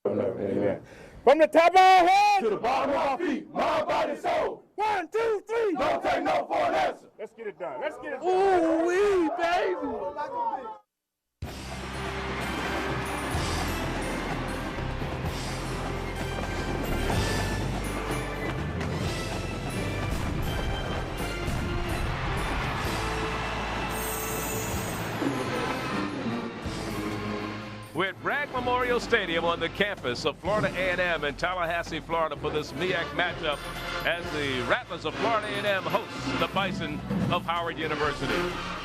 Amen. From the top of our head to the bottom of our feet, mind, body, soul. 1, 2, 3. Don't take no for an answer. Let's get it done. Let's get it done. Ooh-wee, baby. We're at Bragg Memorial Stadium on the campus of Florida A&M in Tallahassee, Florida for this MEAC matchup as the Rattlers of Florida A&M hosts the Bison of Howard University.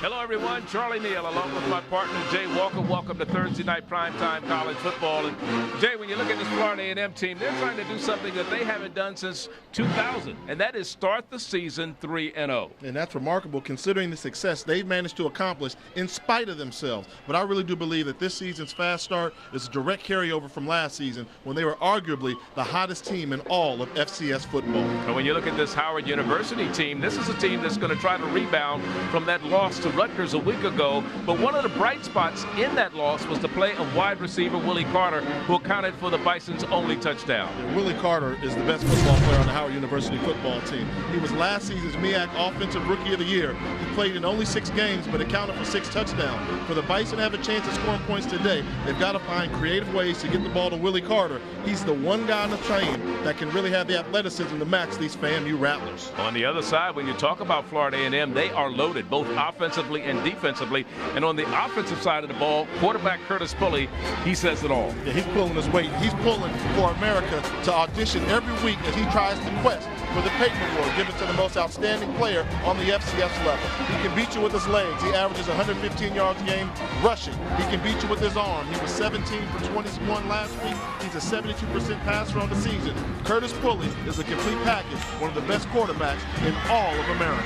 Hello everyone, Charlie Neal along with my partner Jay Walker. Welcome to Thursday night primetime college football. And Jay, when you look at this Florida A&M team, they're trying to do something that they haven't done since 2000, and that is start the season 3-0. And that's remarkable considering the success they've managed to accomplish in spite of themselves. But I really do believe that this season's fast start is a direct carryover from last season when they were arguably the hottest team in all of FCS football. And when you look at this Howard University team, this is a team that's going to try to rebound from that loss to Rutgers a week ago. But one of the bright spots in that loss was the play of wide receiver Willie Carter, who accounted for the Bison's only touchdown. And Willie Carter is the best football player on the Howard University football team. He was last season's MEAC Offensive Rookie of the Year. He played in only 6 games, but accounted for 6 touchdowns. For the Bison to have a chance of scoring points today, they've got to find creative ways to get the ball to Willie Carter. He's the one guy on the train that can really have the athleticism to match these FAMU Rattlers. On the other side, when you talk about Florida A&M, they are loaded both offensively and defensively. And on the offensive side of the ball, quarterback Curtis Pulley, he says it all. Yeah, he's pulling his weight. He's pulling for America to audition every week as he tries to quest for the Peyton Award, given to the most outstanding player on the FCS level. He can beat you with his legs. He averages 115 yards a game rushing. He can beat you with his arm. He was 17 for 21 last week. He's a 72% passer on the season. Curtis Pulley is a complete package, one of the best quarterbacks in all of America.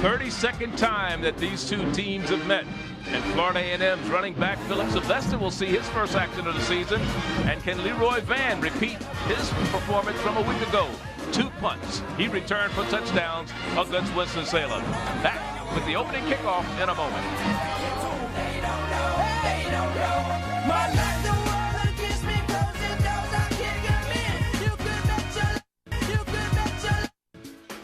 32nd time that these two teams have met. And Florida A&M's running back Philip Sylvester will see his first action of the season. And can Leroy Van repeat his performance from a week ago? 2 punts. He returned for touchdowns against Winston-Salem. Back with the opening kickoff in a moment.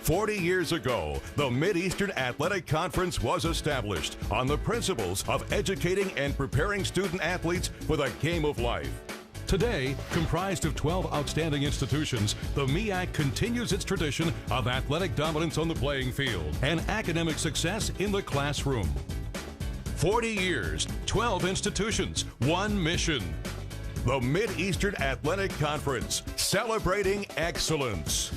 40 years ago, the Mid-Eastern Athletic Conference was established on the principles of educating and preparing student athletes for the game of life. Today, comprised of 12 outstanding institutions, the MEAC continues its tradition of athletic dominance on the playing field and academic success in the classroom. 40 years, 12 institutions, 1 mission. The Mid-Eastern Athletic Conference, celebrating excellence.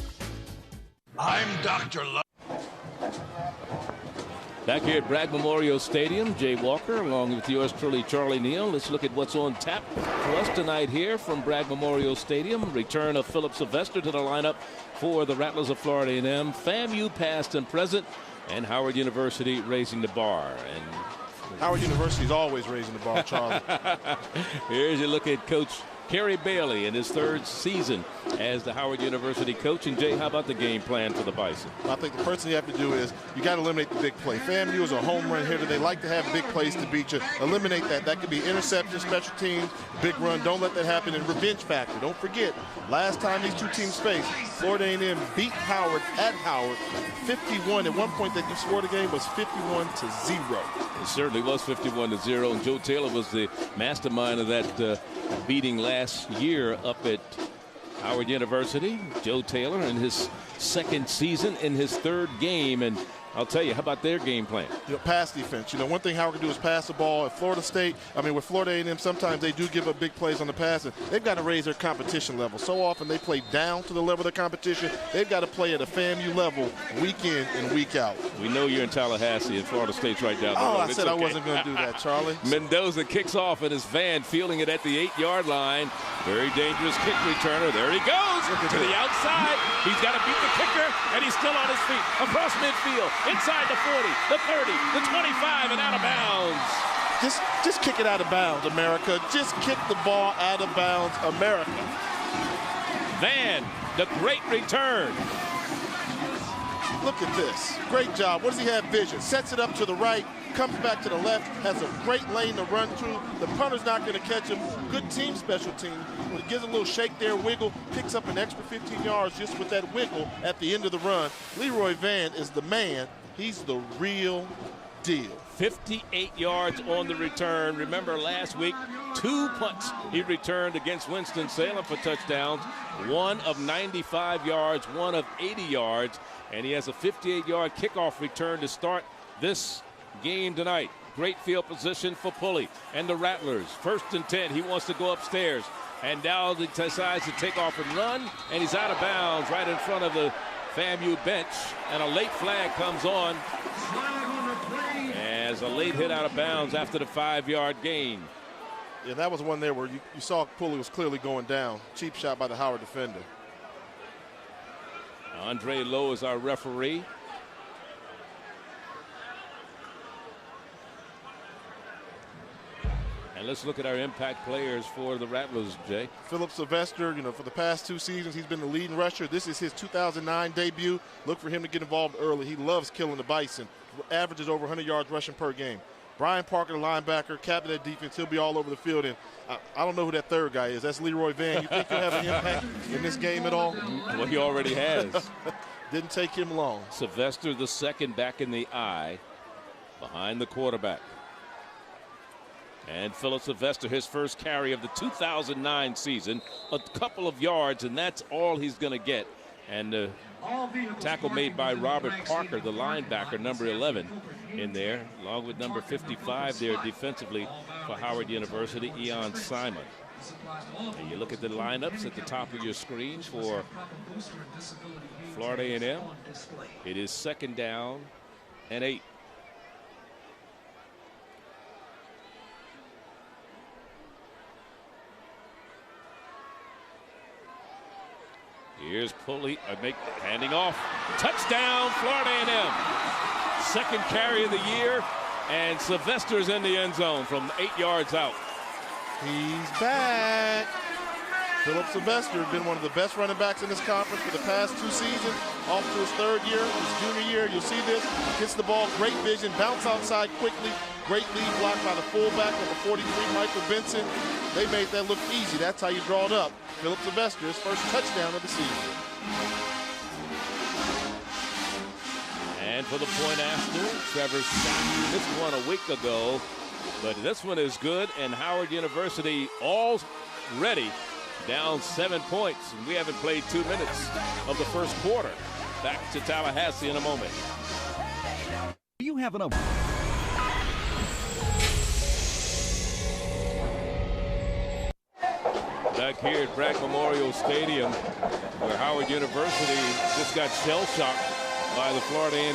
I'm Dr. Love. Back here at Bragg Memorial Stadium, Jay Walker along with yours truly, Charlie Neal. Let's look at what's on tap for us tonight here from Bragg Memorial Stadium. Return of Philip Sylvester to the lineup for the Rattlers of Florida A&M. FAMU past and present, and Howard University raising the bar. And Howard University is always raising the bar, Charlie. Here's a look at Coach Kerry Bailey in his 3rd season as the Howard University coach. And Jay, how about the game plan for the Bison? I think the first thing you have to do is you got to eliminate the big play. FAMU is a home run hitter. They like to have big plays to beat you. Eliminate that. That could be interception, special teams, big run. Don't let that happen. And revenge factor. Don't forget, last time these two teams faced, Florida A&M beat Howard at Howard 51. At one point, they scored the game was 51-0. It certainly was 51-0. And Joe Taylor was the mastermind of that beating last year up at Howard University. Joe Taylor in his 2nd season in his 3rd game. And I'll tell you, how about their game plan? Pass defense. One thing Howard can do is pass the ball. At Florida State, with Florida A&M, sometimes they do give up big plays on the pass, and they've got to raise their competition level. So often they play down to the level of their competition. They've got to play at a FAMU level week in and week out. We know you're in Tallahassee, and Florida State's right down the road. I said okay. I wasn't going to do that, Charlie. Mendoza kicks off, and his Van fielding it at the 8-yard line. Very dangerous kick returner. There he goes to the outside. He's got to beat the kicker, and he's still on his feet. Across midfield, inside the 40, the 30, the 25, and out of bounds. Just kick it out of bounds, America. Just kick the ball out of bounds, America. Van, the great return. Look at this. Great job. What does he have? Vision. Sets it up to the right. comes back to the left, has a great lane to run through. The punter's not going to catch him. Good team special team. When he gives a little shake there, wiggle, picks up an extra 15 yards just with that wiggle at the end of the run. Leroy Van is the man. He's the real deal. 58 yards on the return. Remember last week, 2 punts he returned against Winston-Salem for touchdowns. One of 95 yards, one of 80 yards. And he has a 58-yard kickoff return to start this game tonight. Great field position for Pulley and the Rattlers. 1st and 10. He wants to go upstairs. And now he decides to take off and run. And he's out of bounds right in front of the FAMU bench. And a late flag comes on as a late hit out of bounds after the 5-yard gain. Yeah, that was one there where you saw Pulley was clearly going down. Cheap shot by the Howard defender. Andre Lowe is our referee. And let's look at our impact players for the Rattlers, Jay. Philip Sylvester, for the past 2 seasons, he's been the leading rusher. This is his 2009 debut. Look for him to get involved early. He loves killing the Bison. Averages over 100 yards rushing per game. Brian Parker, the linebacker, captain of defense. He'll be all over the field. And I don't know who that third guy is. That's Leroy Van. You think he'll have an impact in this game at all? Well, he already has. Didn't take him long. Sylvester, the second back in the eye, behind the quarterback. And Philip Sylvester, his first carry of the 2009 season, a couple of yards, and that's all he's going to get. And tackle made by Robert Parker, the linebacker, number 11 in there, along with number 55 there defensively for Howard University, Eon Simon. And you look at the lineups at the top of your screen for Florida A&M. It is 2nd down and 8. Here's Pulley, handing off. Touchdown, Florida A&M. 2nd carry of the year, and Sylvester's in the end zone from 8 yards out. He's back. Philip Sylvester has been one of the best running backs in this conference for the past 2 seasons. Off to his 3rd year, his junior year. You'll see this. Gets the ball, great vision, bounce outside quickly. Great lead block by the fullback, number 43, Michael Benson. They made that look easy. That's how you draw it up. Philip Sylvester, his first touchdown of the season. And for the point after, Trevor Scott missed one a week ago, but this one is good, and Howard University all ready, down 7 points, and we haven't played 2 minutes of the first quarter. Back to Tallahassee in a moment. Do you have an Back here at Bragg Memorial Stadium, where Howard University just got shell-shocked by the Florida A&M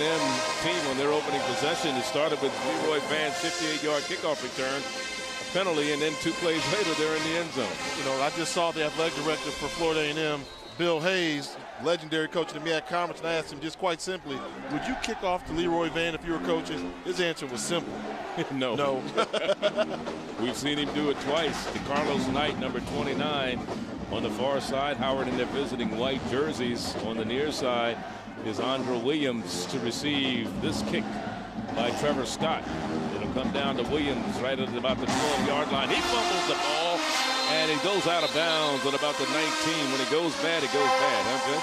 team on their opening possession. It started with Leroy Van's 58-yard kickoff return, a penalty, and then 2 plays later, they're in the end zone. I just saw the athletic director for Florida A&M, Bill Hayes, legendary coach in the MEAC Conference, and I asked him just quite simply, would you kick off to Leroy Van if you were coaching? His answer was simple. No. No. We've seen him do it twice. Carlos Knight, number 29, on the far side. Howard in their visiting white jerseys. On the near side is Andrew Williams to receive this kick by Trevor Scott. It'll come down to Williams right at about the 12-yard line. He fumbles the ball, and it goes out of bounds at about the 19. When it goes bad, it goes bad, huh, Jay?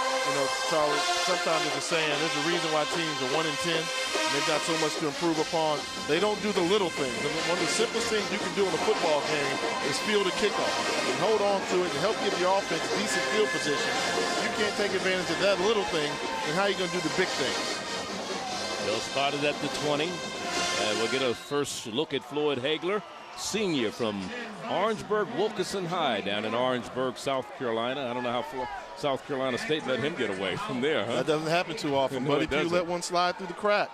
Charlie, sometimes there's a saying, there's a reason why teams are 1-10. And they've got so much to improve upon. They don't do the little things. One of the simplest things you can do in a football game is field a kickoff and hold on to it and help give your offense decent field position. You can't take advantage of that little thing, and how are you going to do the big things? Bill spotted at the 20. We'll get a first look at Floyd Hagler, senior from Orangeburg Wilkinson High down in Orangeburg, South Carolina. I don't know how far South Carolina State let him get away from there, huh? That doesn't happen too often, No, but it if you doesn't. let one slide through the crack.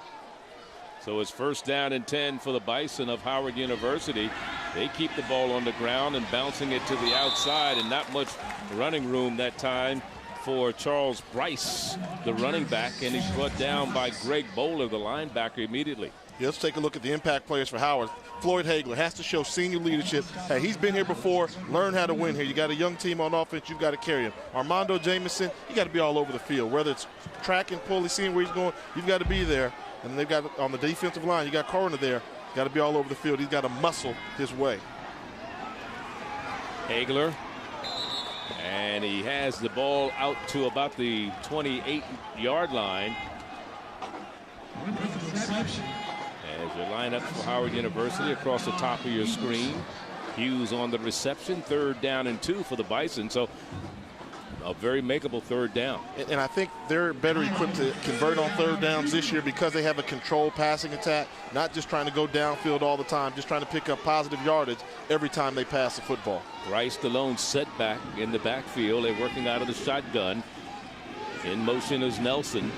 So it's 1st down and 10 for the Bison of Howard University. They keep the ball on the ground and bouncing it to the outside, and not much running room that time for Charles Bryce, the running back, and he's brought down by Greg Bowler, the linebacker, immediately. Yeah, let's take a look at the impact players for Howard. Floyd Hagler has to show senior leadership. Hey, he's been here before. Learn how to win here. You got a young team on offense. You've got to carry him. Armando Jamison, you got to be all over the field. Whether it's track and pulley, seeing where he's going, you've got to be there. And they've got on the defensive line, you got Corner there. Got to be all over the field. He's got to muscle his way. Hagler. And he has the ball out to about the 28-yard line. As you line up for Howard University across the top of your screen. Hughes on the reception. 3rd down and 2 for the Bison. So a very makeable 3rd down. And I think they're better equipped to convert on 3rd downs this year because they have a controlled passing attack, not just trying to go downfield all the time, just trying to pick up positive yardage every time they pass the football. Bryce the lone setback in the backfield. They're working out of the shotgun. In motion is Nelson.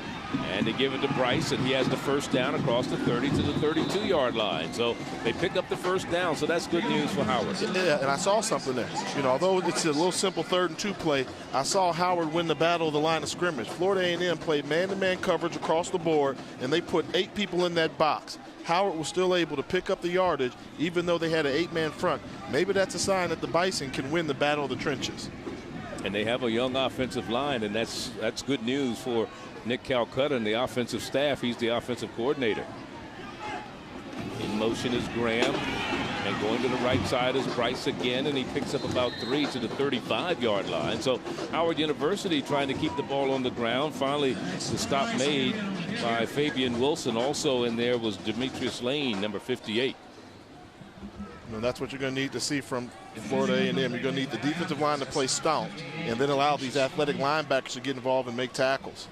And they give it to Bryce, and he has the 1st down across the 30 to the 32-yard line. So they pick up the 1st down, so that's good news for Howard. Yeah, and I saw something there. You know, although it's a little simple 3rd and 2 play, I saw Howard win the battle of the line of scrimmage. Florida A&M played man-to-man coverage across the board, and they put 8 people in that box. Howard was still able to pick up the yardage, even though they had an 8-man front. Maybe that's a sign that the Bison can win the battle of the trenches. And they have a young offensive line, and that's good news for Nick Calcutta and the offensive staff. He's the offensive coordinator. In motion is Graham, and going to the right side is Bryce again, and he picks up about 3 to the 35-yard line. So Howard University trying to keep the ball on the ground. Finally, the stop made by Fabian Wilson. Also in there was Demetrius Lane, number 58. And that's what you're going to need to see from Florida A&M. You're going to need the defensive line to play stout and then allow these athletic linebackers to get involved and make tackles.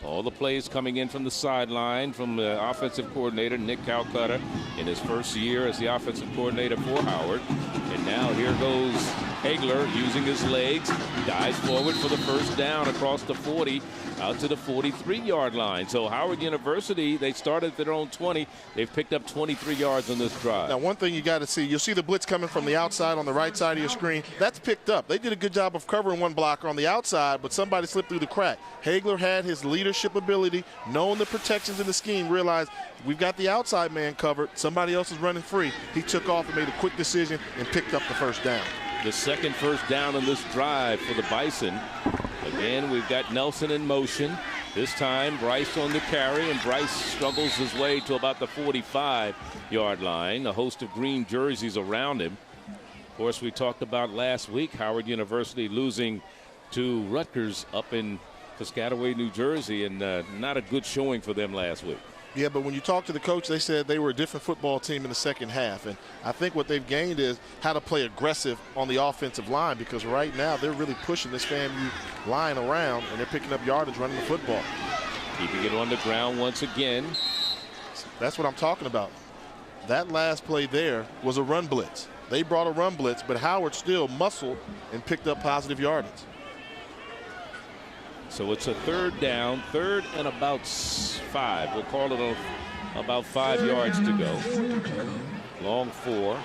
All the plays coming in from the sideline from the offensive coordinator, Nick Calcutta, in his 1st year as the offensive coordinator for Howard. And now here goes Hagler using his legs, dives forward for the 1st down across the 40 out to the 43-yard line. So Howard University, they started at their own 20. They've picked up 23 yards on this drive. Now, one thing you got to see, you'll see the blitz coming from the outside on the right side of your screen. That's picked up. They did a good job of covering one blocker on the outside, but somebody slipped through the crack. Hagler had his leadership ability, knowing the protections in the scheme, realized we've got the outside man covered. Somebody else is running free. He took off and made a quick decision and picked up the 1st down. The second 1st down on this drive for the Bison. Again, we've got Nelson in motion. This time, Bryce on the carry, and Bryce struggles his way to about the 45-yard line. A host of green jerseys around him. Of course, we talked about last week Howard University losing to Rutgers up in Piscataway, New Jersey, and not a good showing for them last week. Yeah, but when you talk to the coach, they said they were a different football team in the 2nd half. And I think what they've gained is how to play aggressive on the offensive line, because right now they're really pushing this FAMU line around, and they're picking up yardage running the football. Keeping it on the ground once again. That's what I'm talking about. That last play there was a run blitz. They brought a run blitz, but Howard still muscled and picked up positive yardage. So it's a 3rd down, 3rd and about 5. We'll call it about 5 yards to go. Long 4.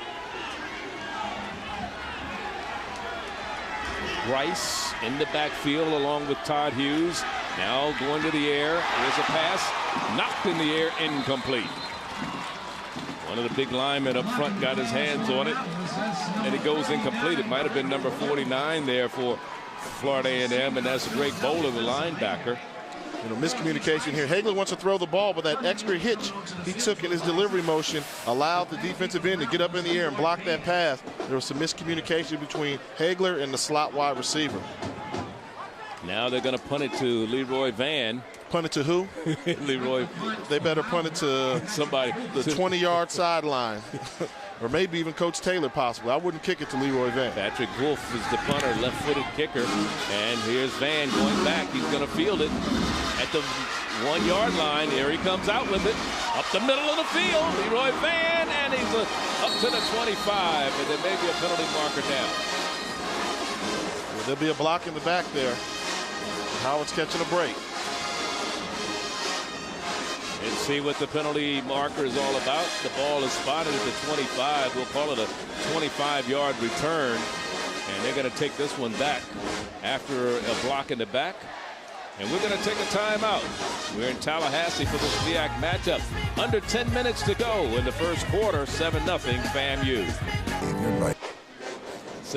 Bryce in the backfield along with Todd Hughes. Now going to the air. There's a pass knocked in the air, incomplete. One of the big linemen up front got his hands on it, and it goes incomplete. It might have been number 49 there for Florida A&M, and that's Greg Bowler, the linebacker. You know, miscommunication here. Hagler wants to throw the ball, but that extra hitch he took in his delivery motion allowed the defensive end to get up in the air and block that pass. There was some miscommunication between Hagler and the slot wide receiver. Now they're going to punt it to Leroy Van. Punt it to who? Leroy. They better punt it to somebody. The 20-yard sideline. Or maybe even Coach Taylor, possibly. I wouldn't kick it to Leroy Van. Patrick Wolf is the punter, left-footed kicker. And here's Van going back. He's going to field it at the 1-yard line. Here he comes out with it. Up the middle of the field, Leroy Van. And he's up to the 25. And there may be a penalty marker down. Well, there'll be a block in the back there. Howard's catching a break. Let's see what the penalty marker is all about. The ball is spotted at the 25. We'll call it a 25-yard return. And they're going to take this one back after a block in the back. And we're going to take a timeout. We're in Tallahassee for this MEAC matchup. Under 10 minutes to go in the 1st quarter, 7-0 FAMU.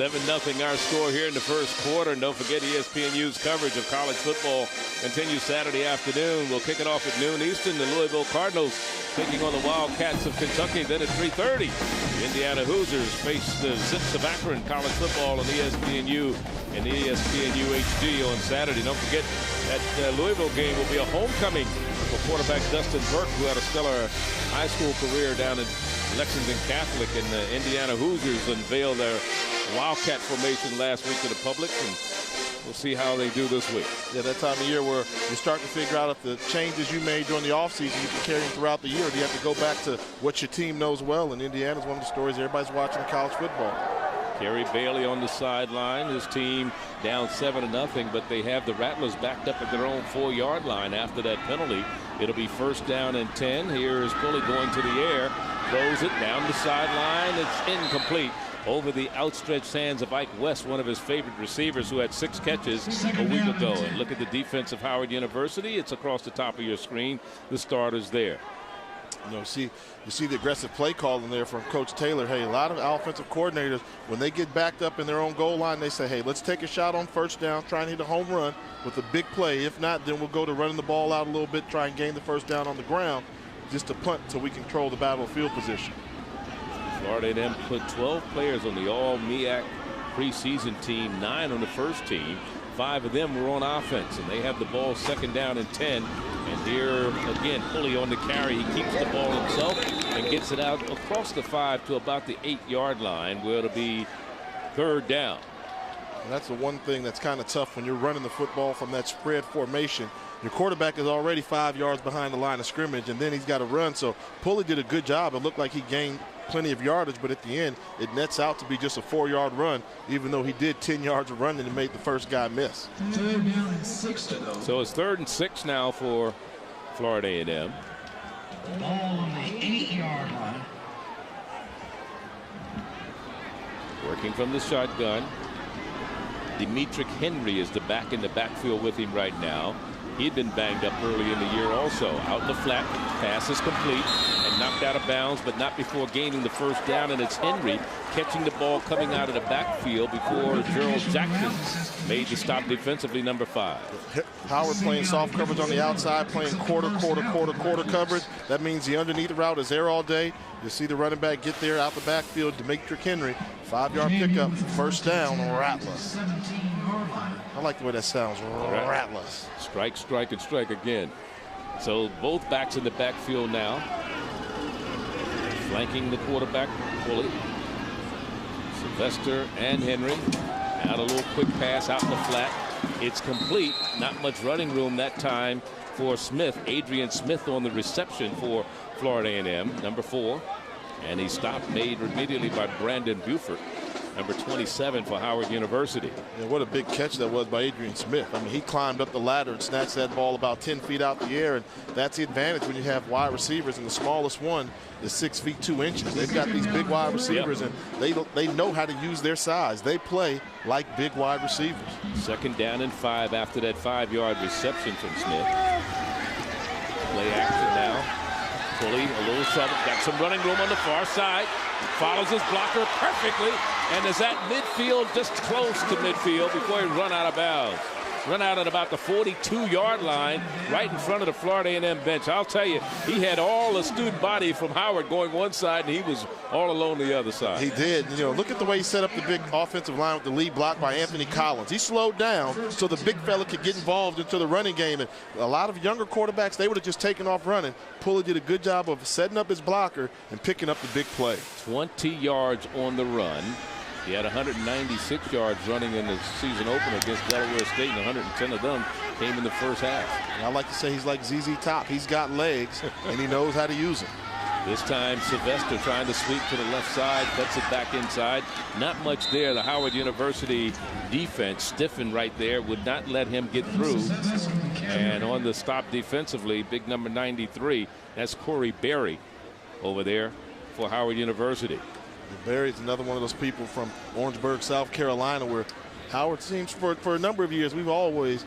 7-0 our score here in the first quarter. And don't forget ESPNU's coverage of college football continues Saturday afternoon. We'll kick it off at noon Eastern. The Louisville Cardinals taking on the Wildcats of Kentucky. Then at 3:30, the Indiana Hoosiers face the Zips of Akron. College football on ESPNU and ESPNU HD on Saturday. Don't forget that Louisville game will be a homecoming for quarterback Dustin Burke, who had a stellar high school career down in Lexington Catholic, and the Indiana Hoosiers unveiled their Wildcat formation last week to the public, and we'll see how they do this week. Yeah, that time of year where you start to figure out if the changes you made during the offseason you can carry them throughout the year. Do you have to go back to what your team knows well? And Indiana's one of the stories everybody's watching in college football. Kerry Bailey on the sideline. His team down 7-0, but they have the Rattlers backed up at their own 4-yard line after that penalty. It'll be 1st down and 10. Here's Pulley going to the air. Throws it down the sideline. It's incomplete over the outstretched hands of Ike West, one of his favorite receivers, who had 6 catches a week ago. And look at the defense of Howard University. It's across the top of your screen. The starters there. You see the aggressive play call in there from Coach Taylor. Hey, a lot of offensive coordinators, when they get backed up in their own goal line, they say, hey, let's take a shot on 1st down, try and hit a home run with a big play. If not, then we'll go to running the ball out a little bit, try and gain the 1st down on the ground, just to punt until we control the battlefield position. Florida A&M put 12 players on the all-MEAC preseason team, 9 on the first team. 5 of them were on offense, and they have the ball 2nd down and 10. And here again, Pulley on the carry. He keeps the ball himself and gets it out across the 5 to about the 8-yard line, where it'll be 3rd down. And that's the one thing that's kind of tough when you're running the football from that spread formation. Your quarterback is already 5 yards behind the line of scrimmage, and then he's got to run. So Pulley did a good job. It looked like he gained plenty of yardage, but at the end, it nets out to be just a 4-yard run, even though he did 10 yards of running and made the first guy miss. 3rd down and 6 to go. So it's 3rd and 6 now for Florida A&M. Ball on the 8-yard line. Working from the shotgun. Demetric Henry is the back in the backfield with him right now. He'd been banged up early in the year also. Out in the flat, pass is complete and knocked out of bounds, but not before gaining the 1st down, and it's Henry catching the ball coming out of the backfield before Gerald Jackson made the stop defensively, number 5. Howard playing soft coverage on the outside, playing quarter coverage. That means the underneath route is there all day. You see the running back get there out the backfield. Demetric Henry, 5-yard pickup, 1st down, Rattlers. I like the way that sounds, Rattlers. Strike, strike, and strike again. So both backs in the backfield now. Flanking the quarterback, Pulley. Sylvester and Henry. Out a little quick pass out in the flat. It's complete. Not much running room that time for Smith. Adrian Smith on the reception for Florida A&M, number 4. And he stopped, made immediately by Brandon Buford, number 27 for Howard University. Yeah, what a big catch that was by Adrian Smith. I mean, he climbed up the ladder and snatched that ball about 10 feet out the air, and that's the advantage when you have wide receivers, and the smallest one is 6 feet 2 inches. They've got these big wide receivers, and they know how to use their size. They play like big wide receivers. 2nd down and 5 after that 5-yard reception from Smith. Play action now. Pulley, a little trouble, got some running room on the far side, follows his blocker perfectly, and is at midfield, just close to midfield before he run out of bounds. Run out at about the 42-yard line, right in front of the Florida A&M bench. I'll tell you, he had all the student body from Howard going one side, and he was all alone the other side. He did. You know, look at the way he set up the big offensive line with the lead block by Anthony Collins. He slowed down so the big fella could get involved into the running game. And a lot of younger quarterbacks, they would have just taken off running. Pulley did a good job of setting up his blocker and picking up the big play. 20 yards on the run. He had 196 yards running in the season opener against Delaware State, and 110 of them came in the first half. And I like to say he's like ZZ Top. He's got legs, and he knows how to use them. This time, Sylvester trying to sweep to the left side, cuts it back inside. Not much there. The Howard University defense stiffened right there, would not let him get through. And on the stop defensively, big number 93, that's Corey Berry over there for Howard University. Barry's another one of those people from Orangeburg, South Carolina, where Howard seems for a number of years they've always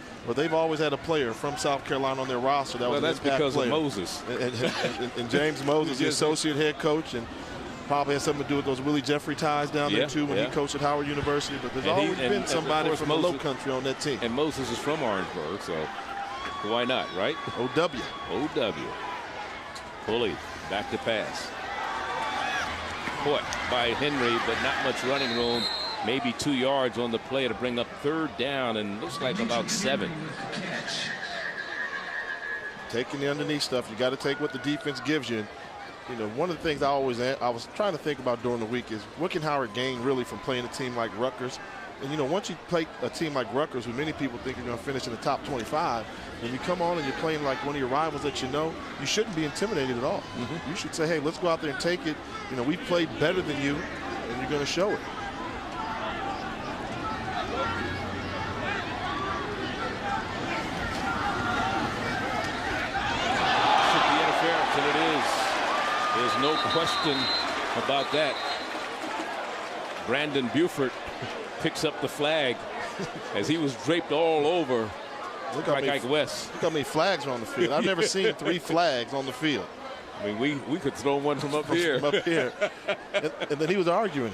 had a player from South Carolina on their roster. That was that's because player. of Moses and James Moses, the associate head coach, and Probably has something to do with those Willie Jeffrey ties down there, too, when he coached at Howard University. But there's always been somebody from the low country on that team. And Moses is from Orangeburg, so why not, right? O.W. O.W. Pulley, back to pass. Caught by Henry, but not much running room. Maybe 2 yards on the play to bring up 3rd down, and looks like about 7. Taking the underneath stuff, you got to take what the defense gives you. You know, one of the things I was trying to think about during the week is what can Howard gain really from playing a team like Rutgers? And, you know, once you play a team like Rutgers, who many people think are going to finish in the top 25, when you come on and you're playing like one of your rivals that you know, you shouldn't be intimidated at all. You should say, hey, let's go out there and take it. You know, we played better than you, and you're going to show it. There's no question about that. Brandon Buford picks up the flag as he was draped all over Ike West. Look how many flags are on the field. I've never seen 3 flags on the field. I mean, we could throw one from up here. From up here. And then he was arguing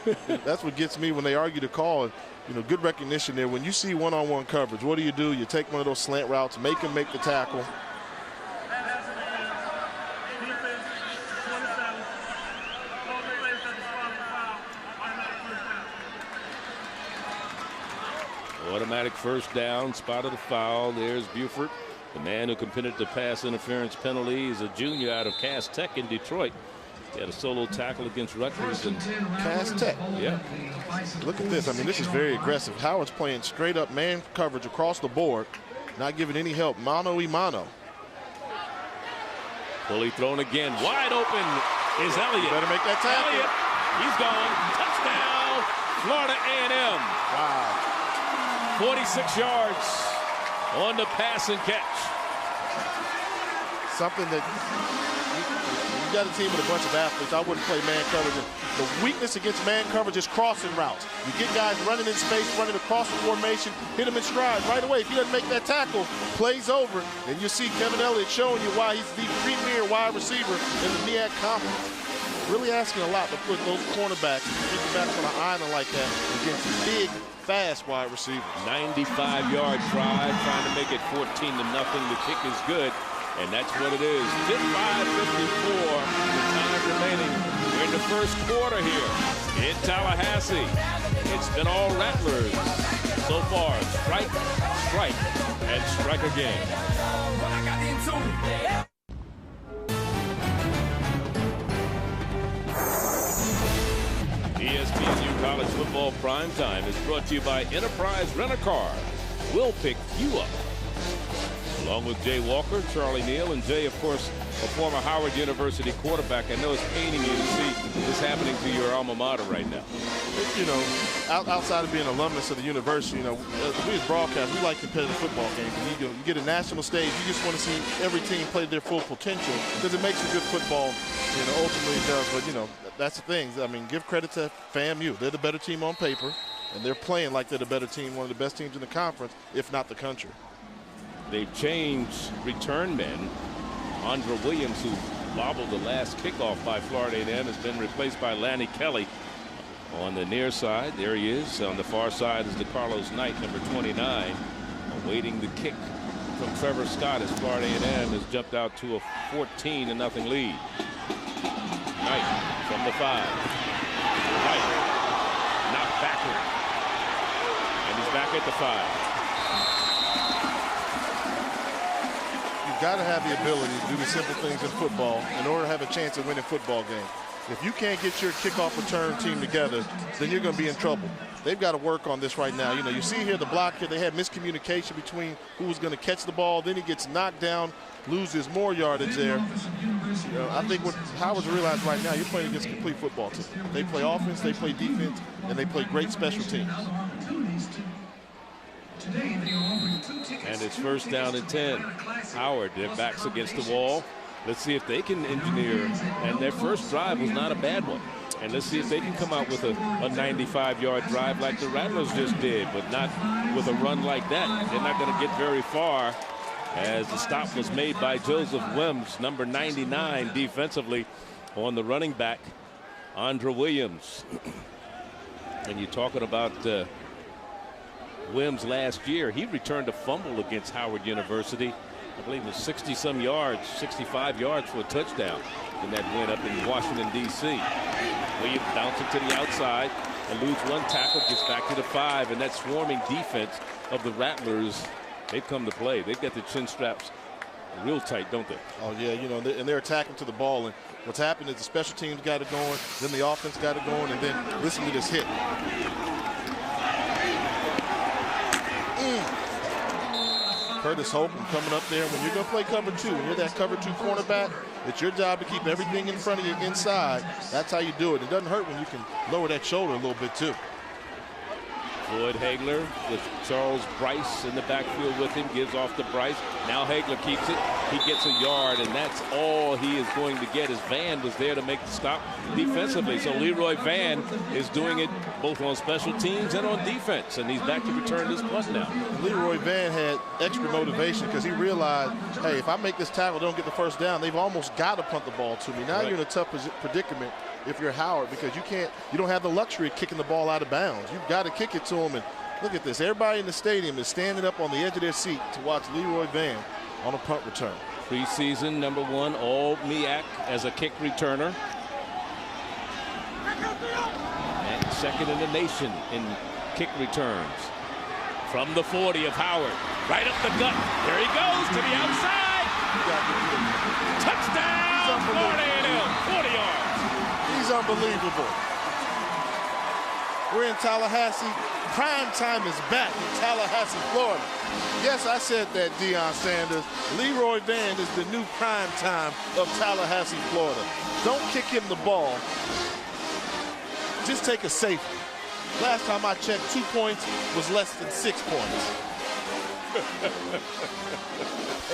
it. That's what gets me when they argue the call. You know, good recognition there. When you see one-on-one coverage, what do? You take one of those slant routes, make him make the tackle. Automatic 1st down, spotted a foul. There's Buford, the man who committed the pass interference penalty. He's a junior out of Cass Tech in Detroit. He had a solo tackle against Rutgers. And Cass Tech. Yeah. Look at this. I mean, this is very aggressive. Howard's playing straight up man coverage across the board, not giving any help. Mano-y-mano. Fully thrown again. Wide open is Elliott. Better make that tackle. Elliott, he's gone. Touchdown, Florida A&M. Wow. 46 yards on the pass and catch. Something that you got a team with a bunch of athletes. I wouldn't play man coverage. The weakness against man coverage is crossing routes. You get guys running in space, running across the formation, hit him in stride right away. If he doesn't make that tackle, plays over, and you see Kevin Elliott showing you why he's the premier wide receiver in the MEAC conference. Really asking a lot to put those cornerbacks on an island like that against big, fast wide receivers. 95-yard drive, trying to make it 14-0. The kick is good, and that's what it is. 5:54 with time remaining. We're in the 1st quarter here in Tallahassee. It's been all Rattlers so far. Strike, strike, and strike again. ESPNU College Football Primetime is brought to you by Enterprise Rent-A-Car. We'll pick you up. Along with Jay Walker, Charlie Neal, and Jay, of course, a former Howard University quarterback. I know it's paining you to see this happening to your alma mater right now. You know, outside of being alumnus of the university, you know, we as broadcasters, we like competitive football games. And you get a national stage, you just want to see every team play their full potential because it makes a good football, you know, ultimately it does. But, you know, that's the thing. I mean, give credit to FAMU. They're the better team on paper, and they're playing like they're the better team, one of the best teams in the conference, if not the country. They've changed return men. Andra Williams, who bobbled the last kickoff by Florida A&M, has been replaced by Lanny Kelly on the near side. There he is. On the far side is DeCarlos Knight, number 29, awaiting the kick from Trevor Scott as Florida A&M has jumped out to a 14-0 lead. Knight from the 5. Knight knocked backward, and he's back at the 5. Got to have the ability to do the simple things in football in order to have a chance at winning football games. If you can't get your kickoff return team together, then you're going to be in trouble. They've got to work on this right now. You know, you see here the block here, they had miscommunication between who was going to catch the ball. Then he gets knocked down, loses more yardage there. You know, I think what Howard's realized right now, you're playing against a complete football team. They play offense, they play defense, and they play great special teams. And it's 1st down and 10. Howard, their backs against the wall. Let's see if they can engineer. And their first drive was not a bad one. And let's see if they can come out with a 95-yard drive like the Rattlers just did, but not with a run like that. They're not going to get very far, as the stop was made by Joseph Wims, number 99 defensively, on the running back Andra Williams. And you're talking about Williams last year. He returned a fumble against Howard University. I believe it was 60-some yards, 65 yards for a touchdown in that win up in Washington, D.C. Williams bouncing to the outside and lose one tackle, gets back to the 5, and that swarming defense of the Rattlers, they've come to play. They've got the chin straps real tight, don't they? Oh, yeah, you know, and they're attacking to the ball, and what's happened is the special teams got it going, then the offense got it going, and then listen to this hit. Curtis Holcomb coming up there. When you're going to play cover 2, when you're that cover 2 cornerback, it's your job to keep everything in front of you inside. That's how you do it. It doesn't hurt when you can lower that shoulder a little bit too. Floyd Hagler with Charles Bryce in the backfield with him, gives off to Bryce. Now Hagler keeps it. He gets a yard, and that's all he is going to get, as Van was there to make the stop defensively. So Leroy Van is doing it both on special teams and on defense, and he's back to return this punt now. Leroy Van had extra motivation because he realized, hey, if I make this tackle, don't get the first down, they've almost got to punt the ball to me. Now You're in a tough predicament if you're Howard, because you don't have the luxury of kicking the ball out of bounds. You've got to kick it to him. And look at this. Everybody in the stadium is standing up on the edge of their seat to watch Leroy Van on a punt return. Preseason #1 all MEAC as a kick returner. And second in the nation in kick returns. From the 40 of Howard. Right up the gut. There he goes to the outside. Touchdown, Florida A&M, 40 yards. He's unbelievable. We're in Tallahassee. Prime time is back in Tallahassee, Florida. Yes, I said that, Deion Sanders. Leroy Van is the new prime time of Tallahassee, Florida. Don't kick him the ball. Just take a safety. Last time I checked, 2 points was less than 6 points.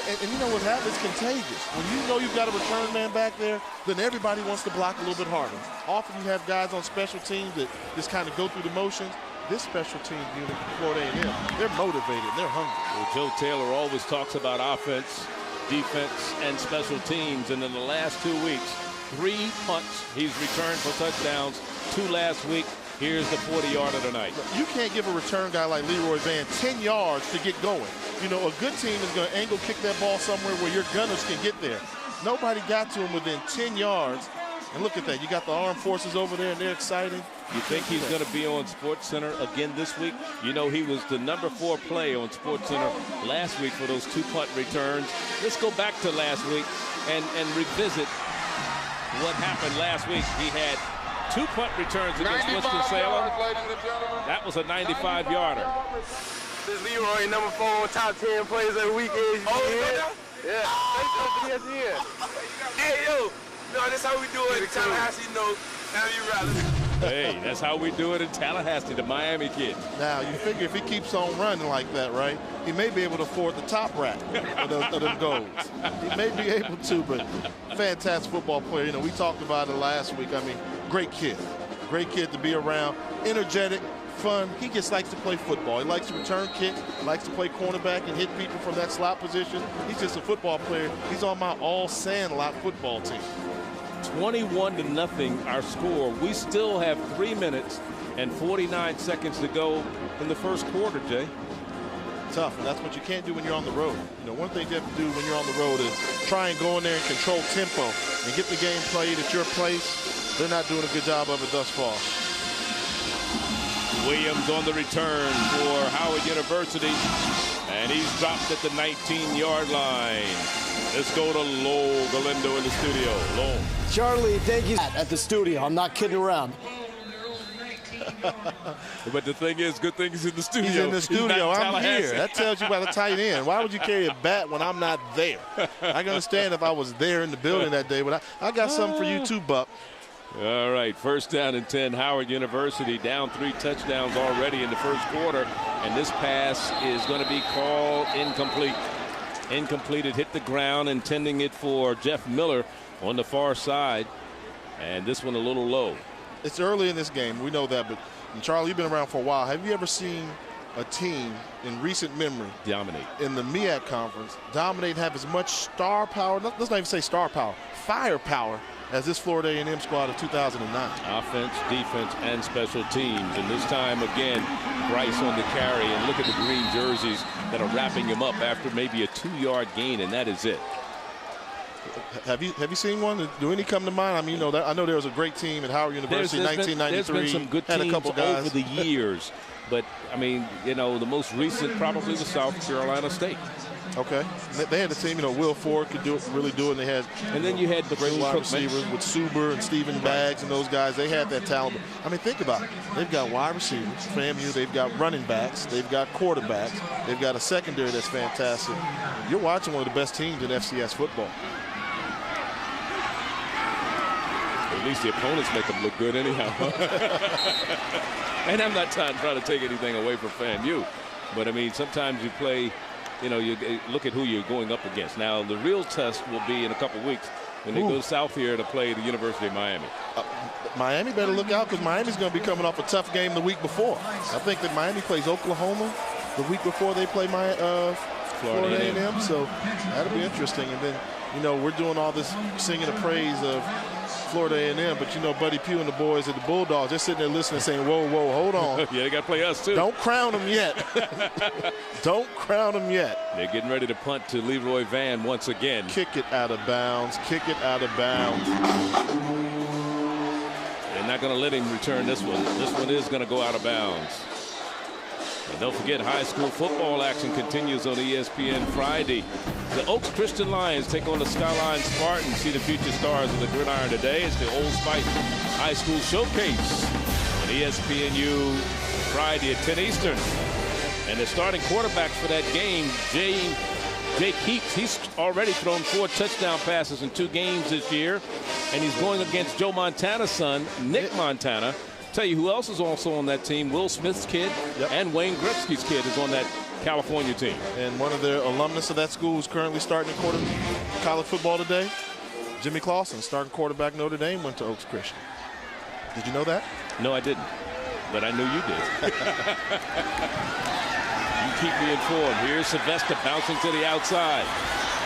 And you know what happens? It's contagious. When you know you've got a return man back there, then everybody wants to block a little bit harder. Often you have guys on special teams that just kind of go through the motions. This special team unit, Florida A&M, they're motivated, they're hungry. Well, Joe Taylor always talks about offense, defense, and special teams. And in the last 2 weeks, 3 punts he's returned for touchdowns, 2 last week. Here's the 40-yarder tonight. You can't give a return guy like Leroy Van 10 yards to get going. You know, a good team is going to angle kick that ball somewhere where your gunners can get there. Nobody got to him within 10 yards. And look at that. You got the armed forces over there, and they're excited. You think he's going to be on SportsCenter again this week? You know, he was the #4 play on SportsCenter last week for those 2 punt returns. Let's go back to last week and revisit what happened last week. He had 2 punt returns against Winston-Salem. That was a 95-yarder. This Leroy, #4, top 10 plays of the weekend. Yeah. Hey, yo. No, that's how we do it in Tallahassee, FAMU Rattlers. Hey, that's how we do it in Tallahassee, the Miami kid. Now, you figure if he keeps on running like that, right, he may be able to afford the top rack of those goals. He may be able to, but fantastic football player. You know, we talked about it last week. I mean, great kid. Great kid to be around. Energetic, fun. He just likes to play football. He likes to return kicks, likes to play cornerback and hit people from that slot position. He's just a football player. He's on my all-sandlot football team. 21-0 our score. We still have 3 minutes and 49 seconds to go in the first quarter, Jay. Tough, and that's what you can't do when you're on the road. You know, one thing you have to do when you're on the road is try and go in there and control tempo and get the game played at your place. They're not doing a good job of it thus far. Williams on the return for Howard University, and he's dropped at the 19-yard line. Let's go to Lowell Galindo in the studio. Lowell. Charlie, thank you. At the studio, I'm not kidding around. But the thing is, good thing is in the studio. He's in the studio. I'm here. That tells you about the tight end. Why would you carry a bat when I'm not there? I can understand if I was there in the building that day, but I got something for you too, Buck. All right, 1st down and 10. Howard University down 3 touchdowns already in the first quarter, and this pass is going to be called incomplete. Incomplete. It hit the ground, intending it for Jeff Miller on the far side, and this one a little low. It's early in this game. We know that, but Charlie, you've been around for a while. Have you ever seen a team in recent memory dominate in the MEAC conference, dominate, have as much star power, let's not even say star power, firepower, as this Florida A&M squad of 2009. Offense, defense, and special teams. And this time, again, Bryce on the carry. And look at the green jerseys that are wrapping him up after maybe a 2-yard gain, and that is it. Have you seen one? Do any come to mind? I mean, I know there was a great team at Howard University in 1993. There's been some good teams a couple guys over the years. But, I mean, the most recent probably was South Carolina State. Okay. They had a team, Will Ford could really do it. And then you had the great wide receivers with Suber and Stephen Baggs and those guys. They had that talent. I mean, think about it. They've got wide receivers, FAMU. They've got running backs. They've got quarterbacks. They've got a secondary that's fantastic. You're watching one of the best teams in FCS football. At least the opponents make them look good anyhow. And I'm not trying to take anything away from FAMU. But, I mean, sometimes you play, you look at who you're going up against. Now, the real test will be in a couple weeks when they go south here to play the University of Miami. Miami better look out, because Miami's going to be coming off a tough game the week before. I think that Miami plays Oklahoma the week before they play Florida A&M. So that'll be interesting. And then, we're doing all this singing the praise of Florida A&M, but Buddy Pugh and the boys at the Bulldogs, they're sitting there listening, saying, whoa, hold on. Yeah, they got to play us too. Don't crown them yet. Don't crown them yet. They're getting ready to punt to Leroy Van once again. Kick it out of bounds. Kick it out of bounds. They're not going to let him return this one. This one is going to go out of bounds. And don't forget, high school football action continues on ESPN Friday. The Oaks Christian Lions take on the Skyline Spartans. See the future stars of the gridiron today. It's the Old Spice High School Showcase on ESPNU Friday at 10 Eastern. And the starting quarterbacks for that game, Jake Heaps, he's already thrown 4 touchdown passes in 2 games this year. And he's going against Joe Montana's son, Nick Montana. Tell you who else is also on that team. Will Smith's kid and Wayne Gretzky's kid is on that California team. And one of their alumnus of that school who's currently starting college football today, Jimmy Clausen, starting quarterback Notre Dame, went to Oaks Christian. Did you know that? No, I didn't. But I knew you did. You keep me informed. Here's Sylvester bouncing to the outside.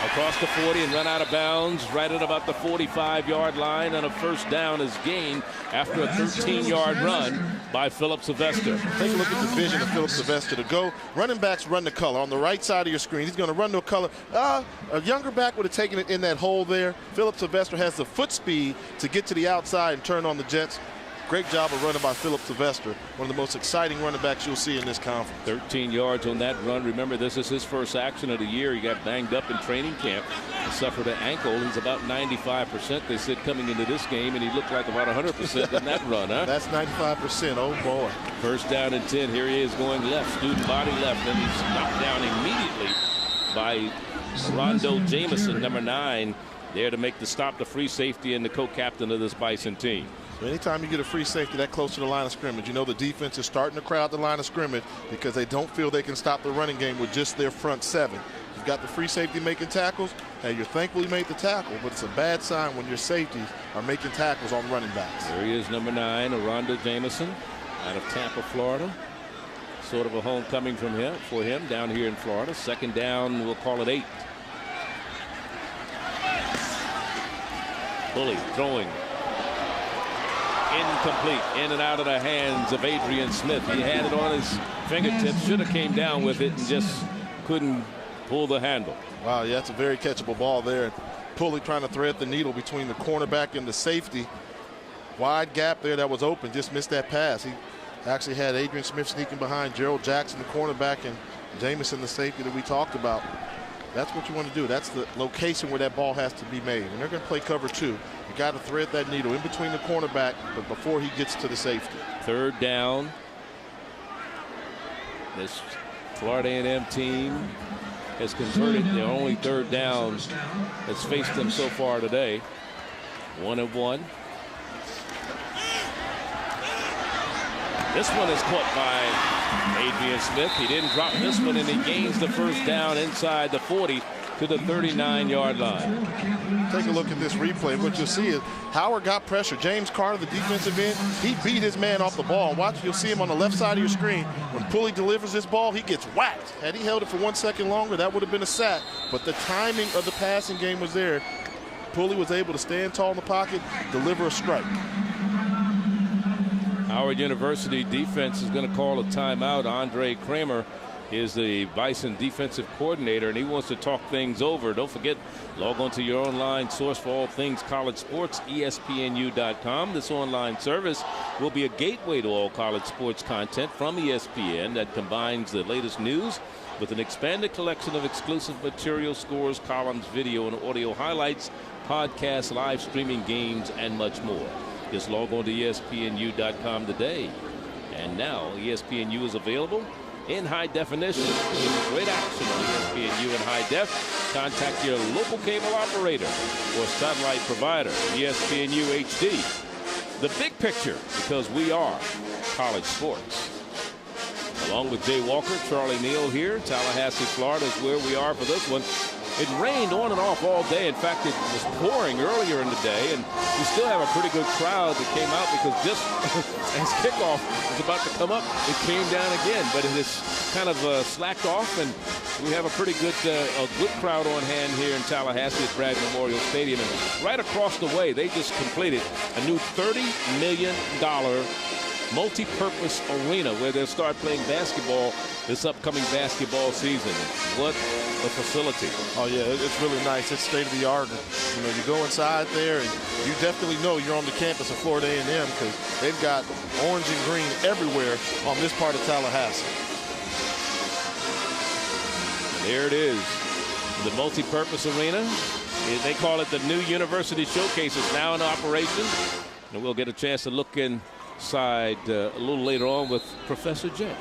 Across the 40 and run out of bounds right at about the 45-yard line, and a first down is gained after a 13-yard run by Philip Sylvester. Take a look at the vision of Philip Sylvester to go. Running backs run the color on the right side of your screen. He's going to run the color. A younger back would have taken it in that hole there. Philip Sylvester has the foot speed to get to the outside and turn on the Jets. Great job of running by Philip Sylvester, one of the most exciting running backs you'll see in this conference. 13 yards on that run. Remember, this is his first action of the year. He got banged up in training camp and suffered an ankle. He's about 95%, they said, coming into this game, and he looked like about 100% in that run, huh? That's 95%. Oh, boy. First down and 10. Here he is going left, student body left, and he's knocked down immediately by Rondo Jameson, number 9, there to make the stop, the free safety and the co-captain of this Bison team. So anytime you get a free safety that close to the line of scrimmage, the defense is starting to crowd the line of scrimmage because they don't feel they can stop the running game with just their front 7. You've got the free safety making tackles. Hey, you're thankful you made the tackle, but it's a bad sign when your safeties are making tackles on running backs. There he is, number 9, Rondo Jameson, out of Tampa, Florida. Sort of a homecoming for him down here in Florida. Second down, we'll call it 8. Bully throwing. Incomplete, in and out of the hands of Adrian Smith. He had it on his fingertips, should have came down with it and just couldn't pull the handle. Wow, yeah, that's a very catchable ball there. Pulley trying to thread the needle between the cornerback and the safety. Wide gap there that was open, just missed that pass. He actually had Adrian Smith sneaking behind Gerald Jackson, the cornerback, and Jameson, the safety that we talked about. That's what you want to do. That's the location where that ball has to be made. And they're going to play cover 2. You got to thread that needle in between the cornerback, but before he gets to the safety. Third down. This Florida A&M team has converted their only third down that's faced them so far today. 1 of 1. This one is caught by Adrian Smith. He didn't drop this one, and he gains the first down inside the 40 to the 39-yard line. Take a look at this replay. What you'll see is Howard got pressure. James Carter, the defensive end, he beat his man off the ball. Watch, you'll see him on the left side of your screen. When Pulley delivers this ball, he gets whacked. Had he held it for 1 second longer, that would have been a sack. But the timing of the passing game was there. Pulley was able to stand tall in the pocket, deliver a strike. Howard University defense is going to call a timeout. Andre Kramer is the Bison defensive coordinator, and he wants to talk things over. Don't forget, log on to your online source for all things college sports, ESPNU.com. This online service will be a gateway to all college sports content from ESPN that combines the latest news with an expanded collection of exclusive material, scores, columns, video, and audio highlights, podcasts, live streaming games, and much more. Just log on to ESPNU.com today. And now ESPNU is available in high definition. Great action on ESPNU in high def. Contact your local cable operator or satellite provider. ESPNU HD. The big picture, because we are college sports. Along with Jay Walker, Charlie Neal here. Tallahassee, Florida is where we are for this one. It rained on and off all day. In fact, it was pouring earlier in the day, and we still have a pretty good crowd that came out because just as kickoff was about to come up, it came down again. But it has kind of slacked off, and we have a pretty good crowd on hand here in Tallahassee at Bragg Memorial Stadium. And right across the way, they just completed a new $30 million multi-purpose arena where they'll start playing basketball this upcoming basketball season. What a facility. Oh yeah, it's really nice. It's state of the art. You know, you go inside there and you definitely know you're on the campus of Florida A&M because they've got orange and green everywhere on this part of Tallahassee. And there it is, the multi-purpose arena. They call it the new University Showcase. It's now in operation, and we'll get a chance to look inside a little later on with Professor J.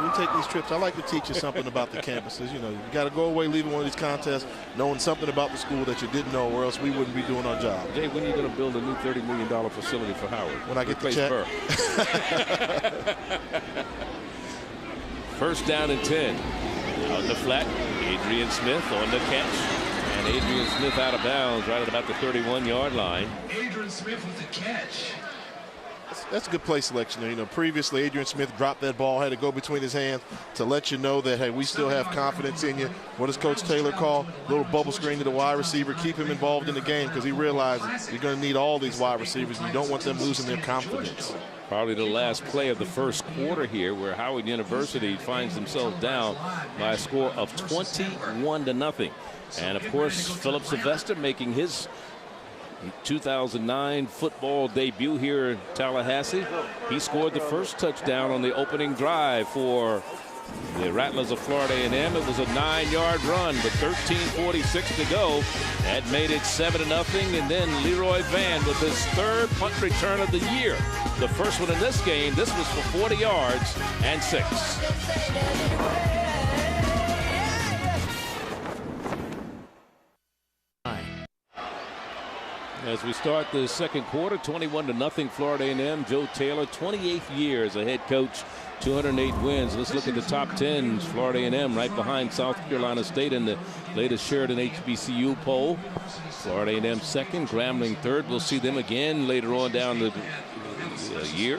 We take these trips. I like to teach you something about the campuses. You know, you got to go away leaving one of these contests knowing something about the school that you didn't know, or else we wouldn't be doing our job. Jay, when are you going to build a new $30 million facility for Howard? When I get the check. First down and 10. Out in the flat, Adrian Smith on the catch. And Adrian Smith out of bounds right at about the 31-yard line. Adrian Smith with the catch. That's a good play selection there. You know, previously Adrian Smith dropped that ball, had to go between his hands to let you know that, hey, we still have confidence in you. What does Coach Taylor call? Little bubble screen to the wide receiver. Keep him involved in the game because he realizes you're going to need all these wide receivers. You don't want them losing their confidence. Probably the last play of the first quarter here where Howard University finds themselves down by a score of 21-0. And, of course, Philip Sylvester making his 2009 football debut here in Tallahassee. He scored the first touchdown on the opening drive for the Rattlers of Florida A&M. It was a 9-yard run, but 13:46 to go. That made it 7-0, and then Leroy Van with his third punt return of the year. The first one in this game. This was for 40 yards and 6. As we start the second quarter, 21-0 Florida A&M. Joe Taylor, 28th year as a head coach, 208 wins. Let's look at the top 10s. Florida A&M right behind South Carolina State in the latest Sheridan HBCU poll. Florida A&M second, Grambling third. We'll see them again later on down the year.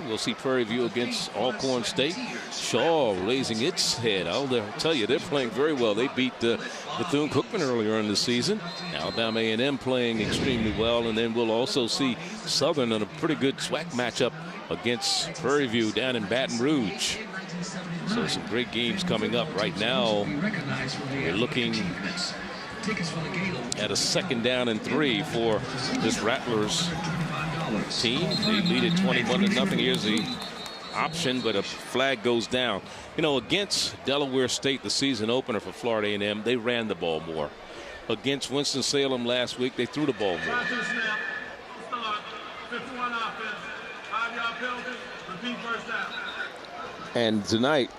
We'll see Prairie View against Alcorn State. Shaw raising its head. I'll tell you, they're playing very well. They beat Bethune-Cookman earlier in the season. Alabama A&M playing extremely well, and then we'll also see Southern in a pretty good SWAC matchup against Prairie View down in Baton Rouge. So some great games coming up right now. We're looking at a 2nd down and 3 for this Rattlers team. They lead it 21-0. Here's the option, but a flag goes down. You know, against Delaware State, the season opener for Florida A&M, they ran the ball more. Against Winston-Salem last week, they threw the ball more. And tonight,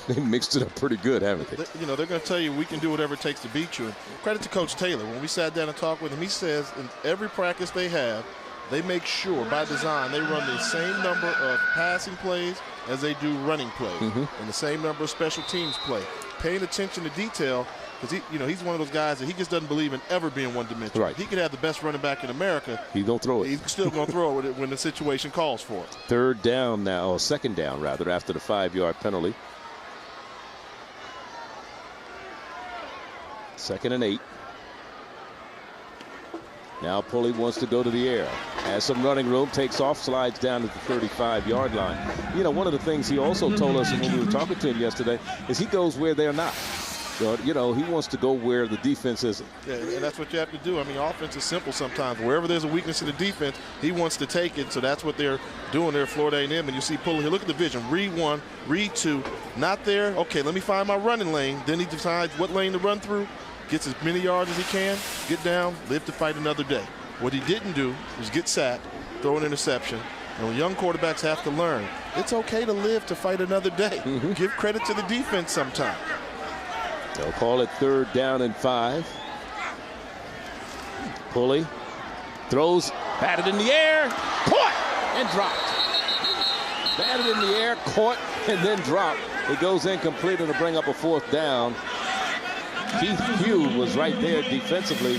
they mixed it up pretty good, haven't they? You know, they're going to tell you we can do whatever it takes to beat you. And credit to Coach Taylor. When we sat down and talked with him, he says in every practice they have, they make sure by design they run the same number of passing plays as they do running plays, and the same number of special teams play. Paying attention to detail because he's one of those guys that he just doesn't believe in ever being one-dimensional. Right. He could have the best running back in America. He's going to throw it. He's still going to throw it when the situation calls for it. Third down now, or second down rather, after the 5-yard penalty. 2nd and 8. Now Pulley wants to go to the air. Has some running room, takes off, slides down to the 35-yard line. One of the things he also told us when we were talking to him yesterday is he goes where they're not. So, he wants to go where the defense isn't. Yeah, and that's what you have to do. I mean, offense is simple sometimes. Wherever there's a weakness in the defense, he wants to take it. So that's what they're doing there at Florida A&M. And you see Pulley here. Look at the vision. Read one, read two. Not there. Okay, let me find my running lane. Then he decides what lane to run through. Gets as many yards as he can, get down, live to fight another day. What he didn't do was get sacked, throw an interception. And when young quarterbacks have to learn, it's okay to live to fight another day. Give credit to the defense sometimes. They'll call it 3rd down and 5. Pulley throws, batted in the air, caught and dropped. Batted in the air, caught and then dropped. It goes incomplete and to bring up a 4th down. Keith Pugh was right there defensively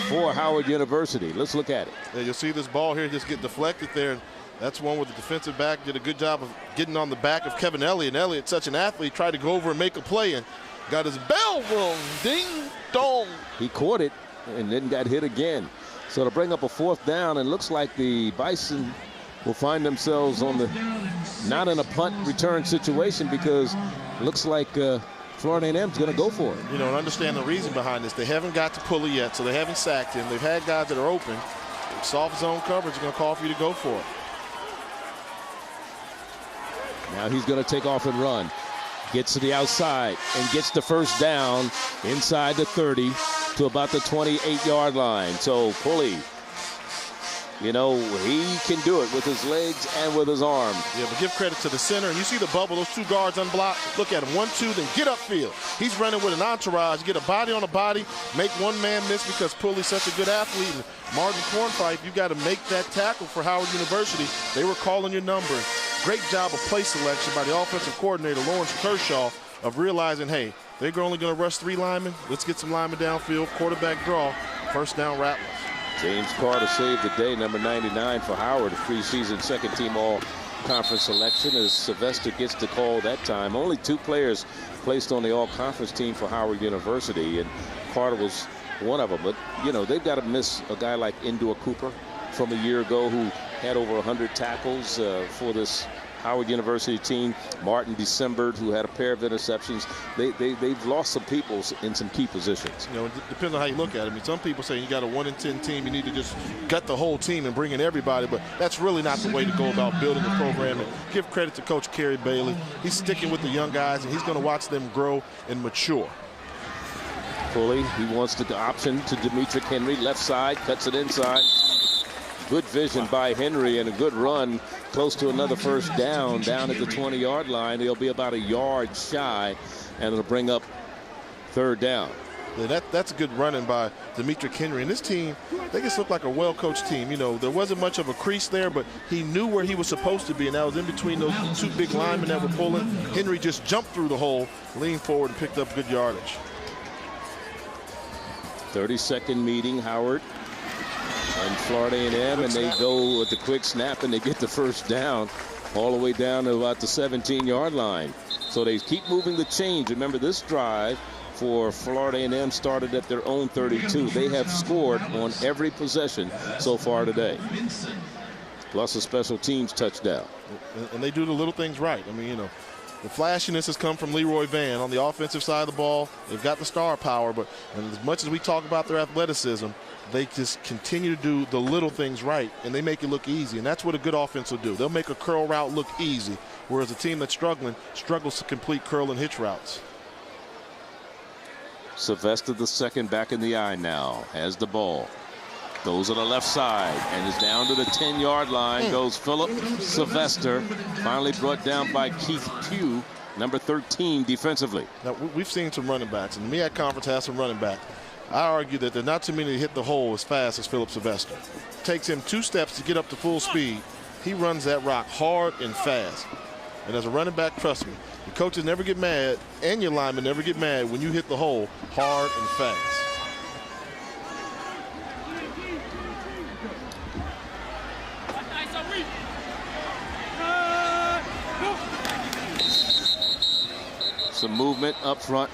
for Howard University. Let's look at it. Yeah, you'll see this ball here just get deflected there. That's one where the defensive back did a good job of getting on the back of Kevin Elliott. And Elliott, such an athlete, tried to go over and make a play and got his bell rung. Ding dong. He caught it and then got hit again. So to bring up a 4th down, and looks like the Bison will find themselves on not in a punt return situation, because it looks like Florida A&M's going to go for it. And understand the reason behind this. They haven't got to Pulley yet, so they haven't sacked him. They've had guys that are open. Soft zone coverage is going to call for you to go for it. Now he's going to take off and run. Gets to the outside and gets the 1st down inside the 30 to about the 28-yard line. So Pulley, he can do it with his legs and with his arm. Yeah, but give credit to the center. And you see the bubble, those 2 guards unblocked. Look at him, 1, 2, then get upfield. He's running with an entourage. Get a body on a body, make one man miss because Pulley's such a good athlete. And Martin Cornfife, you got to make that tackle for Howard University. They were calling your number. Great job of play selection by the offensive coordinator, Lawrence Kershaw, of realizing, hey, they're only going to rush 3 linemen. Let's get some linemen downfield. Quarterback draw. 1st down, Rattlers. James Carter saved the day, number 99 for Howard, a preseason 2nd-team all-conference selection, as Sylvester gets the call that time. Only 2 players placed on the all-conference team for Howard University, and Carter was one of them. But, they've got to miss a guy like Endor Cooper from a year ago who had over 100 tackles for this Howard University team. Martin December, who had a pair of interceptions. They've lost some people in some key positions. It depends on how you look at it. I mean, some people say you got a 1-in-10 team, you need to just gut the whole team and bring in everybody, but that's really not the way to go about building the program. And give credit to Coach Kerry Bailey. He's sticking with the young guys, and he's going to watch them grow and mature. Pulley, he wants the option to Demetric Henry, left side, cuts it inside. Good vision by Henry and a good run, close to another 1st down at the 20-yard line. He'll be about a yard shy, and it'll bring up 3rd down. Yeah, that's a good running by Demetric Henry. And this team, they just look like a well-coached team. There wasn't much of a crease there, but he knew where he was supposed to be, and that was in between those 2 big linemen that were pulling. Henry just jumped through the hole, leaned forward, and picked up good yardage. 30-second meeting, Howard and Florida A&M, and they go with the quick snap, and they get the 1st down all the way down to about the 17-yard line. So they keep moving the chains. Remember, this drive for Florida A&M started at their own 32. They have scored on every possession so far today, plus a special teams touchdown. And they do the little things right. I mean, the flashiness has come from Leroy Van on the offensive side of the ball. They've got the star power, but as much as we talk about their athleticism, they just continue to do the little things right, and they make it look easy. And that's what a good offense will do. They'll make a curl route look easy, whereas a team that's struggling struggles to complete curl and hitch routes. Sylvester the second back in the eye now, has the ball. Goes to the left side and is down to the 10-yard line. Goes Philip Sylvester, finally brought down by Keith Pugh, number 13 defensively. Now, we've seen some running backs, and the MEAC conference has some running backs. I argue that there are not too many to hit the hole as fast as Philip Sylvester. Takes him 2 steps to get up to full speed. He runs that rock hard and fast. And as a running back, trust me, Your coaches never get mad, and your linemen never get mad when you hit the hole hard and fast. Some movement up front.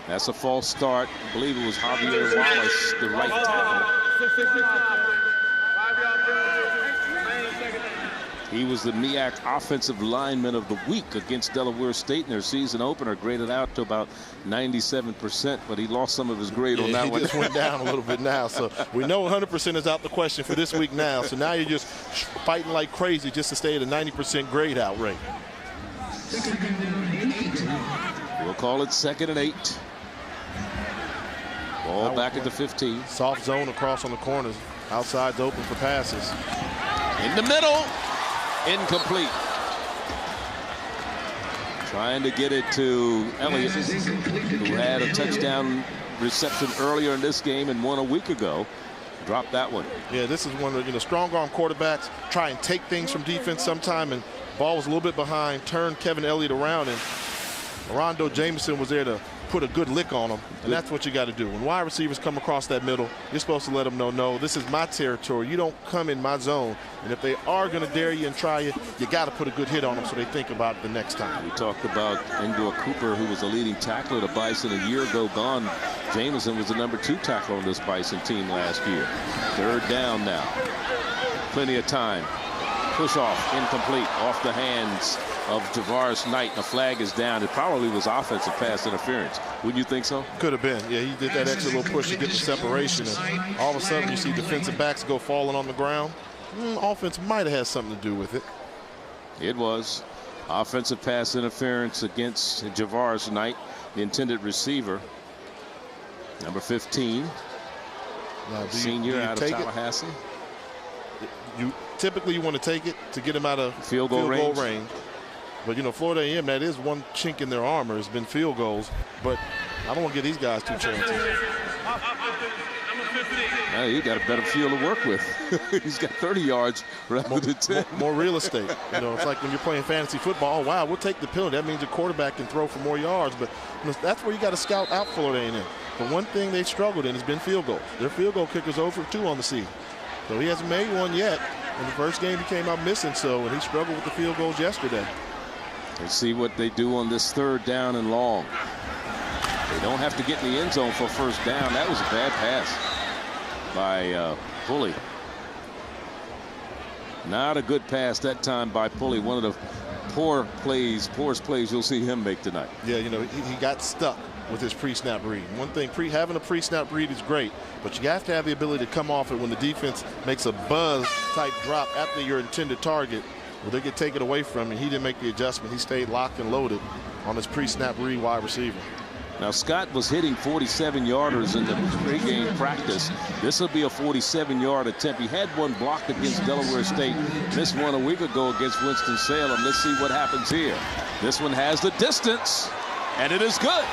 That's a false start. I believe it was Javier Wallace, the right tackle. He was the MEAC Offensive Lineman of the Week against Delaware State in their season opener, graded out to about 97%, but he lost some of his grade on that one. He just went down a little bit now, so we know 100% is out the question for this week now. So now you're just fighting like crazy just to stay at a 90% grade out rate. We'll call it 2nd and 8. Ball back at the 15. Soft zone across on the corners. Outside's open for passes. In the middle. Incomplete. Trying to get it to Elliott, who had a touchdown reception earlier in this game and one a week ago. Dropped that one. Yeah, this is one of the strong arm quarterbacks try and take things from defense sometime, and ball was a little bit behind, turned Kevin Elliott around, and Rondo Jameson was there to put a good lick on him, and that's what you got to do. When wide receivers come across that middle, you're supposed to let them know, no, this is my territory. You don't come in my zone. And if they are going to dare you and try you, you got to put a good hit on them so they think about it the next time. We talked about Endor Cooper, who was the leading tackler of the Bison a year ago gone. Jameson was the #2 tackler on this Bison team last year. 3rd down now. Plenty of time. Push off, incomplete, off the hands of Javaris Knight. The flag is down. It probably was offensive pass interference. Wouldn't you think so? Could have been. Yeah, he did that extra little push to get the separation. And all of a sudden, you see defensive backs go falling on the ground. Offense might have had something to do with it. It was. Offensive pass interference against Javaris Knight, the intended receiver. Number 15. Now, senior out of Tallahassee. Typically, you want to take it to get him out of field goal range. But, Florida A&M, that is one chink in their armor, has been field goals. But I don't want to give these guys 2 chances. Well, you got a better field to work with. He's got 30 yards rather than 10. More real estate. It's like when you're playing fantasy football. Oh, wow, we'll take the penalty. That means your quarterback can throw for more yards. But that's where you got to scout out Florida A&M. The one thing they've struggled in has been field goals. Their field goal kicker's 0 for 2 on the season. So he hasn't made one yet. In the first game, he came out missing, and he struggled with the field goals yesterday. Let's see what they do on this 3rd down and long. They don't have to get in the end zone for 1st down. That was a bad pass by Pulley. Not a good pass that time by Pulley. One of the poorest plays you'll see him make tonight. Yeah, he got stuck with his pre-snap read. One thing, having a pre-snap read is great, but you have to have the ability to come off it when the defense makes a buzz-type drop after your intended target, where they get taken away from him. He didn't make the adjustment. He stayed locked and loaded on his pre-snap read wide receiver. Now, Scott was hitting 47-yarders in the pregame practice. This will be a 47-yard attempt. He had one blocked against Delaware State. Missed one a week ago against Winston-Salem. Let's see what happens here. This one has the distance, and it is good.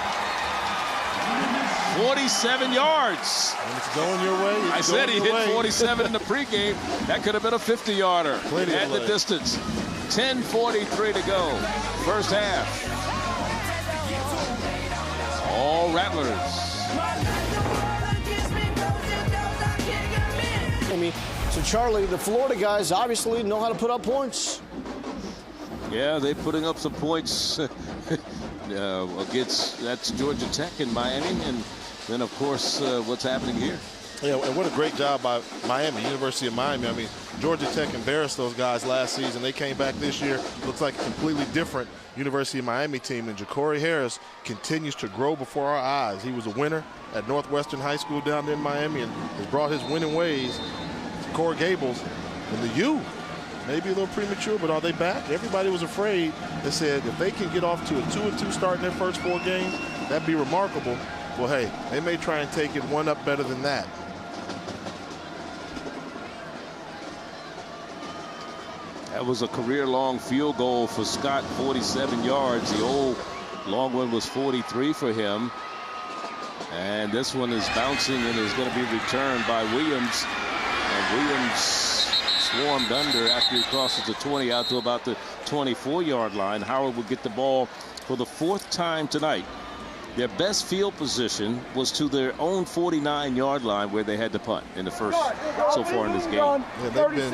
47 yards. When it's going your way, I said he hit 47 in the pregame. That could have been a 50-yarder at the distance. 10:43 to go. First half. All Rattlers. So, Charlie, the Florida guys obviously know how to put up points. Yeah, they're putting up some points against that's Georgia Tech and Miami, and then, of course, what's happening here. Yeah, and what a great job by Miami, University of Miami. I mean, Georgia Tech embarrassed those guys last season. They came back this year. Looks like a completely different University of Miami team. And Ja'Cory Harris continues to grow before our eyes. He was a winner at Northwestern High School down there in Miami and has brought his winning ways to Coral Gables. And the U, maybe a little premature, but are they back? Everybody was afraid. They said if they can get off to a 2-2 start in their first 4 games, that'd be remarkable. Well, hey, they may try and take it one up better than that. That was a career-long field goal for Scott, 47 yards. The old long one was 43 for him. And this one is bouncing and is going to be returned by Williams. And Williams swarmed under after he crosses the 20 out to about the 24-yard line. Howard will get the ball for the 4th time tonight. Their best field position was to their own 49-yard line where they had to punt in the first so far in this game. Yeah, they've been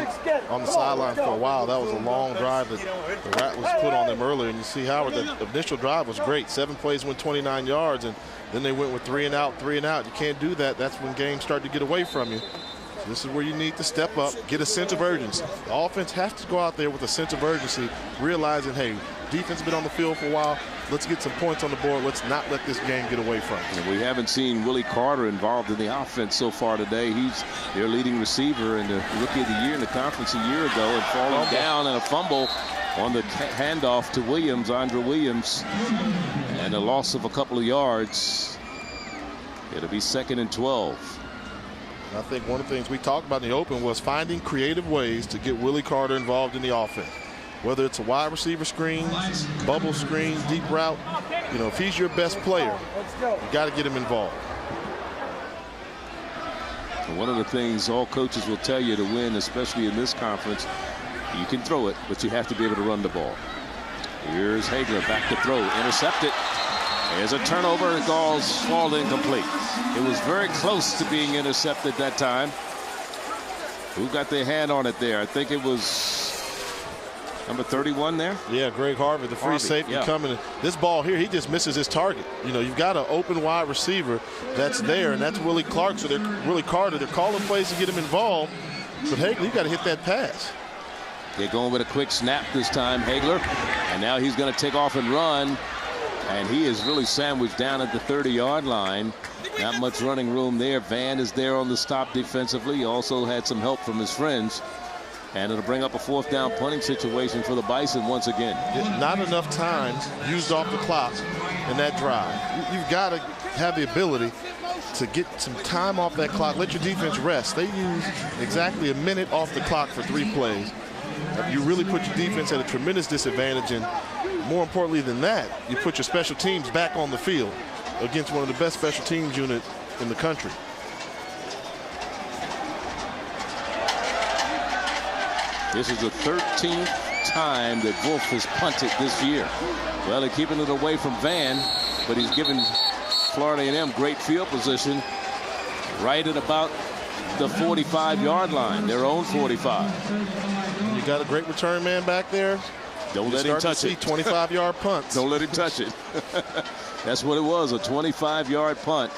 on the sideline for a while. That was a long drive that the Rattlers put on them earlier. And you see Howard, the initial drive was great. 7 plays went 29 yards, and then they went with 3 and out, 3 and out. You can't do that. That's when games start to get away from you. So this is where you need to step up, get a sense of urgency. The offense has to go out there with a sense of urgency, realizing, hey, defense has been on the field for a while. Let's get some points on the board. Let's not let this game get away from us. And we haven't seen Willie Carter involved in the offense so far today. He's their leading receiver and the Rookie of the Year in the conference a year ago, and falling down in a fumble on the handoff to Williams, Andre Williams, and a loss of a couple of yards. It'll be 2nd and 12. I think one of the things we talked about in the open was finding creative ways to get Willie Carter involved in the offense. Whether it's a wide receiver screen, bubble screen, deep route, you know, if he's your best player, you got to get him involved. And one of the things all coaches will tell you to win, especially in this conference, you can throw it, but you have to be able to run the ball. Here's Hagler back to throw, intercepted. There's a turnover, and Gall's fall incomplete. It was very close to being intercepted that time. Who got their hand on it there? I think it was number 31 there. Yeah, Greg Harvey, the free safety coming. This ball here, he just misses his target. You know, you've got an open wide receiver that's there, and that's Willie Clark. So Willie Carter. They're calling plays to get him involved. But Hagler, you got to hit that pass. They're going with a quick snap this time, Hagler. And now he's going to take off and run. And he is really sandwiched down at the 30-yard line. Not much running room there. Van is there on the stop defensively. He also had some help from his friends. And it'll bring up a 4th down punting situation for the Bison once again. Not enough time used off the clock in that drive. You've got to have the ability to get some time off that clock. Let your defense rest. They used exactly a minute off the clock for 3 plays. You really put your defense at a tremendous disadvantage, and more importantly than that, you put your special teams back on the field against one of the best special teams unit in the country. This is the 13th time that Wolf has punted this year. Well, they're keeping it away from Van, but he's given Florida A&M great field position right at about the 45-yard line, their own 45. You got a great return man back there. Don't let him touch it. 25-yard punts. Don't let him touch it. That's what it was, a 25-yard punt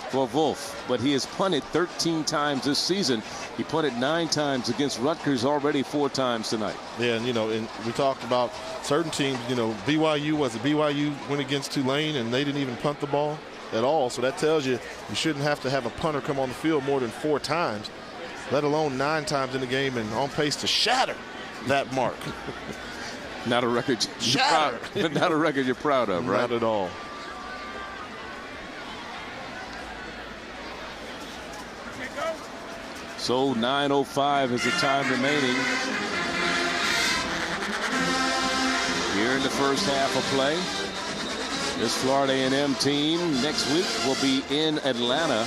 for Wolf. But he has punted 13 times this season. He punted 9 times against Rutgers, already 4 times tonight. Yeah, and, you know, and we talked about certain teams, you know, BYU went against Tulane, and they didn't even punt the ball at all. So that tells you shouldn't have to have a punter come on the field more than 4 times, let alone 9 times in the game, and on pace to shatter that mark. Not a record you're proud, not a record you're proud of, right? Not at all. So 9:05 is the time remaining here in the first half of play. This Florida A&M team next week will be in Atlanta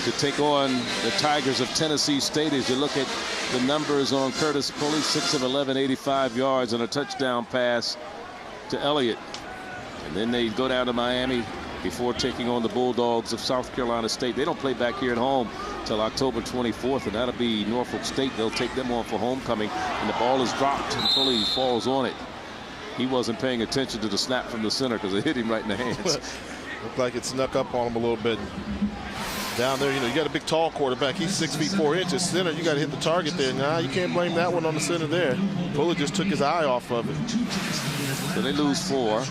to take on the Tigers of Tennessee State. As you look at the numbers on Curtis Pulley, 6 of 11, 85 yards and a touchdown pass to Elliott. And then they go down to Miami before taking on the Bulldogs of South Carolina State. They don't play back here at home till October 24th, and that'll be Norfolk State. They'll take them on for homecoming, and the ball is dropped and Pulley falls on it. He wasn't paying attention to the snap from the center because it hit him right in the hands. Looked like it snuck up on him a little bit. Down there, you know, you got a big, tall quarterback. He's 6 feet 4 inches. Center, you got to hit the target there. Nah, you can't blame that one on the center there. Pulley just took his eye off of it. So they lose 4.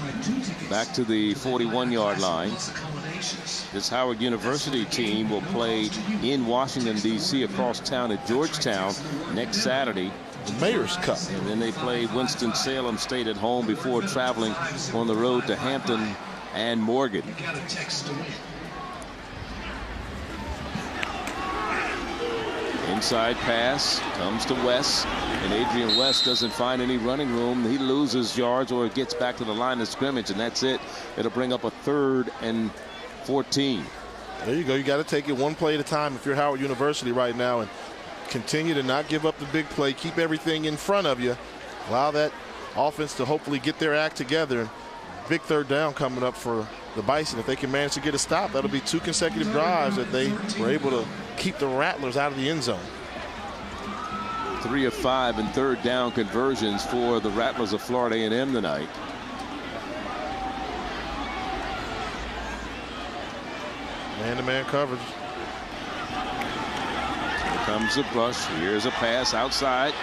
Back to the 41-yard line. This Howard University team will play in Washington, D.C. across town at Georgetown next Saturday. The Mayor's Cup. And then they play Winston-Salem State at home before traveling on the road to Hampton and Morgan. Inside pass comes to West, and Adrian West doesn't find any running room. He loses yards, or it gets back to the line of scrimmage, and that's it. It'll bring up a 3rd and 14. There you go. You got to take it one play at a time if you're Howard University right now. And continue to not give up the big play, keep everything in front of you, allow that offense to hopefully get their act together. Big third down coming up for the Bison. If they can manage to get a stop, that'll be 2 consecutive drives that they were able to keep the Rattlers out of the end zone. 3 of 5 in third down conversions for the Rattlers of Florida A&M tonight. Man-to-man coverage. Here comes the rush. Here's a pass outside.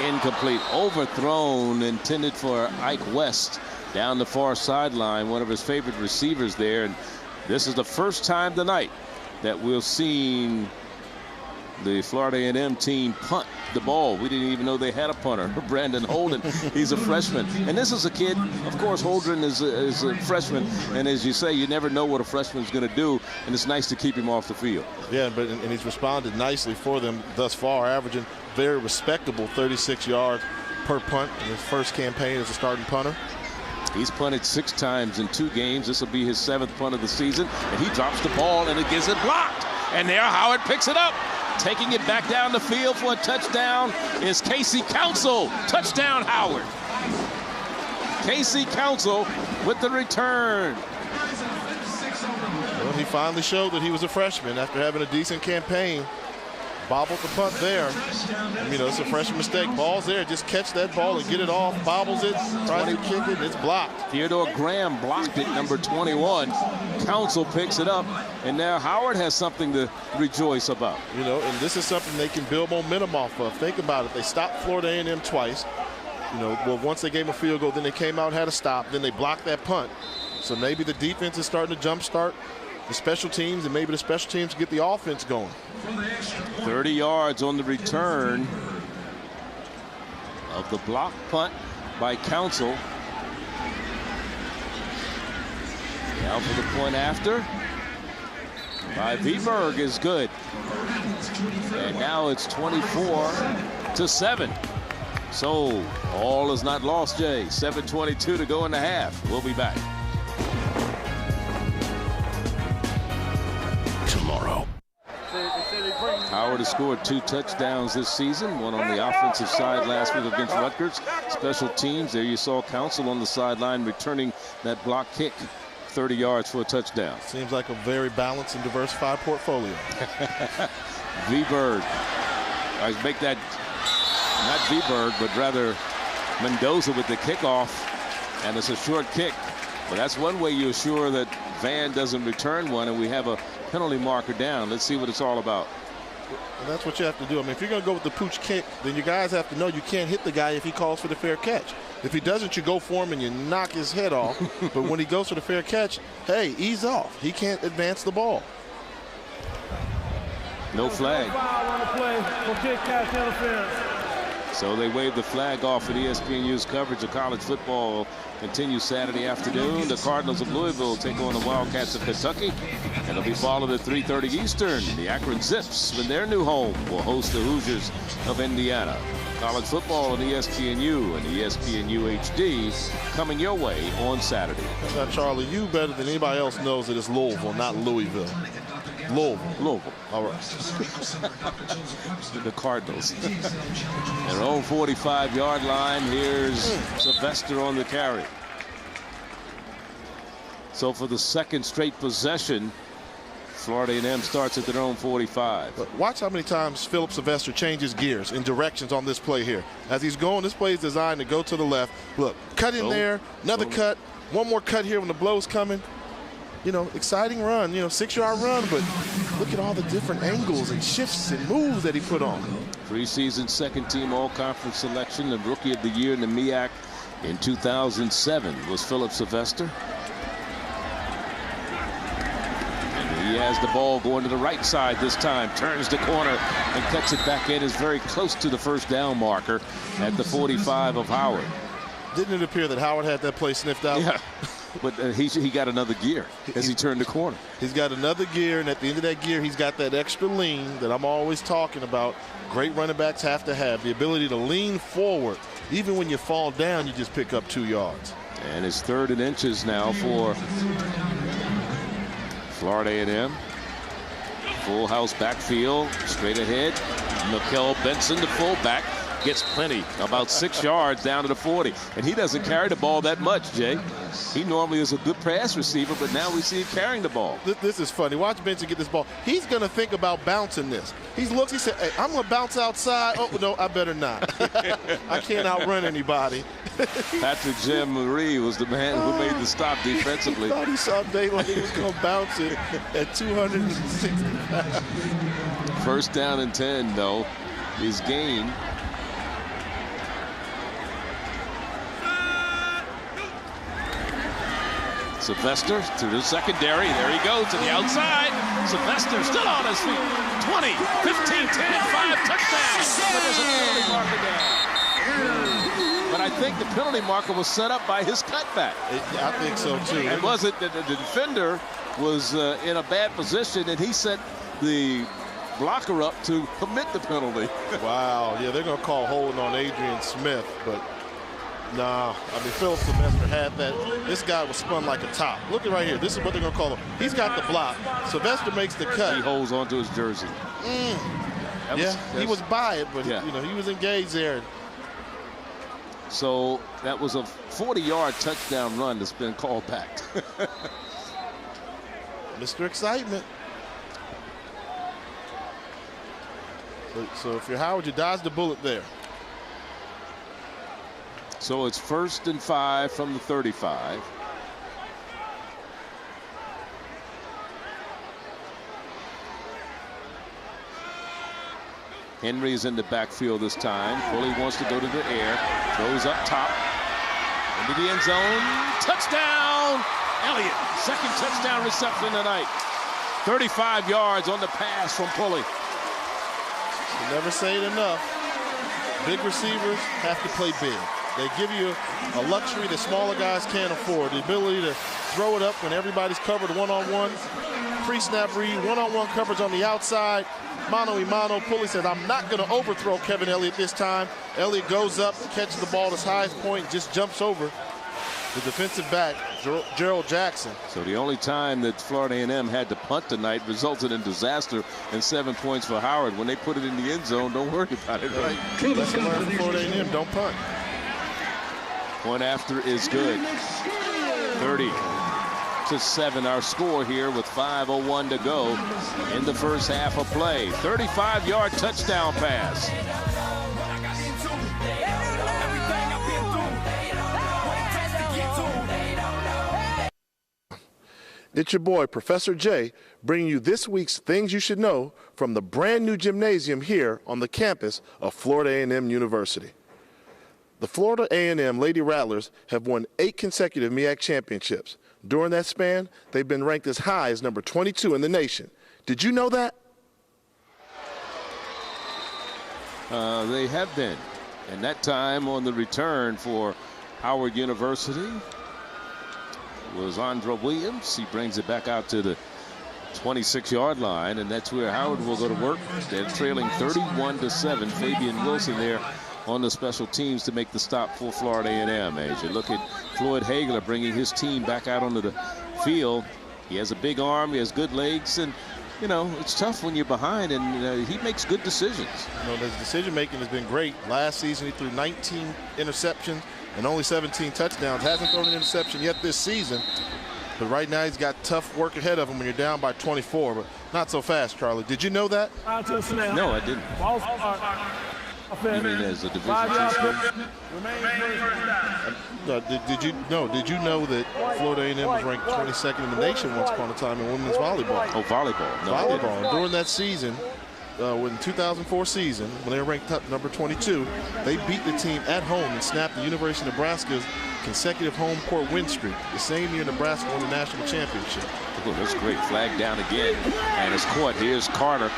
Incomplete. Overthrown, intended for Ike West down the far sideline, one of his favorite receivers there. And this is the first time tonight that we've seen the Florida A&M team punt the ball. We didn't even know they had a punter. Brandon Holden, he's a freshman. And this is a kid, of course, Holden is a freshman. And as you say, you never know what a freshman's going to do. And it's nice to keep him off the field. Yeah, and he's responded nicely for them thus far, averaging very respectable 36 yards per punt in his first campaign as a starting punter. He's punted 6 times in 2 games. This will be his 7th punt of the season. And he drops the ball and it gets it blocked. And there Howard picks it up. Taking it back down the field for a touchdown is Casey Council. Touchdown, Howard. Casey Council with the return. Well, he finally showed that he was a freshman after having a decent campaign. Bobbled the punt there. You know, it's a freshman mistake. Ball's there. Just catch that ball and get it off. Bobbles it. Tries to kick it. It's blocked. Theodore Graham blocked it, number 21. Council picks it up. And now Howard has something to rejoice about. You know, and this is something they can build momentum off of. Think about it. They stopped Florida A&M twice. You know, well, once they gave them a field goal, then they came out, had a stop, then they blocked that punt. So maybe the defense is starting to jumpstart the special teams, and maybe the special teams get the offense going. 30 yards on the return of the block punt by Council. Now for the point after by Viberg is good. And now it's 24-7. So all is not lost, Jay. 7:22 to go in the half. We'll be back. Tomorrow. Howard has scored 2 touchdowns this season, one on the offensive side last week against Rutgers. Special teams, there you saw Council on the sideline returning that block kick, 30 yards for a touchdown. Seems like a very balanced and diversified portfolio. Viberg. I make that not Viberg, but rather Mendoza with the kickoff, and it's a short kick. But that's one way you assure that Van doesn't return one, and we have a penalty marker down. Let's see what it's all about. And that's what you have to do. I mean, if you're going to go with the pooch kick, then you guys have to know you can't hit the guy if he calls for the fair catch. If he doesn't, you go for him and you knock his head off. But when he goes for the fair catch, hey, ease off. He can't advance the ball. No flag. So they wave the flag off at ESPNU's coverage of college football. Continues Saturday afternoon. The Cardinals of Louisville take on the Wildcats of Kentucky. And it'll be followed at 3:30 Eastern. The Akron Zips, in their new home, will host the Hoosiers of Indiana. College football on ESPNU and ESPNU HD coming your way on Saturday. Now, Charlie, you better than anybody else knows that it's Louisville, not Louisville. Louisville. All right. The Cardinals. Their own 45-yard line. Here's Sylvester on the carry. So for the second straight possession, Florida A&M starts at their own 45. But watch how many times Philip Sylvester changes gears and directions on this play here. As he's going, this play is designed to go to the left. Look, cut in there, another cut, one more cut here when the blow's coming. You know, exciting run, 6-yard run, but look at all the different angles and shifts and moves that he put on. Preseason second-team all-conference selection and rookie of the year in the MEAC in 2007 was Philip Sylvester. And he has the ball going to the right side this time, turns the corner and cuts it back in. Is very close to the first down marker at the 45 of Howard. Didn't it appear that Howard had that play sniffed out? Yeah. But he got another gear as he turned the corner. He's got another gear, and at the end of that gear, he's got that extra lean that I'm always talking about. Great running backs have to have the ability to lean forward. Even when you fall down, you just pick up 2 yards. And it's 3rd and inches now for Florida A&M. Full house backfield, straight ahead. Mikel Benson, the fullback, gets plenty, about 6 yards down to the 40. And he doesn't carry the ball that much, Jay. He normally is a good pass receiver, but now we see him carrying the ball. This is funny. Watch Benson get this ball. He's going to think about bouncing this. He looks, he said, hey, I'm going to bounce outside. Oh, no, I better not. I can't outrun anybody. Patrick Jean-Marie was the man who made the stop defensively. He thought he saw daylight. He was going to bounce it at 260 pounds. First down and 10, though, is gained. Sylvester to the secondary. There he goes to the outside. Sylvester still on his feet. 20, 15, 10, 5 touchdowns. But there's a penalty marker down. But I think the penalty marker was set up by his cutback. I think so, too. And was it that the defender was in a bad position and he set the blocker up to commit the penalty? Wow. Yeah, they're going to call holding on Adrian Smith, but nah, I mean, Phil Sylvester had that. This guy was spun like a top. Look at right here. This is what they're going to call him. He's got the block. Sylvester makes the cut. He holds onto his jersey. He was by it, but yeah. He was engaged there. So that was a 40-yard touchdown run that's been called back. Mr. Excitement. So if you're Howard, you dodge the bullet there. So it's 1st and 5 from the 35. Henry's in the backfield this time. Pulley wants to go to the air. Throws up top. Into the end zone. Touchdown! Elliott, second touchdown reception tonight. 35 yards on the pass from Pulley. You never say it enough. Big receivers have to play big. They give you a luxury that smaller guys can't afford. The ability to throw it up when everybody's covered one-on-one. Pre-snap read, one-on-one coverage on the outside. Mano-a-mano. Pulley says, I'm not going to overthrow Kevin Elliott this time. Elliott goes up, catches the ball at his highest point, just jumps over the defensive back, Gerald Jackson. So the only time that Florida A&M had to punt tonight resulted in disaster and 7 points for Howard. When they put it in the end zone, don't worry about it, right? Lesson learned from Florida A&M, don't punt. Point after is good. 30-7 our score here with 5:01 to go in the first half of play. 35-yard touchdown pass. It's your boy, Professor J, bringing you this week's Things You Should Know from the brand new gymnasium here on the campus of Florida A&M University. The Florida A&M Lady Rattlers have won 8 consecutive MEAC championships. During that span, they've been ranked as high as number 22 in the nation. Did you know that? They have been. And that time on the return for Howard University was Andra Williams. He brings it back out to the 26-yard line, and that's where Howard will go to work. They're trailing 31-7. Fabian Wilson there on the special teams to make the stop for Florida A&M. As you look at Floyd Hagler bringing his team back out onto the field. He has a big arm, he has good legs, and it's tough when you're behind, and he makes good decisions. His decision making has been great. Last season he threw 19 interceptions and only 17 touchdowns. Hasn't thrown an interception yet this season, but right now he's got tough work ahead of him when you're down by 24, but not so fast, Charlie. Did you know that? No, I didn't. You mean as a Division II? Did you know that Florida A&M was ranked 22nd in the nation once upon a time in women's volleyball? Oh, volleyball. No, volleyball. And during that season, in the 2004 season, when they were ranked number 22, they beat the team at home and snapped the University of Nebraska's consecutive home court win streak. The same year Nebraska won the national championship. Oh, that's great. Flag down again, and it's caught. Here's Carter.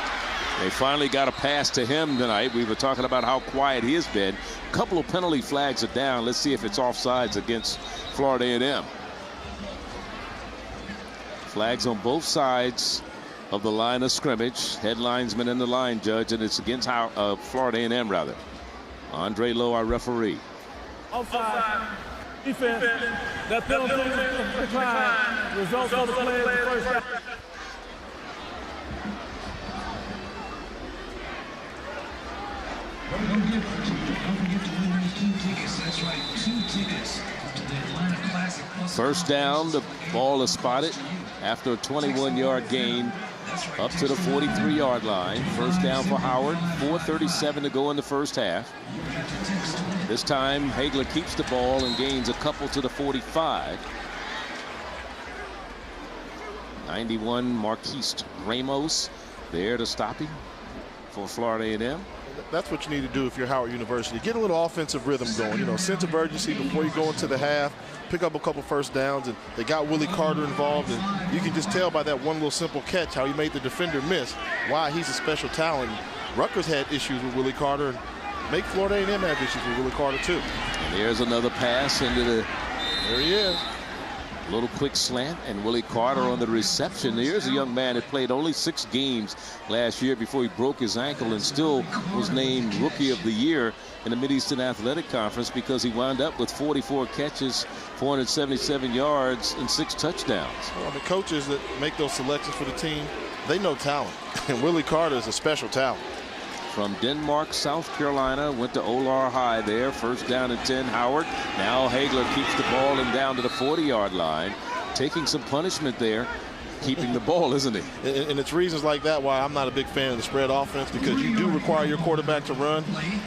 They finally got a pass to him tonight. We were talking about how quiet he has been. A couple of penalty flags are down. Let's see if it's offsides against Florida A&M. Flags on both sides of the line of scrimmage. Head linesman and the line judge, and it's against Florida A&M, rather. Andre Lowe, our referee. Offside. Defense. That penalty decline. Results of the play in the first half. Don't forget to win those 2 tickets. That's right, 2 tickets to the Atlanta Classic. First down, the ball is spotted after a 21-yard gain up to the 43-yard line. First down for Howard. 4:37 to go in the first half. This time, Hagler keeps the ball and gains a couple to the 45. 91, Marquise Ramos there to stop him for Florida A&M. That's what you need to do if you're Howard University. Get a little offensive rhythm going. You know, sense of urgency before you go into the half. Pick up a couple first downs, and they got Willie Carter involved, and you can just tell by that one little simple catch how he made the defender miss why he's a special talent. Rutgers had issues with Willie Carter, and make Florida A&M have issues with Willie Carter too. And there's another pass into the. There he is. A little quick slant, and Willie Carter on the reception. Here's a young man that played only 6 games last year before he broke his ankle, and still was named Rookie of the Year in the Mid-Eastern Athletic Conference because he wound up with 44 catches, 477 yards, and 6 touchdowns. Well, the coaches that make those selections for the team, they know talent, and Willie Carter is a special talent. From Denmark, South Carolina, went to Olar High there. First down and 10, Howard. Now Hagler keeps the ball and down to the 40-yard line. Taking some punishment there, keeping the ball, isn't he? And it's reasons like that why I'm not a big fan of the spread offense, because you do require your quarterback to run.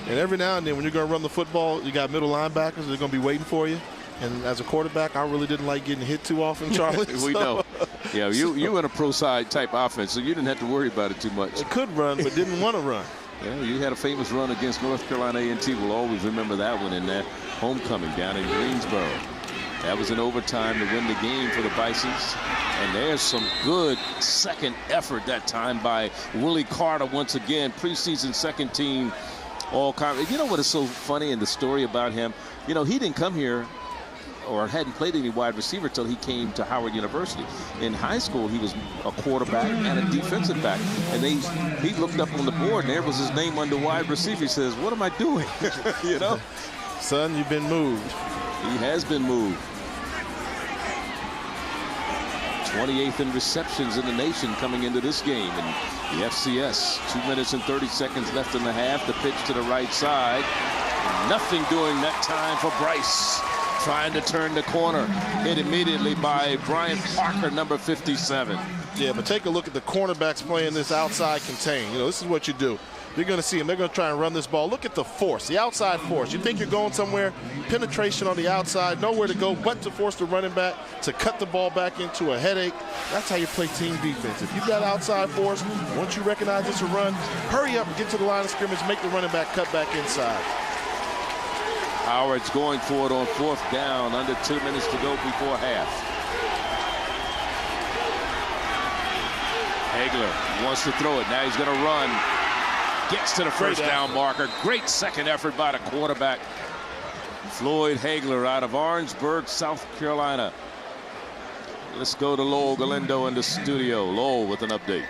And every now and then when you're going to run the football, you got middle linebackers that are going to be waiting for you. And as a quarterback, I really didn't like getting hit too often, Charlie. We know. Yeah, you in a pro side type offense, so you didn't have to worry about it too much. It could run, but didn't want to run. Yeah, you had a famous run against North Carolina A&T. We'll always remember that one in that homecoming down in Greensboro. That was in overtime to win the game for the Bisons. And there's some good second effort that time by Willie Carter once again. Preseason second team all-conference. You know what is so funny in the story about him? You know, he didn't come here or hadn't played any wide receiver till he came to Howard University. In high school, he was a quarterback and a defensive back. And he looked up on the board, and there was his name under wide receiver. He says, what am I doing? You know? Son, you've been moved. He has been moved. 28th in receptions in the nation coming into this game. And the FCS, 2 minutes and 30 seconds left in the half. The pitch to the right side. And nothing doing that time for Bryce. Trying to turn the corner. Hit immediately by Brian Parker, number 57. Yeah, but take a look at the cornerbacks playing this outside contain. You know, this is what you do. You're going to see them. They're going to try and run this ball. Look at the force, the outside force. You think you're going somewhere, penetration on the outside, nowhere to go but to force the running back to cut the ball back into a headache. That's how you play team defense. If you've got outside force, once you recognize it's a run, hurry up and get to the line of scrimmage, make the running back cut back inside. Howard's going for it on 4th down, under 2 minutes to go before half. Hagler wants to throw it. Now he's going to run. Gets to the first down marker. Great second effort by the quarterback, Floyd Hagler, out of Orangeburg, South Carolina. Let's go to Lowell Galindo in the studio. Lowell with an update.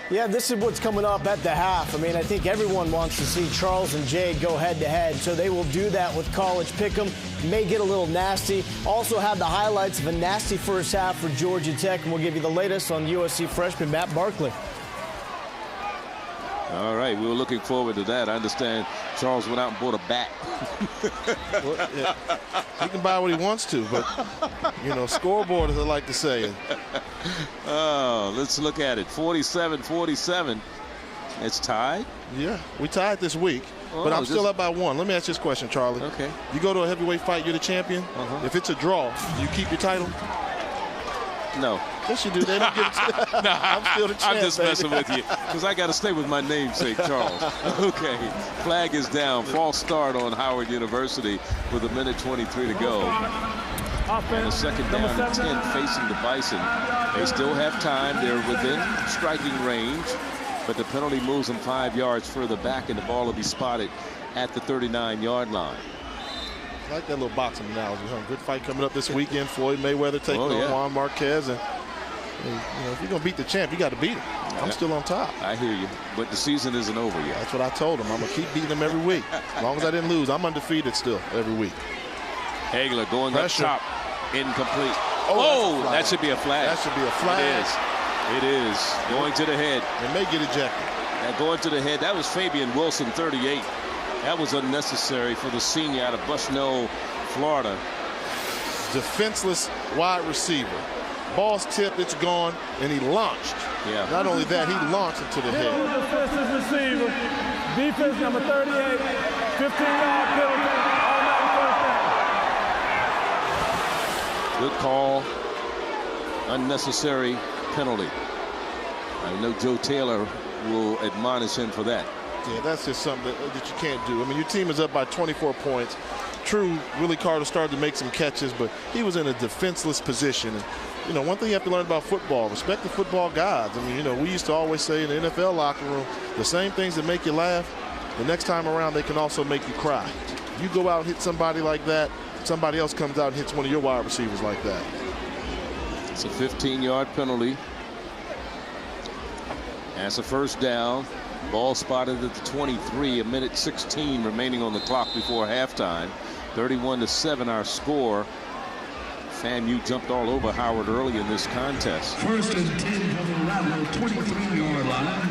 Yeah, this is what's coming up at the half. I mean, I think everyone wants to see Charles and Jade go head-to-head, so they will do that with College Pick'em. May get a little nasty. Also have the highlights of a nasty first half for Georgia Tech, and we'll give you the latest on USC freshman Matt Barkley. All right, we were looking forward to that. I understand Charles went out and bought a bat. Well, yeah, he can buy what he wants to, but, you know, scoreboard, as I like to say. Oh, let's look at it. 47-47. It's tied? Yeah, we tied this week, but I'm still up by 1. Let me ask you this question, Charlie. Okay. You go to a heavyweight fight, you're the champion. If it's a draw, do you keep your title? No. Yes, you do. They don't give it to No, I'm still the champ, I'm just messing with you because I got to stay with my namesake, Charles. Okay. Flag is down. False start on Howard University with 1:23 to go. And a second down and 10 facing the Bison. They still have time. They're within striking range, but the penalty moves them 5 yards further back, and the ball will be spotted at the 39-yard line. I like that little boxing analogy. Good fight coming up this weekend. Floyd Mayweather taking on Juan Marquez. And you know, if you're going to beat the champ, you got to beat him. I'm still on top. I hear you, but the season isn't over yet. That's what I told him. I'm going to keep beating him every week. As long as I didn't lose, I'm undefeated still every week. Hagler going Pressure. up top. Incomplete. Oh, that should be a flag. That should be a flag. It is. Going to the head. They may get ejected. Going to the head. That was Fabian Wilson, 38. That was unnecessary for the senior out of Bushnell, Florida. Defenseless wide receiver. Ball's tipped, it's gone, and he launched. Yeah. Not only that, he launched into the head. Defensive receiver, defense number 38, 15-yard penalty, automatic first down. Good call. Unnecessary penalty. I know Joe Taylor will admonish him for that. Yeah, that's just something that you can't do. I mean, your team is up by 24 points. True, Willie Carter started to make some catches, but he was in a defenseless position. And, you know, one thing you have to learn about football, respect the football gods. I mean, you know, we used to always say in the NFL locker room, the same things that make you laugh, the next time around they can also make you cry. You go out and hit somebody like that, somebody else comes out and hits one of your wide receivers like that. It's a 15-yard penalty. That's a first down. Ball spotted at the 23, a minute 16 remaining on the clock before halftime. 31-7 our score. FAMU jumped all over Howard early in this contest. First and 10 for the Rattlers, 23-yard line.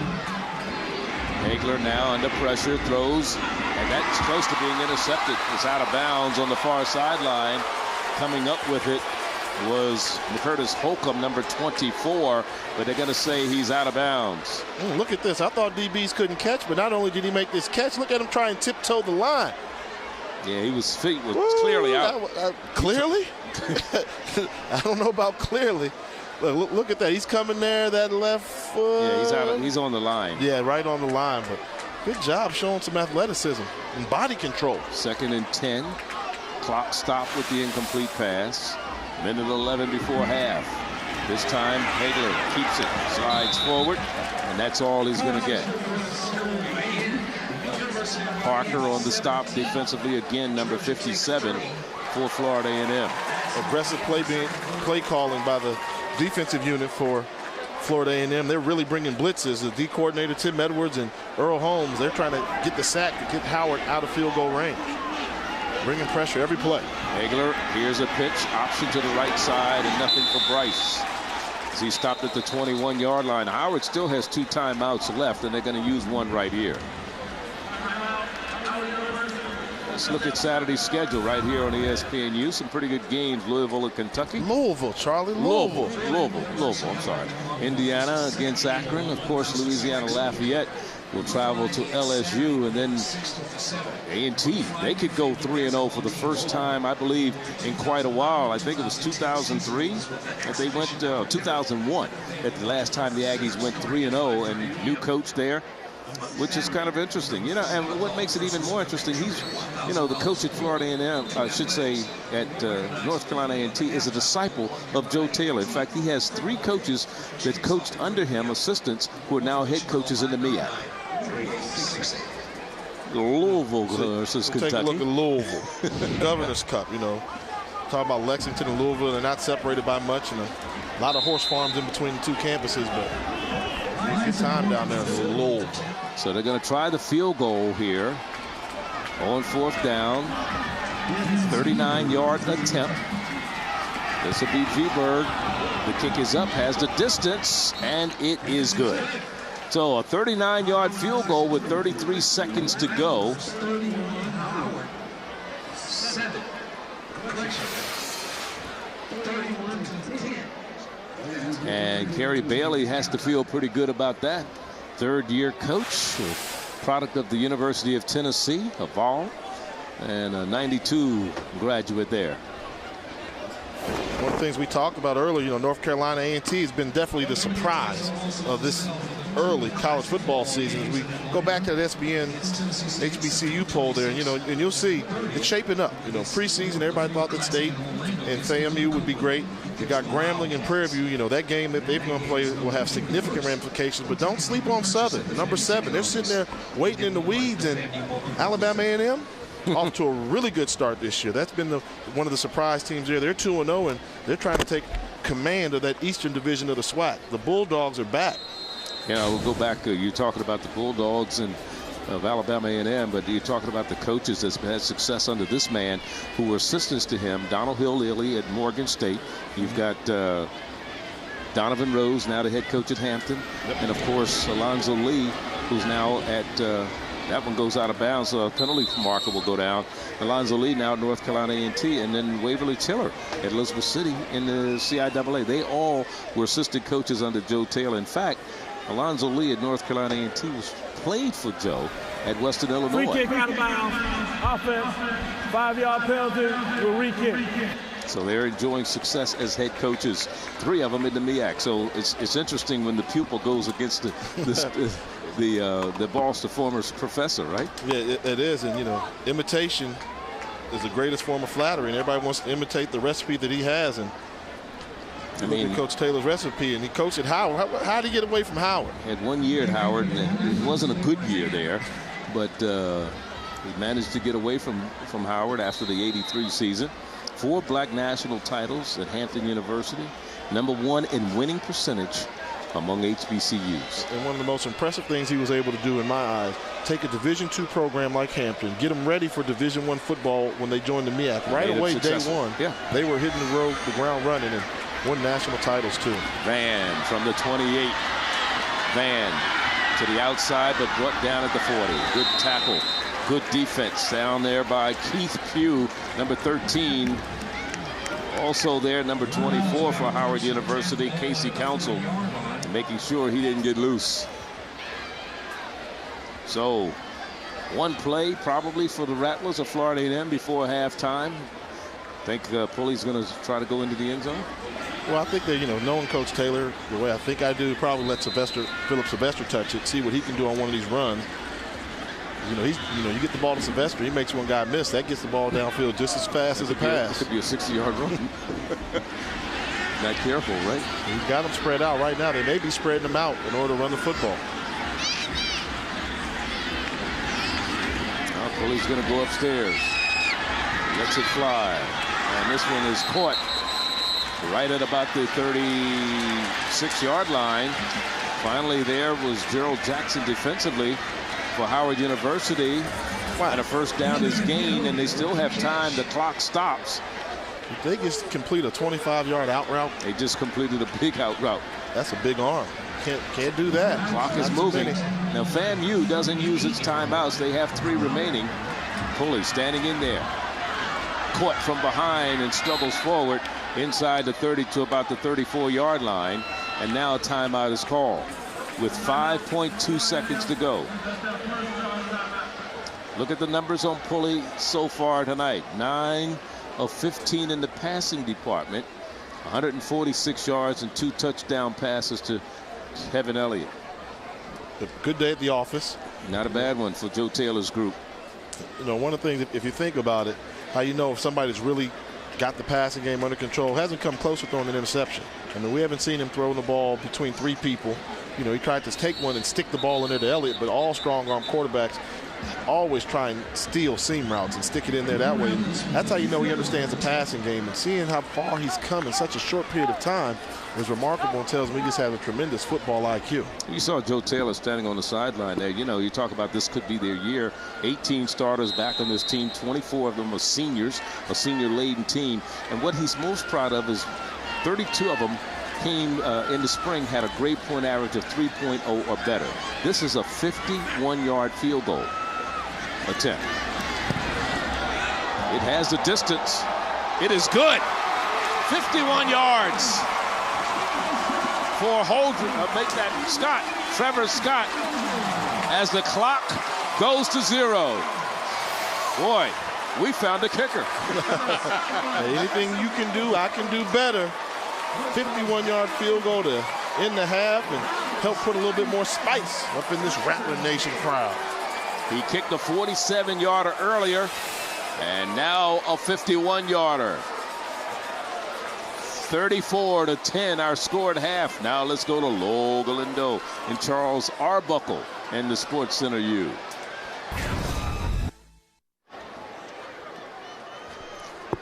Hagler now under pressure, throws, and that's close to being intercepted. It's out of bounds on the far sideline. Coming up with it was McCurtis Holcomb, number 24, but they're going to say he's out of bounds. Look at this. I thought DBs couldn't catch, but not only did he make this catch, look at him try and tiptoe the line. Yeah, his feet was clearly out. Clearly? I don't know about clearly. Look at that. He's coming there, that left foot. Yeah, he's out. He's on the line. Yeah, right on the line. But good job showing some athleticism and body control. 2nd and 10. Clock stopped with the incomplete pass. Minute 11 before half. This time, Hagler keeps it, slides forward, and that's all he's going to get. Parker on the stop defensively again, number 57 for Florida A&M. Aggressive play calling by the defensive unit for Florida A&M. They're really bringing blitzes. The D coordinator, Tim Edwards, and Earl Holmes, they're trying to get the sack to get Howard out of field goal range. Bringing pressure every play. Hagler, here's a pitch, option to the right side, and nothing for Bryce. As he stopped at the 21-yard line. Howard still has 2 timeouts left, and they're going to use one right here. Let's look at Saturday's schedule right here on ESPNU. Some pretty good games. Louisville and Kentucky. Louisville, Charlie. Louisville. I'm sorry. Indiana against Akron. Of course, Louisiana Lafayette will travel to LSU, and then A&T. They could go 3-0 for the first time, I believe, in quite a while. I think it was 2003 that they went 2001 at the last time the Aggies went 3-0, and new coach there, which is kind of interesting. You know, and what makes it even more interesting, he's, you know, the coach at Florida A&M, I should say at North Carolina A&T, is a disciple of Joe Taylor. In fact, he has 3 coaches that coached under him, assistants, who are now head coaches in the MEAC. Louisville versus Kentucky. Take a look at Louisville. Governor's Cup, you know. Talk about Lexington and Louisville. They're not separated by much, and a lot of horse farms in between the 2 campuses, but good time down there in Louisville. So they're going to try the field goal here on 4th down. 39-yard attempt. This will be G-Berg. The kick is up, has the distance, and it is good. So a 39-yard field goal with 33 seconds to go. And Kerry Bailey has to feel pretty good about that. 3rd-year coach, product of the University of Tennessee, a Vol, and a 92 graduate there. One of the things we talked about earlier, you know, North Carolina A&T has been definitely the surprise of this early college football season. As we go back to that SBN HBCU poll there, you know, and you'll see it's shaping up. You know, preseason, everybody thought that State and FAMU would be great. You got Grambling and Prairie View. You know, that game that they're going to play will have significant ramifications, but don't sleep on Southern. Number 7, they're sitting there waiting in the weeds, and Alabama A&M off to a really good start this year. That's been one of the surprise teams there. They're 2-0, and they're trying to take command of that Eastern Division of the SWAC. The Bulldogs are back. Yeah, we'll go back. You're talking about the Bulldogs and of Alabama A&M, but you're talking about the coaches that's had success under this man who were assistants to him. Donald Hill-Lilly at Morgan State. You've got Donovan Rose, now the head coach at Hampton. Yep. And, of course, Alonzo Lee, who's now at That one goes out of bounds, so a penalty marker will go down. Alonzo Lee now at North Carolina A&T, and then Waverly Tiller at Elizabeth City in the CIAA. They all were assistant coaches under Joe Taylor. In fact, Alonzo Lee at North Carolina A&T played for Joe at Western Illinois. Free kick out of bounds. Offense. 5-yard penalty. We'll re-kick. So they're enjoying success as head coaches, 3 of them in the MEAC. So it's interesting when the pupil goes against the boss, the former professor, right? Yeah, it is. And, you know, imitation is the greatest form of flattery. And everybody wants to imitate the recipe that he has. And I mean, look at Coach Taylor's recipe. And he coached at Howard. How did he get away from Howard? Had 1 year at Howard, and it wasn't a good year there. But he managed to get away from Howard after the '83 season. 4 black national titles at Hampton University. #1 in winning percentage among HBCUs. And one of the most impressive things he was able to do in my eyes, take a Division II program like Hampton, get them ready for Division I football when they joined the MEAC. Right away, day one, yeah, they were hitting the ground running and won national titles too. Van from the 28. Van to the outside, but brought down at the 40. Good tackle. Good defense down there by Keith Pugh, number 13. Also there, number 24 for Howard University, Casey Council, making sure he didn't get loose. So, one play probably for the Rattlers of Florida A&M before halftime. Think Pulley's going to try to go into the end zone? Well, I think that, you know, knowing Coach Taylor the way I think I do, probably let Philip Sylvester touch it, see what he can do on one of these runs. You know, you get the ball to Sylvester, he makes one guy miss. That gets the ball downfield just as fast as a pass. It could be a 60-yard run. Not careful, right? He's got them spread out right now. They may be spreading them out in order to run the football. Now Pulley's going to go upstairs. Lets it fly. And this one is caught right at about the 36-yard line. Finally, there was Gerald Jackson defensively for Howard University. And a first down is gained, and they still have time. The clock stops. If they just complete a 25-yard out route. They just completed a big out route. That's a big arm. Can't do that. Clock is moving. Now FAMU doesn't use its timeouts. They have 3 remaining. Pulley standing in there. Caught from behind and struggles forward inside the 30 to about the 34-yard line. And now a timeout is called with 5.2 seconds to go. Look at the numbers on Pulley so far tonight. 9 of 15 in the passing department. 146 yards and 2 touchdown passes to Kevin Elliott. A good day at the office. Not a bad one for Joe Taylor's group. You know, one of the things, if you think about it, how you know if somebody's really got the passing game under control, hasn't come close to throwing an interception. I mean, we haven't seen him throwing the ball between 3 people. You know, he tried to take one and stick the ball in there to Elliott, but all strong arm quarterbacks always try and steal seam routes and stick it in there that way. And that's how you know he understands the passing game. And seeing how far he's come in such a short period of time is remarkable and tells me he just has a tremendous football IQ. You saw Joe Taylor standing on the sideline there. You know, you talk about this could be their year. 18 starters back on this team. 24 of them are seniors, a senior-laden team. And what he's most proud of is 32 of them came in the spring, had a grade point average of 3.0 or better. This is a 51-yard field goal attempt. It has the distance. It is good. 51 yards for make that Trevor Scott, as the clock goes to 0. Boy, we found a kicker. Anything you can do, I can do better. 51-yard field goal to end the half and help put a little bit more spice up in this Rattler Nation crowd. He kicked a 47-yarder earlier, and now a 51-yarder. 34-10, our score at half. Now let's go to Lowell Galindo and Charles Arbuckle and the Sports Center U.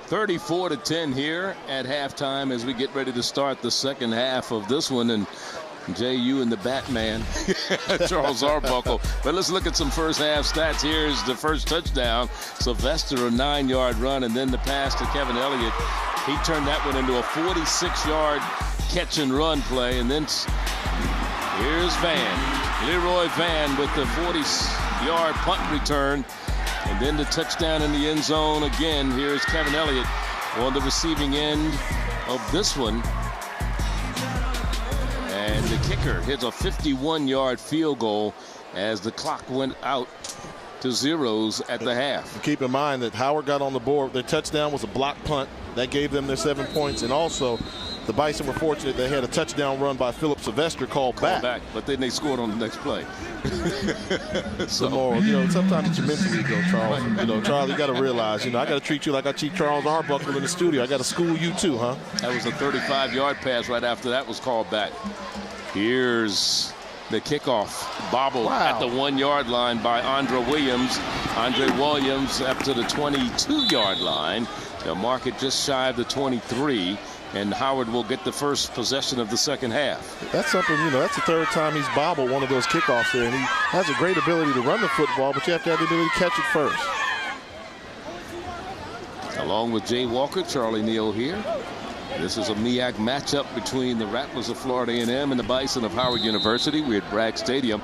(34-10) here at halftime as we get ready to start the second half of this one. And J.U. and the Batman, Charles Arbuckle. But let's look at some first half stats. Here's the first touchdown. Sylvester, a 9-yard run, and then the pass to Kevin Elliott. He turned that one into a 46-yard catch and run play. And then here's Van, Leroy Van with the 58-yard punt return. And then the touchdown in the end zone again. Here's Kevin Elliott on the receiving end of this one. And the kicker hits a 51-yard field goal as the clock went out to zeros at the half. Keep in mind that Howard got on the board. Their touchdown was a block punt. That gave them their 7 points. And also, the Bison were fortunate they had a touchdown run by Philip Sylvester called back. But then they scored on the next play. So, you know, sometimes it's your mental ego, Charles. You know, Charles, you got to realize, you know, I got to treat you like I treat Charles Arbuckle in the studio. I got to school you too, huh? That was a 35-yard pass right after that was called back. Here's the kickoff bobbled at the 1-yard line by Andre Williams. Andre Williams up to the 22-yard line. They'll mark it just shy of the 23. And Howard will get the first possession of the second half. That's something, you know, that's the third time he's bobbled one of those kickoffs there. And he has a great ability to run the football, but you have to have the ability to catch it first. Along with Jay Walker, Charlie Neal here. This is a MEAC matchup between the Rattlers of Florida A&M and the Bison of Howard University. We're at Bragg Stadium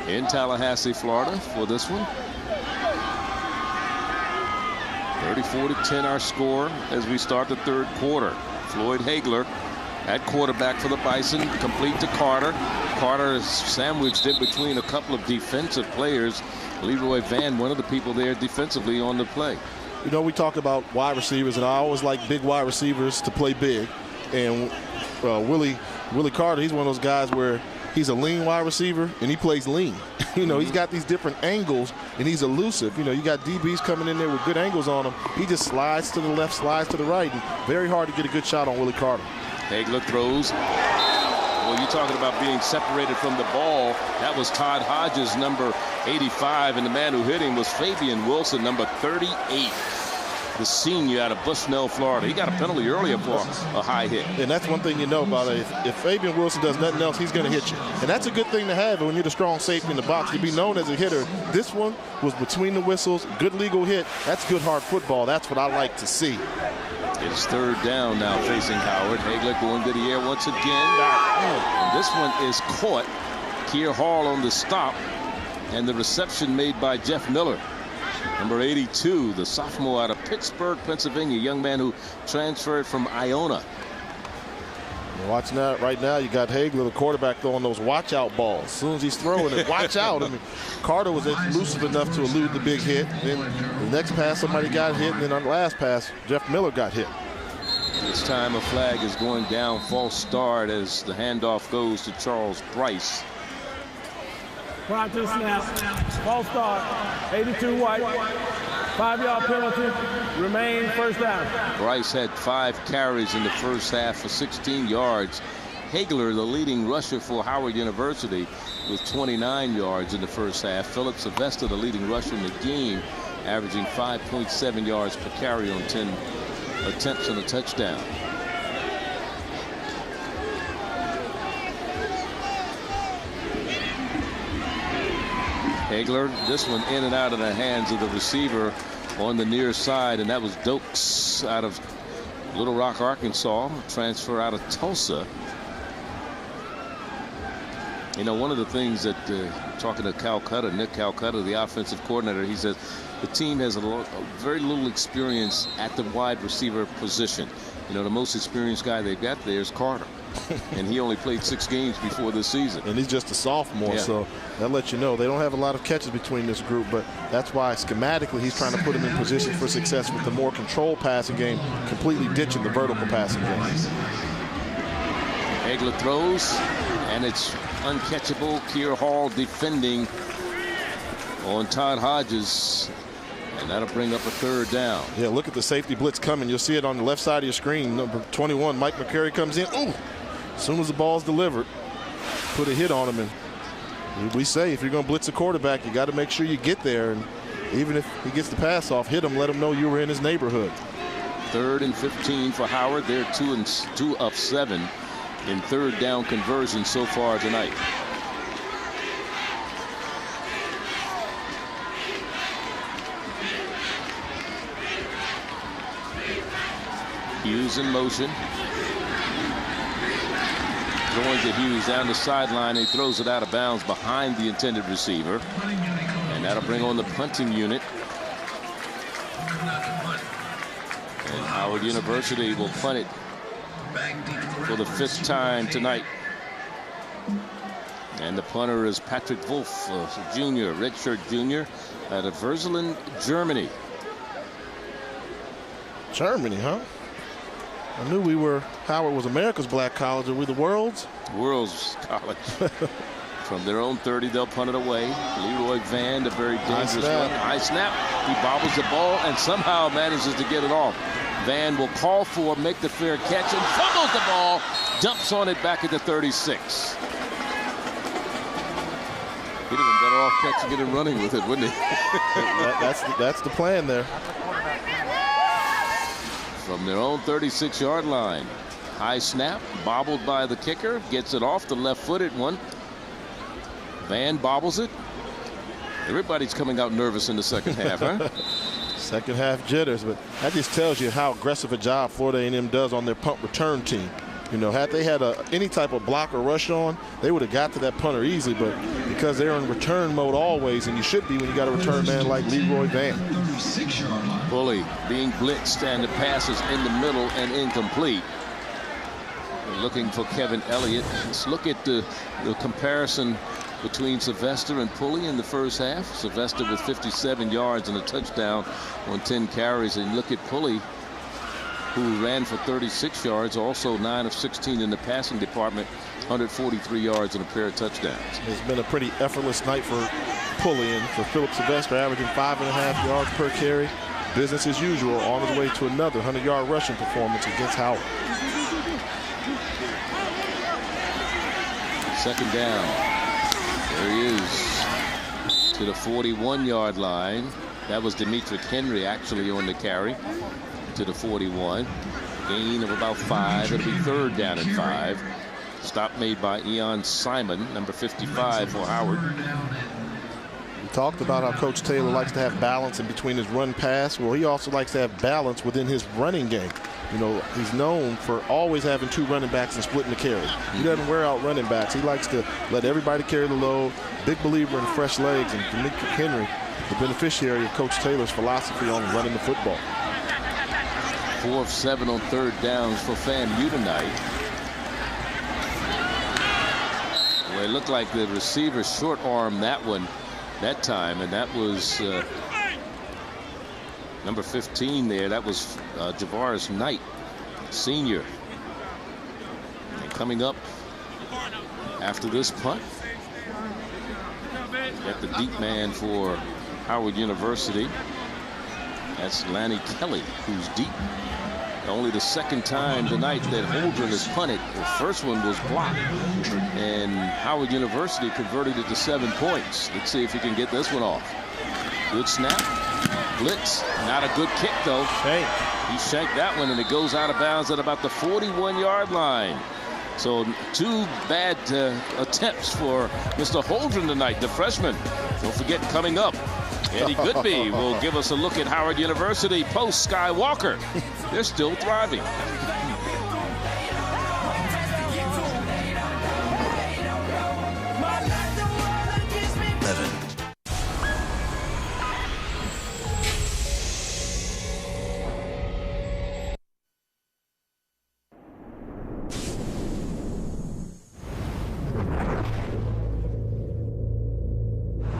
in Tallahassee, Florida for this one. 34-10 our score as we start the third quarter. Floyd Hagler at quarterback for the Bison, complete to Carter. Carter is sandwiched in between a couple of defensive players. Leroy Van, one of the people there defensively on the play. You know, we talk about wide receivers, and I always like big wide receivers to play big. And Willie Carter, he's one of those guys where he's a lean wide receiver, and he plays lean. You know, he's got these different angles, and he's elusive. You know, you got DBs coming in there with good angles on him. He just slides to the left, slides to the right, and very hard to get a good shot on Willie Carter. Hagler throws. Well, you're talking about being separated from the ball. That was Todd Hodges, number 85, and the man who hit him was Fabian Wilson, number 38. The senior out of Bushnell, Florida. He got a penalty earlier for a high hit. And that's one thing you know about it. If Fabian Wilson does nothing else, he's going to hit you. And that's a good thing to have when you're the strong safety in the box. To be known as a hitter, this one was between the whistles, good legal hit. That's good hard football. That's what I like to see. It's third down now facing Howard. Hagler going to the air once again. And this one is caught. Keir Hall on the stop. And the reception made by Jeff Miller. Number 82, the sophomore out of Pittsburgh, Pennsylvania, young man who transferred from Iona. Watching that right now, you got Hagler, the quarterback, throwing those watch-out balls. As soon as he's throwing it, watch out. I mean, Carter was elusive enough to elude the big hit. Then the next pass, somebody got hit, and then on the last pass, Jeff Miller got hit. This time a flag is going down, false start as the handoff goes to Charles Bryce. Prior to the snap, false start, 82 White, 5-yard penalty, remain first down. Bryce had 5 carries in the first half for 16 yards. Hagler, the leading rusher for Howard University, with 29 yards in the first half. Philip Sylvester, the leading rusher in the game, averaging 5.7 yards per carry on 10 attempts on a touchdown. Hagler, this one in and out of the hands of the receiver on the near side, and that was Dokes out of Little Rock, Arkansas, transfer out of Tulsa. You know, one of the things that talking to Calcutta, Nick Calcutta, the offensive coordinator, he says the team has very little experience at the wide receiver position. You know, the most experienced guy they've got there is Carter. And he only played 6 games before this season. And he's just a sophomore, so that lets you know they don't have a lot of catches between this group, but that's why schematically he's trying to put him in position for success with the more controlled passing game, completely ditching the vertical passing game. Hagler throws, and it's uncatchable. Keir Hall defending on Todd Hodges. And that'll bring up a third down. Yeah, look at the safety blitz coming. You'll see it on the left side of your screen. Number 21, Mike McCary comes in. Ooh! As soon as the ball's delivered, put a hit on him. And we say if you're going to blitz a quarterback, you got to make sure you get there. And even if he gets the pass off, hit him, let him know you were in his neighborhood. 3rd and 15 for Howard. They're 2 of 7 in third down conversion so far tonight. Hughes in motion. Going to Hughes down the sideline. He throws it out of bounds behind the intended receiver. And that'll bring on the punting unit. And Howard University will punt it for the 5th time tonight. And the punter is Patrick Wolf, junior, redshirt junior, out of Würselen, Germany. Germany, huh? I knew Howard was America's black college. Are we the world's? World's college. From their own 30, they'll punt it away. Leroy Van, a very dangerous one. High snap. He bobbles the ball and somehow manages to get it off. Van will call for, make the fair catch, and fumbles the ball. Dumps on it back at the 36. He'd have been better off catching it and running with it, wouldn't he? that's the plan there. From their own 36-yard line. High snap, bobbled by the kicker, gets it off the left-footed one. Van bobbles it. Everybody's coming out nervous in the second half, huh? Second half jitters, but that just tells you how aggressive a job Florida A&M does on their punt return team. You know, had they had any type of block or rush on, they would have got to that punter easily, but because they're in return mode always, and you should be when you got a return man like Leroy Van. Bully being blitzed, and the pass is in the middle and incomplete. We're looking for Kevin Elliott. Let's look at the comparison between Sylvester and Pulley in the first half. Sylvester with 57 yards and a touchdown on 10 carries, and look at Pulley, who ran for 36 yards, also 9 of 16 in the passing department, 143 yards and a pair of touchdowns. It's been a pretty effortless night for Pulley, and for Philip Sylvester, averaging 5.5 yards per carry. Business as usual, on his way to another 100-yard rushing performance against Howard. Second down. There he is to the 41-yard line. That was Demetric Henry actually on the carry to the 41. Gain of about 5. It'll be 3rd down and 5. Stop made by Eon Simon, number 55 for Howard. We talked about how Coach Taylor likes to have balance in between his run pass. Well, he also likes to have balance within his running game. You know, he's known for always having 2 running backs and splitting the carry. He doesn't wear out running backs. He likes to let everybody carry the load. Big believer in fresh legs, and Demetric Henry, the beneficiary of Coach Taylor's philosophy on running the football. 4 of 7 on 3rd downs for FAMU tonight. Well, it looked like the receiver short armed that one that time, and that was number 15 there. That was Javaris Knight, senior. And coming up after this punt, got the deep man for Howard University. That's Lanny Kelly, who's deep. Only the 2nd time tonight that Holdren has punted. The first one was blocked, and Howard University converted it to 7 points. Let's see if he can get this one off. Good snap. Blitz. Not a good kick, though. Hey. He shanked that one, and it goes out of bounds at about the 41-yard line. So 2 bad attempts for Mr. Holdren tonight, the freshman. Don't forget, coming up, Eddie Goodby will give us a look at Howard University post Skywalker. They're still thriving.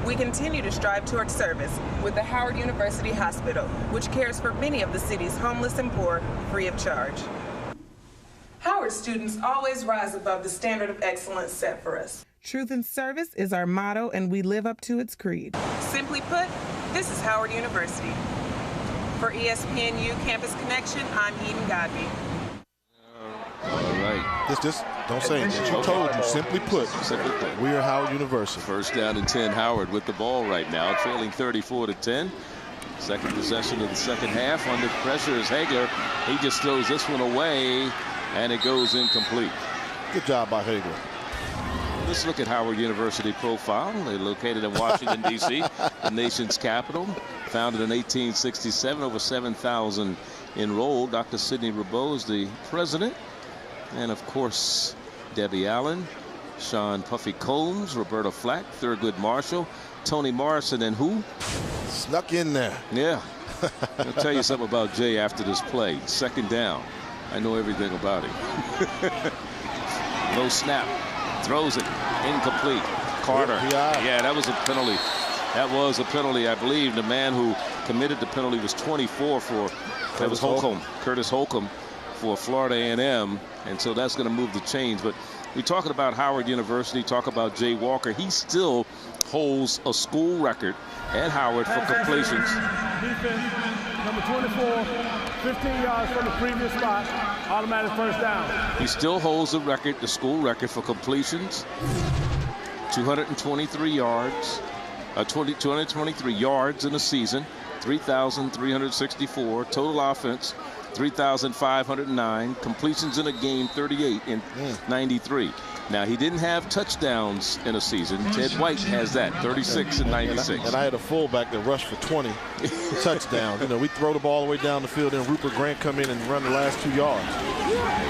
We continue to strive towards service with the Howard University Hospital, which cares for many of the city's homeless and poor free of charge. Howard students always rise above the standard of excellence set for us. Truth and service is our motto, and we live up to its creed. Simply put, this is Howard University. For ESPNU Campus Connection, I'm Eden Godby. All right. Just don't say it. You told you. Simply put, we are Howard University. 1st down and 10. Howard with the ball right now, trailing 34-10. Second possession of the second half. Under pressure is Hagler. He just throws this one away, and it goes incomplete. Good job by Hagler. Let's look at Howard University profile. They're located in Washington, D.C., the nation's capital. Founded in 1867, over 7,000 enrolled. Dr. Sidney Rabeau is the president. And, of course, Debbie Allen, Sean Puffy Combs, Roberta Flack, Thurgood Marshall, Tony Morrison, and who? Snuck in there. Yeah. I'll tell you something about Jay after this play. Second down. I know everything about him. No snap. Throws it. Incomplete. Carter. Yeah, that was a penalty. That was a penalty. I believe the man who committed the penalty was 24 for, that was Holcomb. Curtis Holcomb for Florida A&M. And so that's going to move the chains. But we're talking about Howard University, talk about Jay Walker. He still holds a school record at Howard for completions. Defense, number 24, 15 yards from the previous spot, automatic first down. He still holds the record, the school record for completions. 223 yards, 223 yards in a season, 3,364 total offense, 3,509 completions in a game, 38 in 93. Now, he didn't have touchdowns in a season. Ted White has that, 36 and 96. And I had a fullback that rushed for 20 touchdowns. You know, we throw the ball all the way down the field, and Rupert Grant come in and run the last 2 yards.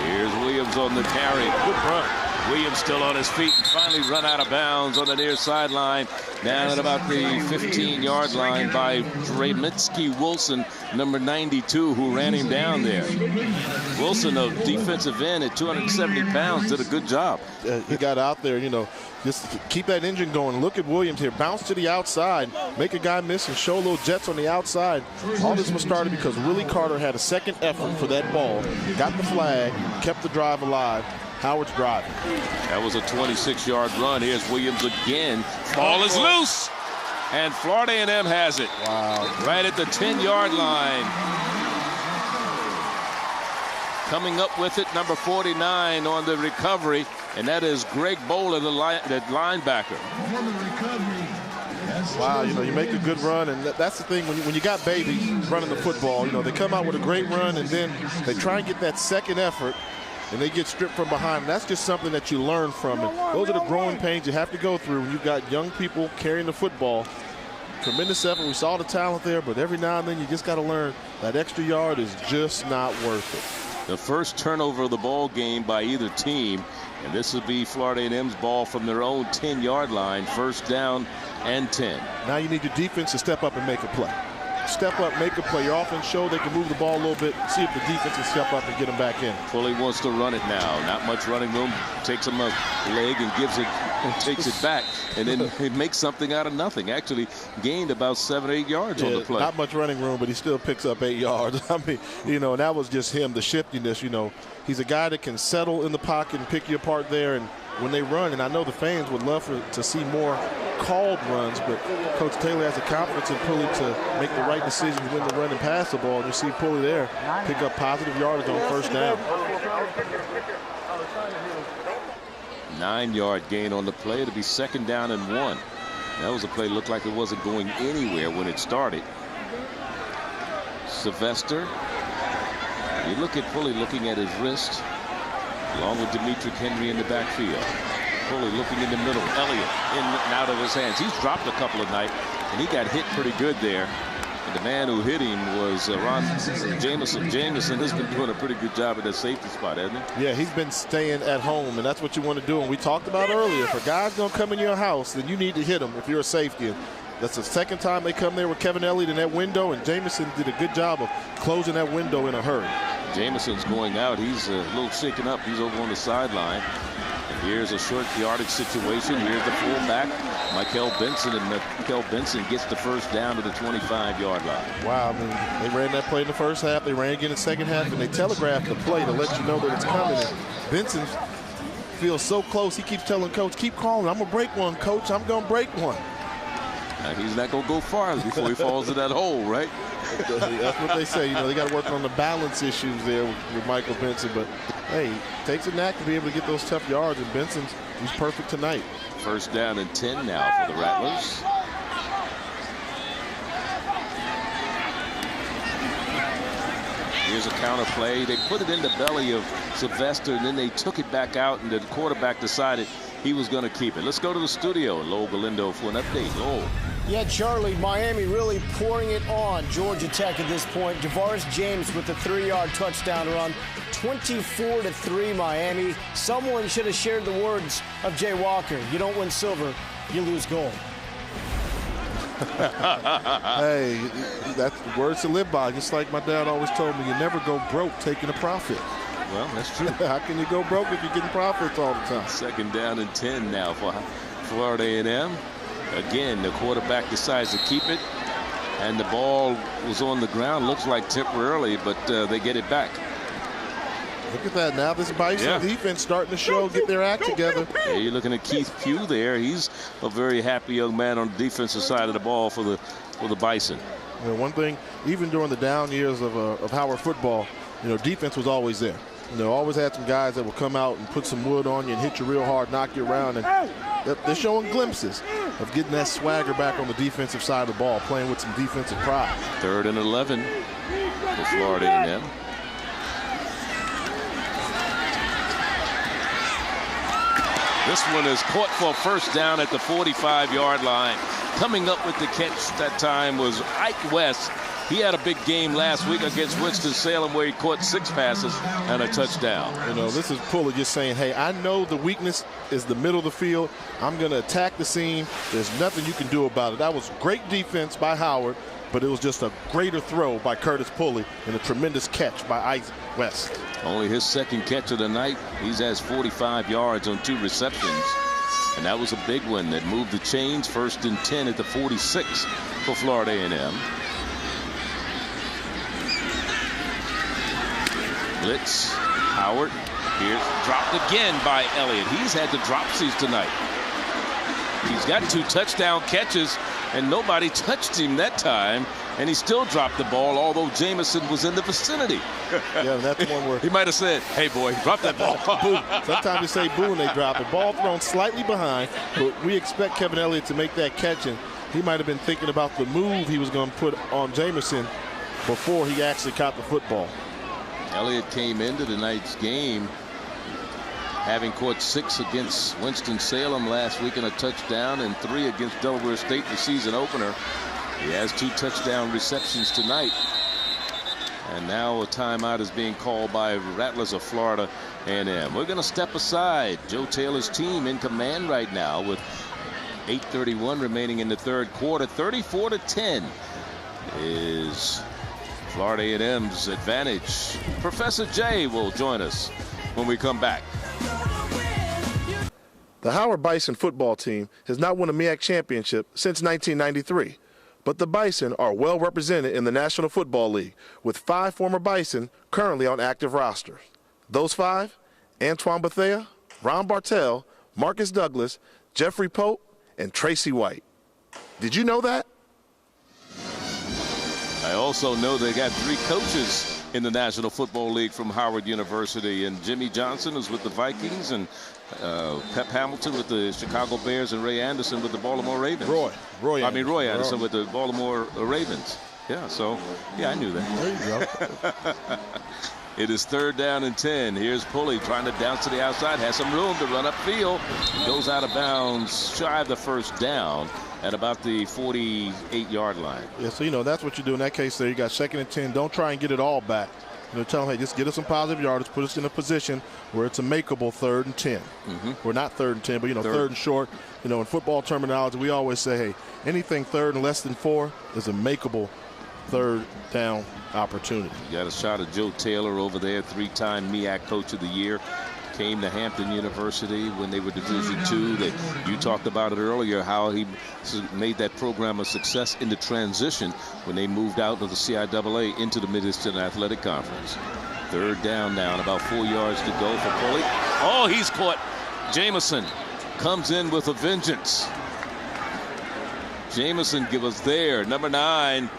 Here's Williams on the carry. Good run. Williams still on his feet and finally run out of bounds on the near sideline. Down at about the 15-yard line by Dremitsky Wilson, number 92, who ran him down there. Wilson, a defensive end at 270 pounds, did a good job. He got out there, you know, just keep that engine going. Look at Williams here. Bounce to the outside, make a guy miss, and show little jets on the outside. All this was started because Willie Carter had a second effort for that ball, got the flag, kept the drive alive. Howard's driving. That was a 26-yard run. Here's Williams again. Ball is loose. And Florida A&M has it. Wow. Right at the 10-yard line. Coming up with it, number 49 on the recovery. And that is Greg Bowler, the linebacker. Wow, you know, you make a good run, and that's the thing when you got babies running the football. You know, they come out with a great run, and then they try and get that second effort, and they get stripped from behind. That's just something that you learn from it. Those are the growing pains you have to go through when you've got young people carrying the football. Tremendous effort. We saw the talent there, but every now and then you just got to learn that extra yard is just not worth it. The first turnover of the ball game by either team, and this would be Florida A&M's ball from their own 10-yard line, first down and 10. Now you need your defense to step up and make a play. Step up, make a play. Your offense show they can move the ball a little bit, see if the defense can step up and get them back in. Pulley wants to run it now. Not much running room. Takes him a leg and gives it, takes it back, and then he makes something out of nothing. Actually gained about 7 or 8 yards on the play. Not much running room, but he still picks up 8 yards. I mean, you know, and that was just him, the shiftiness. You know, he's a guy that can settle in the pocket and pick you apart there. And when they run, and I know the fans would love to see more called runs, but Coach Taylor has the confidence in Pulley to make the right decisions when to run and pass the ball. And you see Pulley there pick up positive yardage on first down. 9-yard gain on the play. It'll be second down and 1. That was a play looked like it wasn't going anywhere when it started. Sylvester. You look at Pulley looking at his wrist, along with Demetric Henry in the backfield. Pulley looking in the middle. Elliott in and out of his hands. He's dropped a couple of nights, and he got hit pretty good there. And the man who hit him was Ron Jameson. Jameson has been doing a pretty good job at that safety spot, hasn't he? Yeah, he's been staying at home, and that's what you want to do. And we talked about earlier, if a guy's going to come in your house, then you need to hit him if you're a safety. And that's the second time they come there with Kevin Elliott in that window, and Jameson did a good job of closing that window in a hurry. Jameson's going out. He's a little shaken up. He's over on the sideline. And here's a short yardage situation. Here's the fullback, Michael Benson, and Michael Benson gets the first down to the 25-yard line. Wow, I mean, they ran that play in the first half. They ran again in the second half, and they telegraphed the play to let you know that it's coming. And Benson feels so close. He keeps telling Coach, keep calling. I'm going to break one, Coach. I'm going to break one. Now, he's not going to go far before he falls in that hole, right? That's what they say. You know, they got to work on the balance issues there with Michael Benson. But, hey, it takes a knack to be able to get those tough yards, and he's perfect tonight. First down and 10 now for the Rattlers. Here's a counter play. They put it in the belly of Sylvester, and then they took it back out, and the quarterback decided he was going to keep it. Let's go to the studio. Lowell Galindo for an update. Lowell. Yeah, Charlie, Miami really pouring it on Georgia Tech at this point. Javaris James with a 3-yard touchdown run, 24-3 Miami. Someone should have shared the words of Jay Walker. You don't win silver, you lose gold. Hey, that's the words to live by. Just like my dad always told me, you never go broke taking a profit. Well, that's true. How can you go broke if you're getting profits all the time? 2nd down and 10 now for Florida A&M. Again, the quarterback decides to keep it, and the ball was on the ground. Looks like temporarily, but they get it back. Look at that. Now this Bison defense starting to show, get their act together. Yeah, you're looking at Keith Pugh there. He's a very happy young man on the defensive side of the ball for the Bison. You know, one thing, even during the down years of Howard football, you know, defense was always there. You know, always had some guys that would come out and put some wood on you and hit you real hard, knock you around. And they're showing glimpses of getting that swagger back on the defensive side of the ball, playing with some defensive pride. 3rd and 11 for Florida A&M. This one is caught for a first down at the 45-yard line. Coming up with the catch that time was Ike West. He had a big game last week against Winston-Salem where he caught 6 passes and a touchdown. You know, this is Pulley just saying, hey, I know the weakness is the middle of the field. I'm going to attack the seam. There's nothing you can do about it. That was great defense by Howard, but it was just a greater throw by Curtis Pulley and a tremendous catch by Ike West. Only his 2nd catch of the night. He has 45 yards on 2 receptions. And that was a big one that moved the chains. 1st and 10 at the 46 for Florida A&M. Blitz. Howard. Here's dropped again by Elliott. He's had the dropsies tonight. He's got 2 touchdown catches, and nobody touched him that time. And he still dropped the ball, although Jameson was in the vicinity. Yeah, that's one where he might have said, hey, boy, drop that ball. Boo. Sometimes they say boo when they drop it. Ball thrown slightly behind, but we expect Kevin Elliott to make that catch, and he might have been thinking about the move he was going to put on Jameson before he actually caught the football. Elliott came into tonight's game having caught 6 against Winston-Salem last week and a touchdown, and 3 against Delaware State in the season opener. He has 2 touchdown receptions tonight. And now a timeout is being called by Rattlers of Florida A&M. We're going to step aside. Joe Taylor's team in command right now with 8:31 remaining in the 3rd quarter. 34-10 is Florida A&M's advantage. Professor Jay will join us when we come back. The Howard Bison football team has not won a MEAC championship since 1993. But the Bison are well represented in the National Football League, with 5 former Bison currently on active rosters. Those 5, Antoine Bethea, Ron Bartell, Marcus Douglas, Jeffrey Pope, and Tracy White. Did you know that? I also know they got 3 coaches in the National Football League from Howard University, and Jimmy Johnson is with the Vikings, and Pep Hamilton with the Chicago Bears, and Ray Anderson with the Baltimore Ravens. Roy Anderson with the Baltimore Ravens. Yeah, so, yeah, I knew that. There you go. It is 3rd down and 10. Here's Pulley trying to bounce to the outside, has some room to run upfield. Goes out of bounds, shy of the first down at about the 48-yard line. Yeah, so, you know, that's what you do in that case there. You got 2nd and 10. Don't try and get it all back. You know, tell them, hey, just get us some positive yardage, put us in a position where it's a makeable 3rd and 10. We're not 3rd and 10, but, you know, 3rd and short. You know, in football terminology, we always say, hey, anything 3rd and less than 4 is a makeable 3rd down opportunity. You got a shot of Joe Taylor over there, 3-time MEAC Coach of the Year. Came to Hampton University when they were Division II. You talked about it earlier, how he made that program a success in the transition when they moved out of the CIAA into the Mid-Eastern Athletic Conference. 3rd down now, and about 4 yards to go for Pulley. Oh, he's caught. Jameson comes in with a vengeance. Jameson was there, number 9.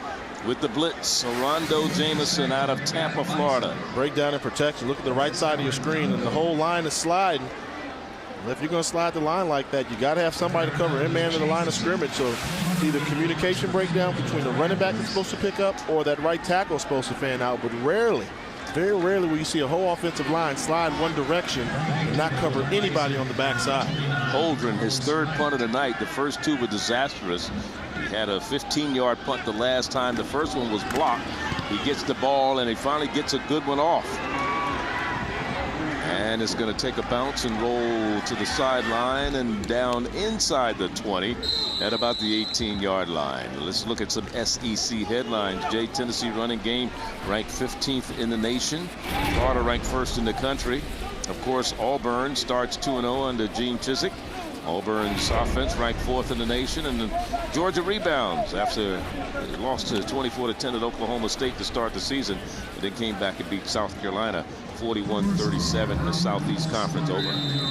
With the blitz, Rondo Jameson out of Tampa, Florida. Breakdown and protection. Look at the right side of your screen, and the whole line is sliding. If you're going to slide the line like that, you got to have somebody to cover in man in the line of scrimmage. So either communication breakdown between the running back that's supposed to pick up or that right tackle is supposed to fan out. But rarely, very rarely will you see a whole offensive line slide one direction and not cover anybody on the backside. Holdren, his 3rd punt of the night. The first 2 were disastrous. He had a 15-yard punt the last time. The first one was blocked. He gets the ball, and he finally gets a good one off. And it's going to take a bounce and roll to the sideline and down inside the 20 at about the 18-yard line. Let's look at some SEC headlines. Tennessee running game ranked 15th in the nation. Florida ranked 1st in the country. Of course, Auburn starts 2-0 under Gene Chizik. Auburn's offense ranked 4th in the nation, and Georgia rebounds after they lost to 24-10 at Oklahoma State to start the season, but then came back and beat South Carolina 41-37 in the Southeast Conference over.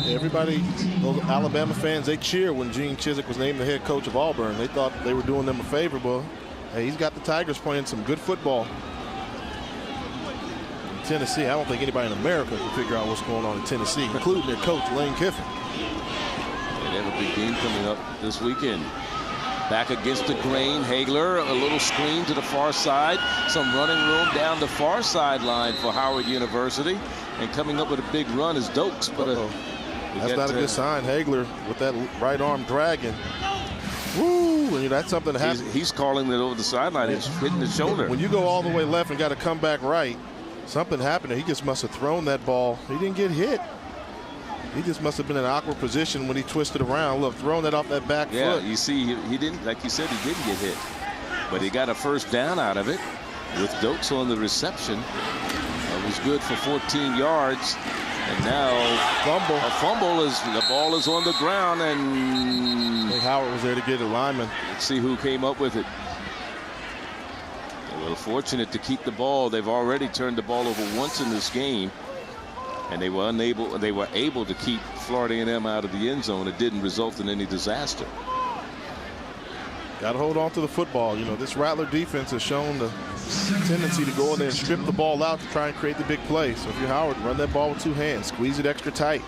Everybody, those Alabama fans, they cheered when Gene Chizik was named the head coach of Auburn. They thought they were doing them a favor, but hey, he's got the Tigers playing some good football. In Tennessee, I don't think anybody in America can figure out what's going on in Tennessee, including their coach, Lane Kiffin. They have a big game coming up this weekend. Back against the grain, Hagler, a little screen to the far side. Some running room down the far sideline for Howard University. And coming up with a big run is Dokes. But that's not a good sign. Hagler with that right arm dragging. Woo! And that's something that happens. He's calling it over the sideline. He's hitting the shoulder. When you go all the way left and got to come back right, something happened. He just must have thrown that ball. He didn't get hit. He just must have been in an awkward position when he twisted around. Look, throwing that off that back foot. Yeah, you see, he didn't, like you said, he didn't get hit. But he got a first down out of it with Dokes on the reception. It was good for 14 yards. And now a fumble is the ball is on the ground, and Howard was there to get a lineman. Let's see who came up with it. They were fortunate to keep the ball. They've already turned the ball over once in this game. And they were able to keep Florida A&M out of the end zone. It didn't result in any disaster. Got to hold on to the football. You know, this Rattler defense has shown the tendency to go in there and strip the ball out to try and create the big play. So if you're Howard, run that ball with 2 hands, squeeze it extra tight.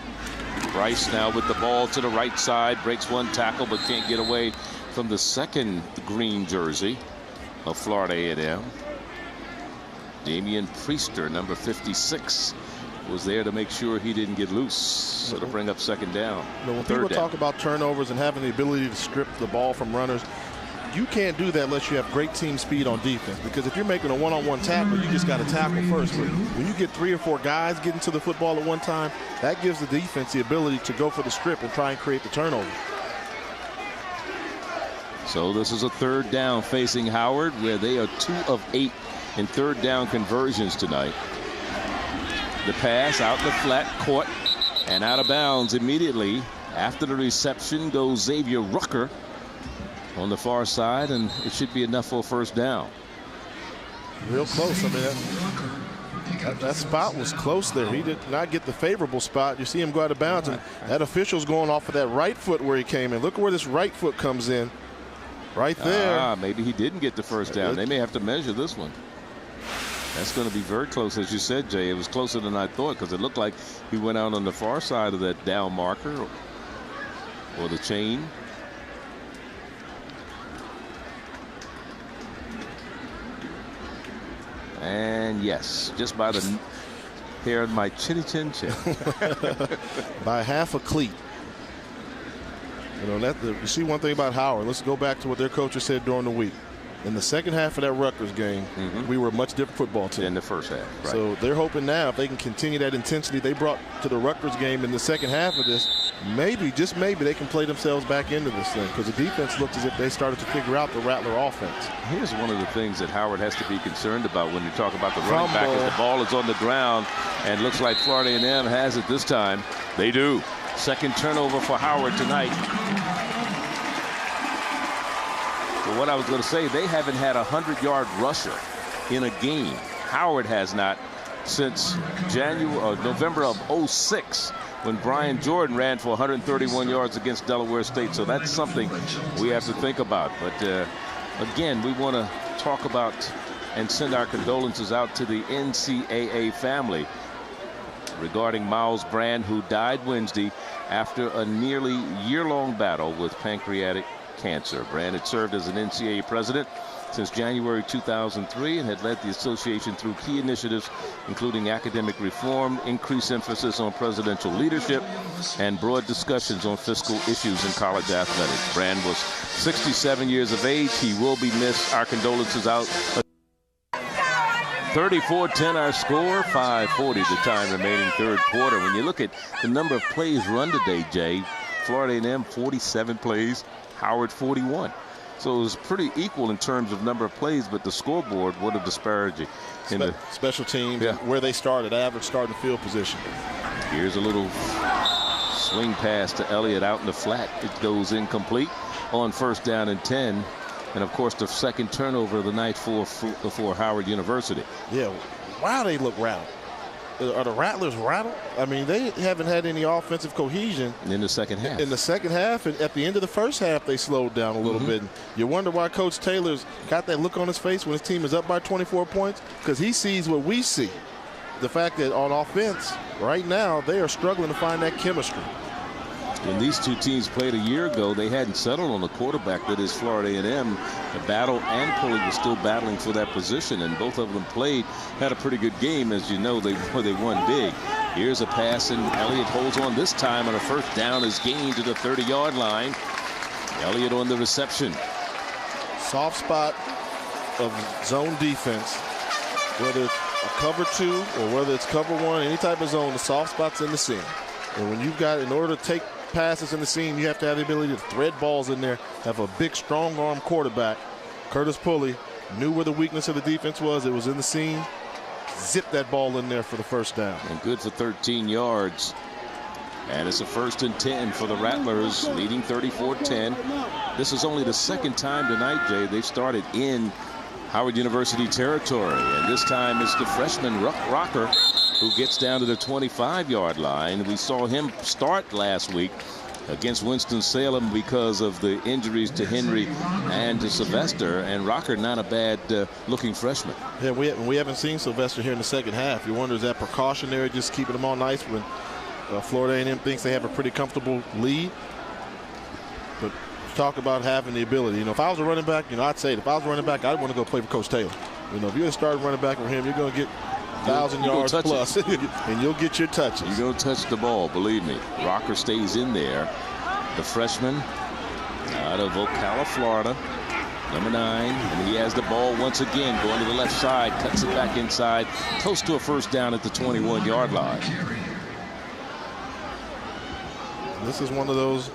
Bryce now with the ball to the right side, breaks one tackle but can't get away from the second green jersey of Florida A&M. Damian Priester, number 56. Was there to make sure he didn't get loose, so to bring up second down. You know, when people talk about turnovers and having the ability to strip the ball from runners, you can't do that unless you have great team speed on defense. Because if you're making a one-on-one tackle, you just got to tackle first. But when you get 3 or 4 guys getting to the football at one time, that gives the defense the ability to go for the strip and try and create the turnover. So this is a 3rd down facing Howard, where they are 2 of 8 in 3rd down conversions tonight. The pass out in the flat, caught and out of bounds immediately. After the reception goes Xavier Rucker on the far side, and it should be enough for a 1st down. Real close. I mean, that spot was close there. He did not get the favorable spot. You see him go out of bounds, and that official's going off of that right foot where he came in. Look at where this right foot comes in. Right there. Maybe he didn't get the 1st down. They may have to measure this one. That's going to be very close, as you said, Jay. It was closer than I thought, because it looked like he went out on the far side of that down marker or the chain. And yes, just by the hair of my chinny chin chin. By half a cleat. You know, you see one thing about Howard. Let's go back to what their coaches said during the week. In the second half of that Rutgers game, we were a much different football team. In the first half, right. So they're hoping now, if they can continue that intensity they brought to the Rutgers game in the second half of this, maybe, just maybe, they can play themselves back into this thing, because the defense looked as if they started to figure out the Rattler offense. Here's one of the things that Howard has to be concerned about when you talk about the running back, is the ball is on the ground, and looks like Florida A&M has it this time. They do. 2nd turnover for Howard tonight. But what I was going to say, they haven't had a 100-yard rusher in a game. Howard has not since November of '06, when Brian Jordan ran for 131 yards against Delaware State. So that's something we have to think about. But again, we want to talk about and send our condolences out to the NCAA family regarding Miles Brand, who died Wednesday after a nearly year-long battle with pancreatic cancer. Brand had served as an NCAA president since January 2003 and had led the association through key initiatives, including academic reform, increased emphasis on presidential leadership, and broad discussions on fiscal issues in college athletics. Brand was 67 years of age. He will be missed. Our condolences out. 34-10 our score, 5:40 the time remaining third quarter. When you look at the number of plays run today, Jay, Florida A&M 47 plays, Howard 41. So it was pretty equal in terms of number of plays, but the scoreboard, what a disparity. In the special teams, where they started, average starting field position. Here's a little swing pass to Elliott out in the flat. It goes incomplete on first down and 10. And, of course, the second turnover of the night for Howard University. Yeah, wow, they look rattled. Are the Rattlers rattled? I mean, they haven't had any offensive cohesion. In the second half. In the second half, and at the end of the first half, they slowed down a little bit. And you wonder why Coach Taylor's got that look on his face when his team is up by 24 points, because he sees what we see. The fact that on offense, right now, they are struggling to find that chemistry. When these two teams played a year ago, they hadn't settled on the quarterback that is Florida A&M. The battle and Pulley was still battling for that position, and both of them had a pretty good game. As you know, they won big. Here's a pass, and Elliott holds on this time, and a first down is gained to the 30-yard line. Elliott on the reception. Soft spot of zone defense, whether it's a cover 2 or whether it's cover 1, any type of zone, the soft spot's in the seam. And when you've got, in order to take passes in the seam, you have to have the ability to thread balls in there, have a big, strong-arm quarterback. Curtis Pulley knew where the weakness of the defense was. It was in the seam. Zip that ball in there for the first down. And good for 13 yards. And it's a 1st and 10 for the Rattlers, leading 34-10. This is only the second time tonight, Jay, they've started in Howard University territory. And this time it's the freshman Rocker who gets down to the 25-yard line. We saw him start last week against Winston-Salem because of the injuries to Henry and to Sylvester, and Rocker not a bad looking freshman. Yeah, we haven't seen Sylvester here in the second half. You wonder, is that precautionary, just keeping them all nice when Florida A&M thinks they have a pretty comfortable lead? But talk about having the ability. You know, if I was a running back, I'd say it. If I was a running back, I'd want to go play for Coach Taylor. You know, if you're going to start running back with him, you're going to get 1,000 yards plus, and you'll get your touches. You're going to touch the ball, believe me. Rocker stays in there. The freshman out of Ocala, Florida, number 9, and he has the ball once again, going to the left side, cuts it back inside, close to a first down at the 21-yard line. This is one of those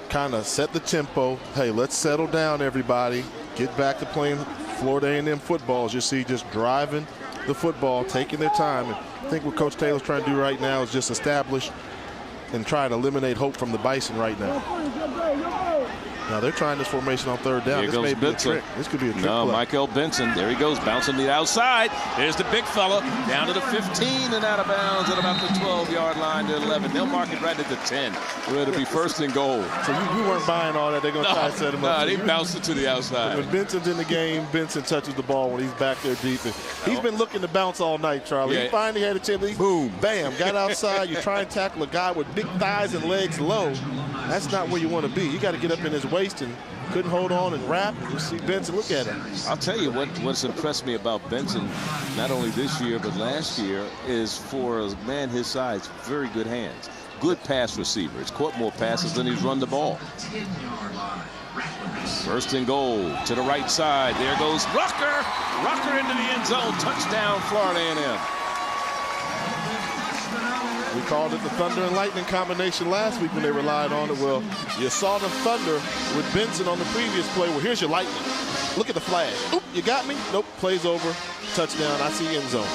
kind of set the tempo. Hey, let's settle down, everybody. Get back to playing Florida A&M football. As you see, just driving the football, taking their time. And I think what Coach Taylor's trying to do right now is just establish and try to eliminate hope from the Bison right now. Now they're trying this formation on third down. Here This goes may be a Benson. trick. This could be a trick No, play. Michael Benson. There he goes, bouncing the outside. There's the big fella down to the 15 and out of bounds at about the 12-yard line to 11. They'll mark it right at the 10. Where it'll be first and goal. So you weren't buying all that. They're going to try to set him up. No, they bounced it to the outside. When Benson's in the game, Benson touches the ball when he's back there deep. And he's been looking to bounce all night, Charlie. Yeah. He finally had a chance. Boom, bam, got outside. You try and tackle a guy with big thighs and legs low. That's not where you want to be. You got to get up in his waist, and couldn't hold on and wrap. You see Benson, look at him. I'll tell you what's impressed me about Benson, not only this year but last year, is for a man his size, very good hands. Good pass receiver. He's caught more passes than he's run the ball. First and goal to the right side. There goes Rucker. Rucker into the end zone. Touchdown, Florida A&M. We called it the thunder and lightning combination last week when they relied on it. Well, you saw them thunder with Benson on the previous play. Well, here's your lightning. Look at the flash. Oop, you got me? Nope, play's over. Touchdown, I see end zone.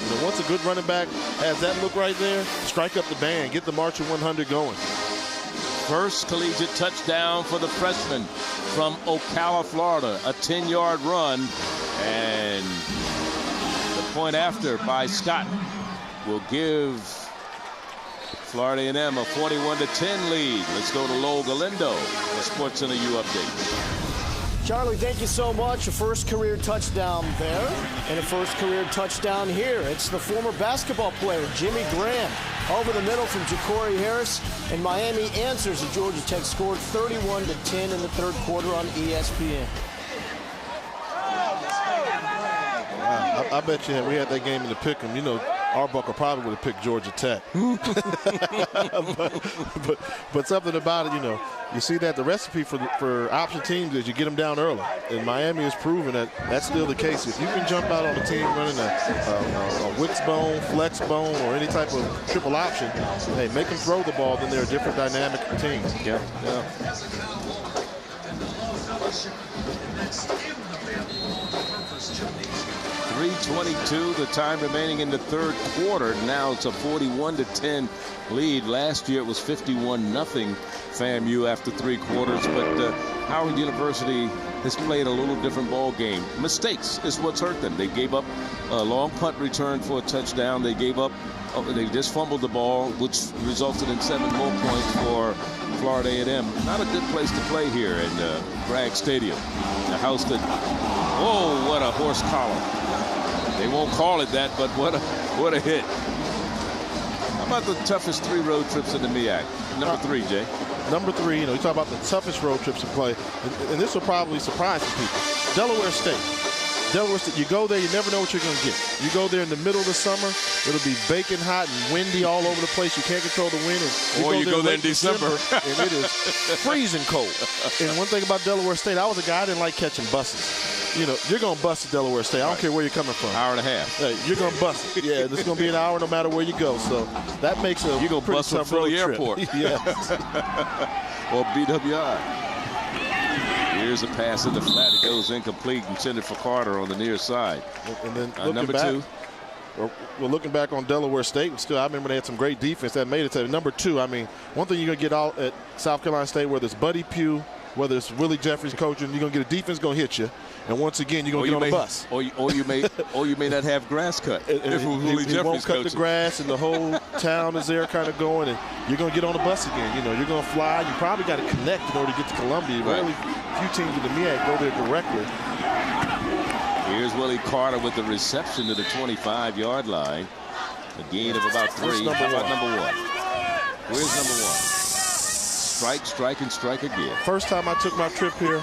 You know, once a good running back has that look right there, strike up the band, get the March of 100 going. First collegiate touchdown for the freshman from Ocala, Florida. A 10-yard run, and the point after by Scott will give Florida A&M a 41-10 lead. Let's go to Lowell Galindo for Sports Center U update. Charlie, thank you so much. A first career touchdown there and a first career touchdown here. It's the former basketball player, Jimmy Graham, over the middle from Ja'Cory Harris. And Miami answers as Georgia Tech scored 31-10 in the third quarter on ESPN. Wow, I bet you we had that game in the pick'em. You know, Arbuckle probably would have picked Georgia Tech. but something about it, you know, you see that the recipe for option teams is you get them down early. And Miami has proven that that's still the case. If you can jump out on a team running a wishbone, flex bone, or any type of triple option, hey, make them throw the ball, then they're a different dynamic team. Yeah. 3:22, the time remaining in the third quarter. Now it's a 41-10 lead. Last year it was 51-0 FAMU after 3 quarters, but Howard University has played a little different ball game. Mistakes is what's hurt them. They gave up a long punt return for a touchdown. They gave up, they just fumbled the ball, which resulted in 7 more points for Florida A&M. Not a good place to play here in Bragg Stadium. The house that, oh, what a horse collar. They won't call it that, but what a hit. How about the toughest 3 road trips in the MEAC? Number 3, Jay. Number 3, you know, you talk about the toughest road trips to play, and this will probably surprise some people. Delaware State. You go there, you never know what you're going to get. You go there in the middle of the summer, it'll be baking hot and windy all over the place. You can't control the wind. Or you go there in December. And it is freezing cold. And one thing about Delaware State, I was a guy, I didn't like catching buses. You know, you're going to bust at Delaware State. I don't care where you're coming from. Hour and a half. Hey, you're going to bust it. Yeah, it's going to be an hour no matter where you go. So that makes a you're going to bust from Philly Airport. Yes. Or BWI. Here's a pass in the flat. It goes incomplete, intended for Carter on the near side. And then number back, 2. We're looking back on Delaware State. Still, I remember they had some great defense that made it to number 2. I mean, one thing you're going to get out at South Carolina State, whether it's Buddy Pugh, whether it's Willie Jeffries coaching, you're going to get a defense going to hit you. And once again, you're going to get on the bus. Or you may not have grass cut. If Willie Jeffries won't cut coaching. the grass, and the whole town is there kind of going, and you're going to get on the bus again. You know, you're going to fly. You probably got to connect in order to get to Columbia. Right. Really, few teams in the MEAC go there directly. Here's Willie Carter with the reception to the 25-yard line. A gain of about 3. How about number 1? Where's number 1? Strike, and strike again. First time I took my trip here,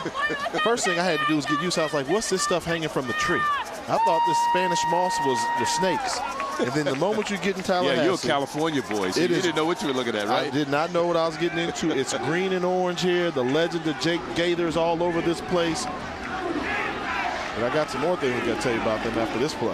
the first thing I had to do was get used to it. I was like, what's this stuff hanging from the tree? I thought this Spanish moss was the snakes. And then the moment you get in Tallahassee. Yeah, you're a California boy, so you didn't know what you were looking at, right? I did not know what I was getting into. It's green and orange here. The legend of Jake Gaither's all over this place. But I got some more things I got to tell you about them after this play.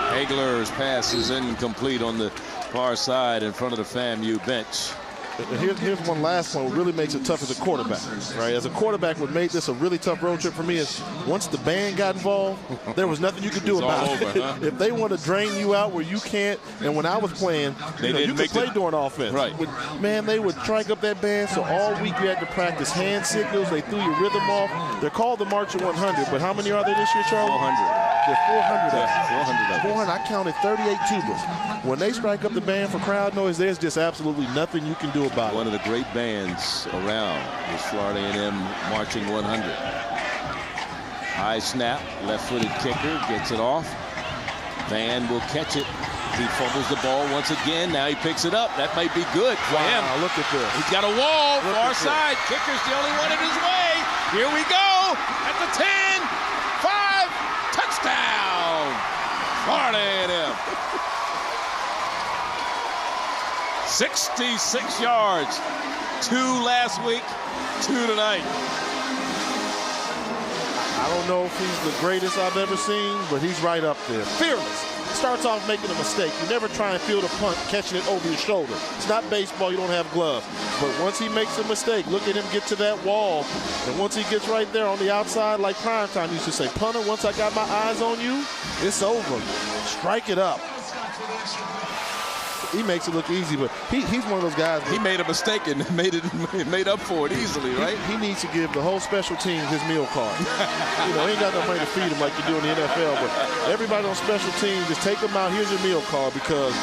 Hagler's pass is incomplete on the far side in front of the FAMU bench. And here's one last one what really makes it tough as a quarterback, right? As a quarterback, what made this a really tough road trip for me is once the band got involved, there was nothing you could do about it. Huh? If they want to drain you out where you can't, and when I was playing, you could play during offense. Right. Man, they would strike up that band, so all week you had to practice hand signals. They threw your rhythm off. They're called the March of 100, but how many are there this year, Charlie? 400. There's 400 I counted 38 tubas. When they strike up the band for crowd noise, there's just absolutely nothing you can do about it. One of the great bands around is Florida A&M Marching 100. High snap, left-footed kicker, gets it off. Van will catch it. He fumbles the ball once again. Now he picks it up. That might be good for him. Look at this. He's got a wall, far side. Kicker's the only one in his way. Here we go. At the 10, 5, touchdown. Florida A&M. 66 yards. 2 last week, 2 tonight. I don't know if he's the greatest I've ever seen, but he's right up there. Fearless. Starts off making a mistake. You never try and field a punt, catching it over your shoulder. It's not baseball. You don't have gloves. But once he makes a mistake, look at him get to that wall. And once he gets right there on the outside, like Primetime used to say, punter, once I got my eyes on you, it's over. Strike it up. He makes it look easy, but he's one of those guys. He made a mistake and made up for it easily, right? He needs to give the whole special team his meal card. You know, he ain't got no money to feed him like you do in the NFL, but everybody on special teams, just take him out. Here's your meal card, because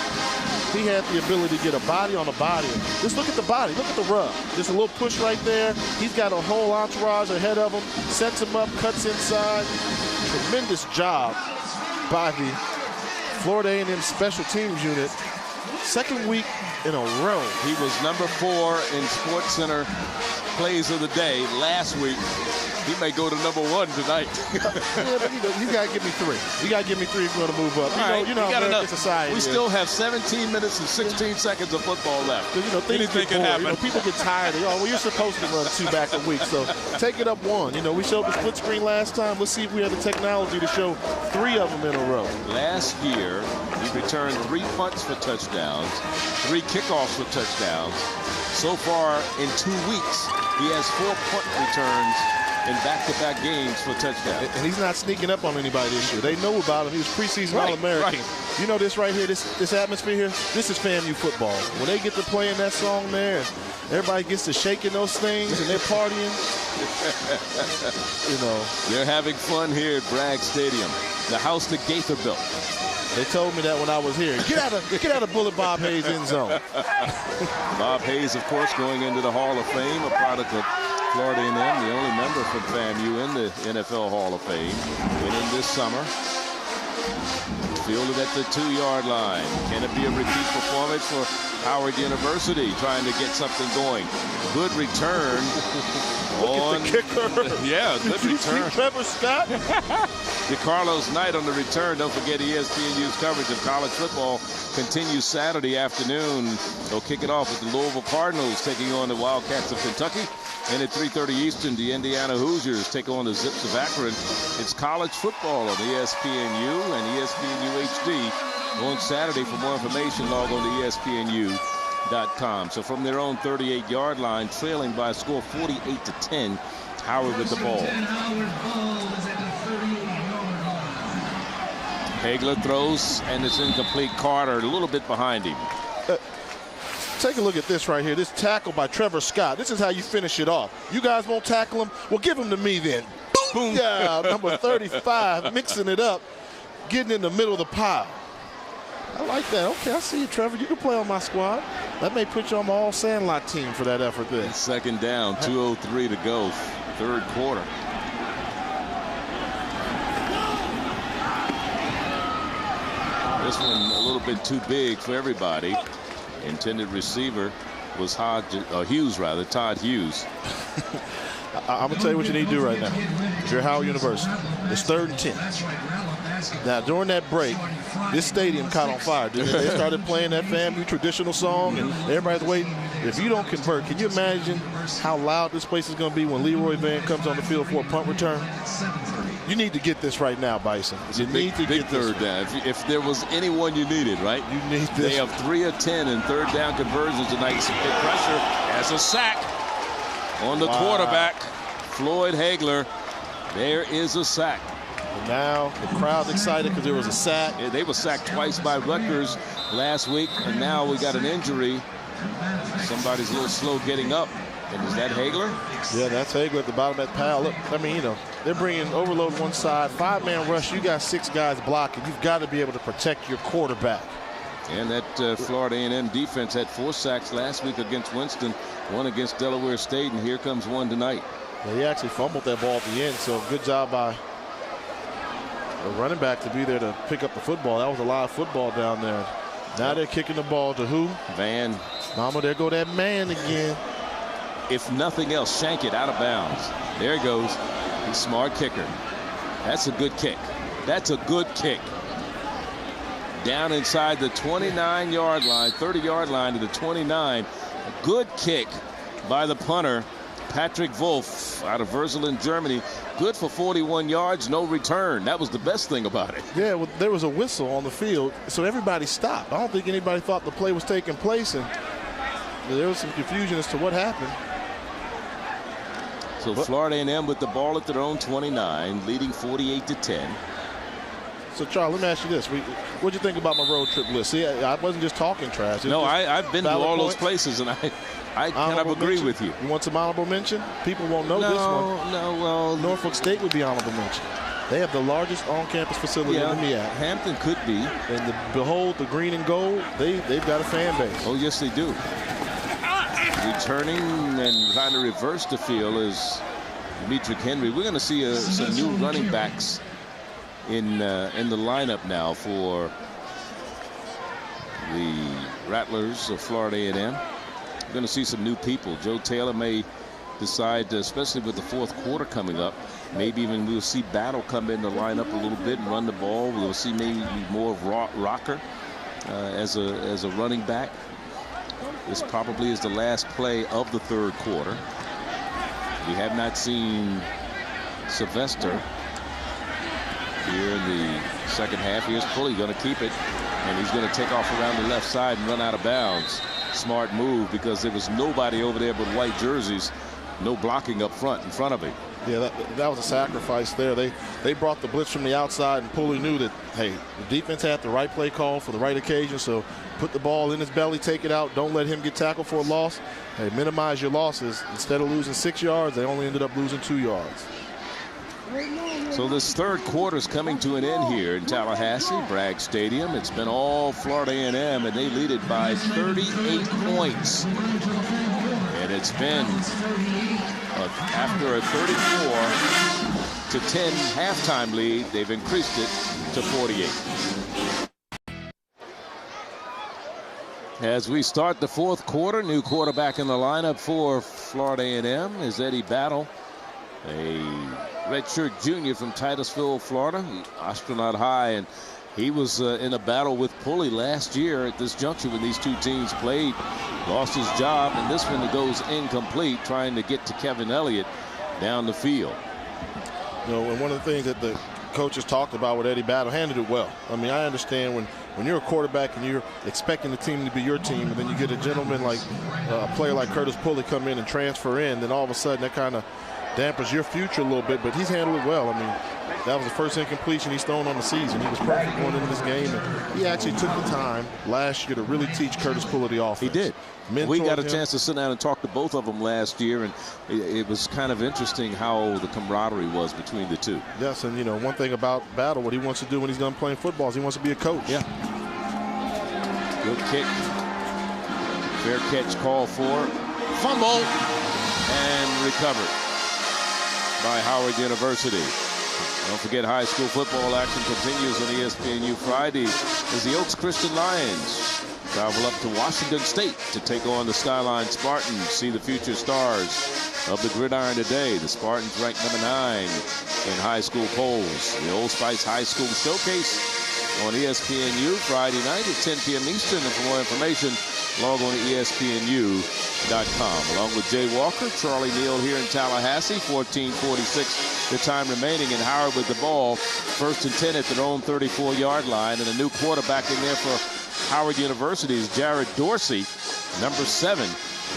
he had the ability to get a body on a body. Just look at the body. Look at the rub. Just a little push right there. He's got a whole entourage ahead of him. Sets him up, cuts inside. Tremendous job by the Florida A&M special teams unit. Second week in a row. He was number 4 in SportsCenter plays of the day last week. He may go to #1 tonight. Yeah, but you got to give me 3. You got to give me 3 if you're going to move up. You know American society. We still have 17 minutes and 16 seconds of football left. Anything can happen. People get tired. Well, you're supposed to run 2 back a week, so take it up 1. We showed the split screen last time. Let's see if we have the technology to show 3 of them in a row. Last year, he returned 3 punts for touchdowns, 3 kickoffs for touchdowns. So far, in 2 weeks, he has 4 punt returns in back-to-back games for touchdowns. And he's not sneaking up on anybody this year. They know about him. He was preseason All-American. Right. You know this right here, this atmosphere here? This is FAMU football. When they get to playing that song there, and everybody gets to shaking those things and they're partying. They're having fun here at Bragg Stadium, the house that Gaither built. They told me that when I was here. Get out of Bullet Bob Hayes' end zone. Bob Hayes, of course, going into the Hall of Fame, a product of Florida A&M, the only member from FAMU in the NFL Hall of Fame. And in this summer, fielded at the 2-yard line. Can it be a repeat performance for Howard University trying to get something going? Good return. Look at the kicker. Yeah, good return. Trevor Scott. DeCarlos Knight on the return. Don't forget ESPNU's coverage of college football continues Saturday afternoon. They'll kick it off with the Louisville Cardinals taking on the Wildcats of Kentucky. And at 3:30 Eastern, the Indiana Hoosiers take on the Zips of Akron. It's college football on ESPNU and ESPNU HD. On Saturday, for more information, log on to ESPNU.com. So from their own 38-yard line, trailing by a score of 48-10, Howard with the ball. Hagler throws, and it's incomplete. Carter a little bit behind him. Take a look at this right here. This tackle by Trevor Scott. This is how you finish it off. You guys won't tackle him? Well, give him to me then. Boom! Yeah, number 35, mixing it up, getting in the middle of the pile. I like that. Okay, I see you, Trevor. You can play on my squad. That may put you on my all-Sandlot team for that effort there. And second down, 2:03 to go, third quarter. This one a little bit too big for everybody. Intended receiver was Todd Hughes. I'm going to tell you what you need to do right now. You're Howard University. It's 3rd and 10. Now, during that break, this stadium caught on fire. They started playing that FAMU traditional song, and everybody's waiting. If you don't convert, can you imagine how loud this place is going to be when Leroy Van comes on the field for a punt return? You need to get this right now, Bison. You need to get third down. If there was anyone you needed, right? You need this. They have 3 of 10 in third down conversions tonight. Some good pressure as a sack on the quarterback, Floyd Hagler. There is a sack. And now the crowd's excited because there was a sack. Yeah, they were sacked twice by Rutgers last week, and now we got an injury. Somebody's a little slow getting up. And is that Hagler? Yeah, that's Hagler at the bottom of that pile. Look, I mean, they're bringing overload one side, 5-man rush. You got 6 guys blocking. You've got to be able to protect your quarterback. And that Florida A&M defense had 4 sacks last week against Winston, 1 against Delaware State, and here comes 1 tonight. Well, he actually fumbled that ball at the end, so good job by the running back to be there to pick up the football. That was a lot of football down there. Now they're kicking the ball to who? Van. Mama, there go that man again. If nothing else, shank it out of bounds. There he goes. He's a smart kicker. That's a good kick. That's a good kick. Down inside the 29-yard line, 30-yard line to the 29. A good kick by the punter, Patrick Wolf, out of Würselen, Germany. Good for 41 yards, no return. That was the best thing about it. Yeah, well, there was a whistle on the field, so everybody stopped. I don't think anybody thought the play was taking place, and there was some confusion as to what happened. So Florida A&M with the ball at their own 29, leading 48-10. So, Charles, let me ask you this. What'd you think about my road trip list? See, I wasn't just talking trash. No, I've been to all those places, and I kind of agree with you. You want some honorable mention? People won't know this one. No, well. Norfolk State would be honorable mention. They have the largest on-campus facility in the MEAC. Hampton could be. And behold, the green and gold, they've got a fan base. Oh, yes, they do. Returning and trying to reverse the field is Demetric Henry. We're going to see some new running backs in the lineup now for the Rattlers of Florida A&M. We're going to see some new people. Joe Taylor may decide, especially with the fourth quarter coming up, maybe even we'll see Battle come in to line up a little bit and run the ball. We'll see maybe more of Rocker as a running back. This probably is the last play of the third quarter. We have not seen Sylvester here in the second half. Here's Pulley going to keep it, and he's going to take off around the left side and run out of bounds. Smart move, because there was nobody over there but white jerseys. No blocking up front in front of him. Yeah, that was a sacrifice there. They brought the blitz from the outside, and Pulley knew that, hey, the defense had the right play call for the right occasion, so put the ball in his belly, take it out, don't let him get tackled for a loss. Hey, minimize your losses. Instead of losing 6 yards, they only ended up losing 2 yards. So this third quarter is coming to an end here in Tallahassee, Bragg Stadium. It's been all Florida A&M, and they lead it by 38 points. And it's been after a 34-10 halftime lead, they've increased it to 48. As we start the fourth quarter, new quarterback in the lineup for Florida A&M is Eddie Battle, a redshirt junior from Titusville, Florida, Astronaut High, and he was in a battle with Pulley last year at this juncture when these two teams played. Lost his job, and this one goes incomplete, trying to get to Kevin Elliott down the field. You know, and one of the things that the coaches talked about with Eddie Battle, handled it well. I mean, I understand when you're a quarterback and you're expecting the team to be your team, and then you get a gentleman like a player like Curtis Pulley come in and transfer in, then all of a sudden that kind of dampers your future a little bit, but he's handled it well. I mean, that was the first incompletion he's thrown on the season. He was perfect going into this game, and he actually took the time last year to really teach Curtis Pulley the offense. He did. We got a chance to sit down and talk to both of them last year, and it was kind of interesting how the camaraderie was between the two. Yes, and you know, one thing about Battle, what he wants to do when he's done playing football is he wants to be a coach. Yeah. Good kick. Fair catch call for. Fumble and recovered by Howard University. Don't forget, high school football action continues on ESPNU Friday as the Oaks Christian Lions travel up to Washington State to take on the Skyline Spartans. See the future stars of the gridiron today. The Spartans ranked number 9 in high school polls. The Old Spice High School Showcase on ESPNU Friday night at 10 p.m. Eastern. And for more information, log on to ESPNU.com. Along with Jay Walker, Charlie Neal here in Tallahassee. 14:46 the time remaining, and Howard with the ball. 1st and 10 at their own 34-yard line, and a new quarterback in there for Howard University is Jared Dorsey, number 7,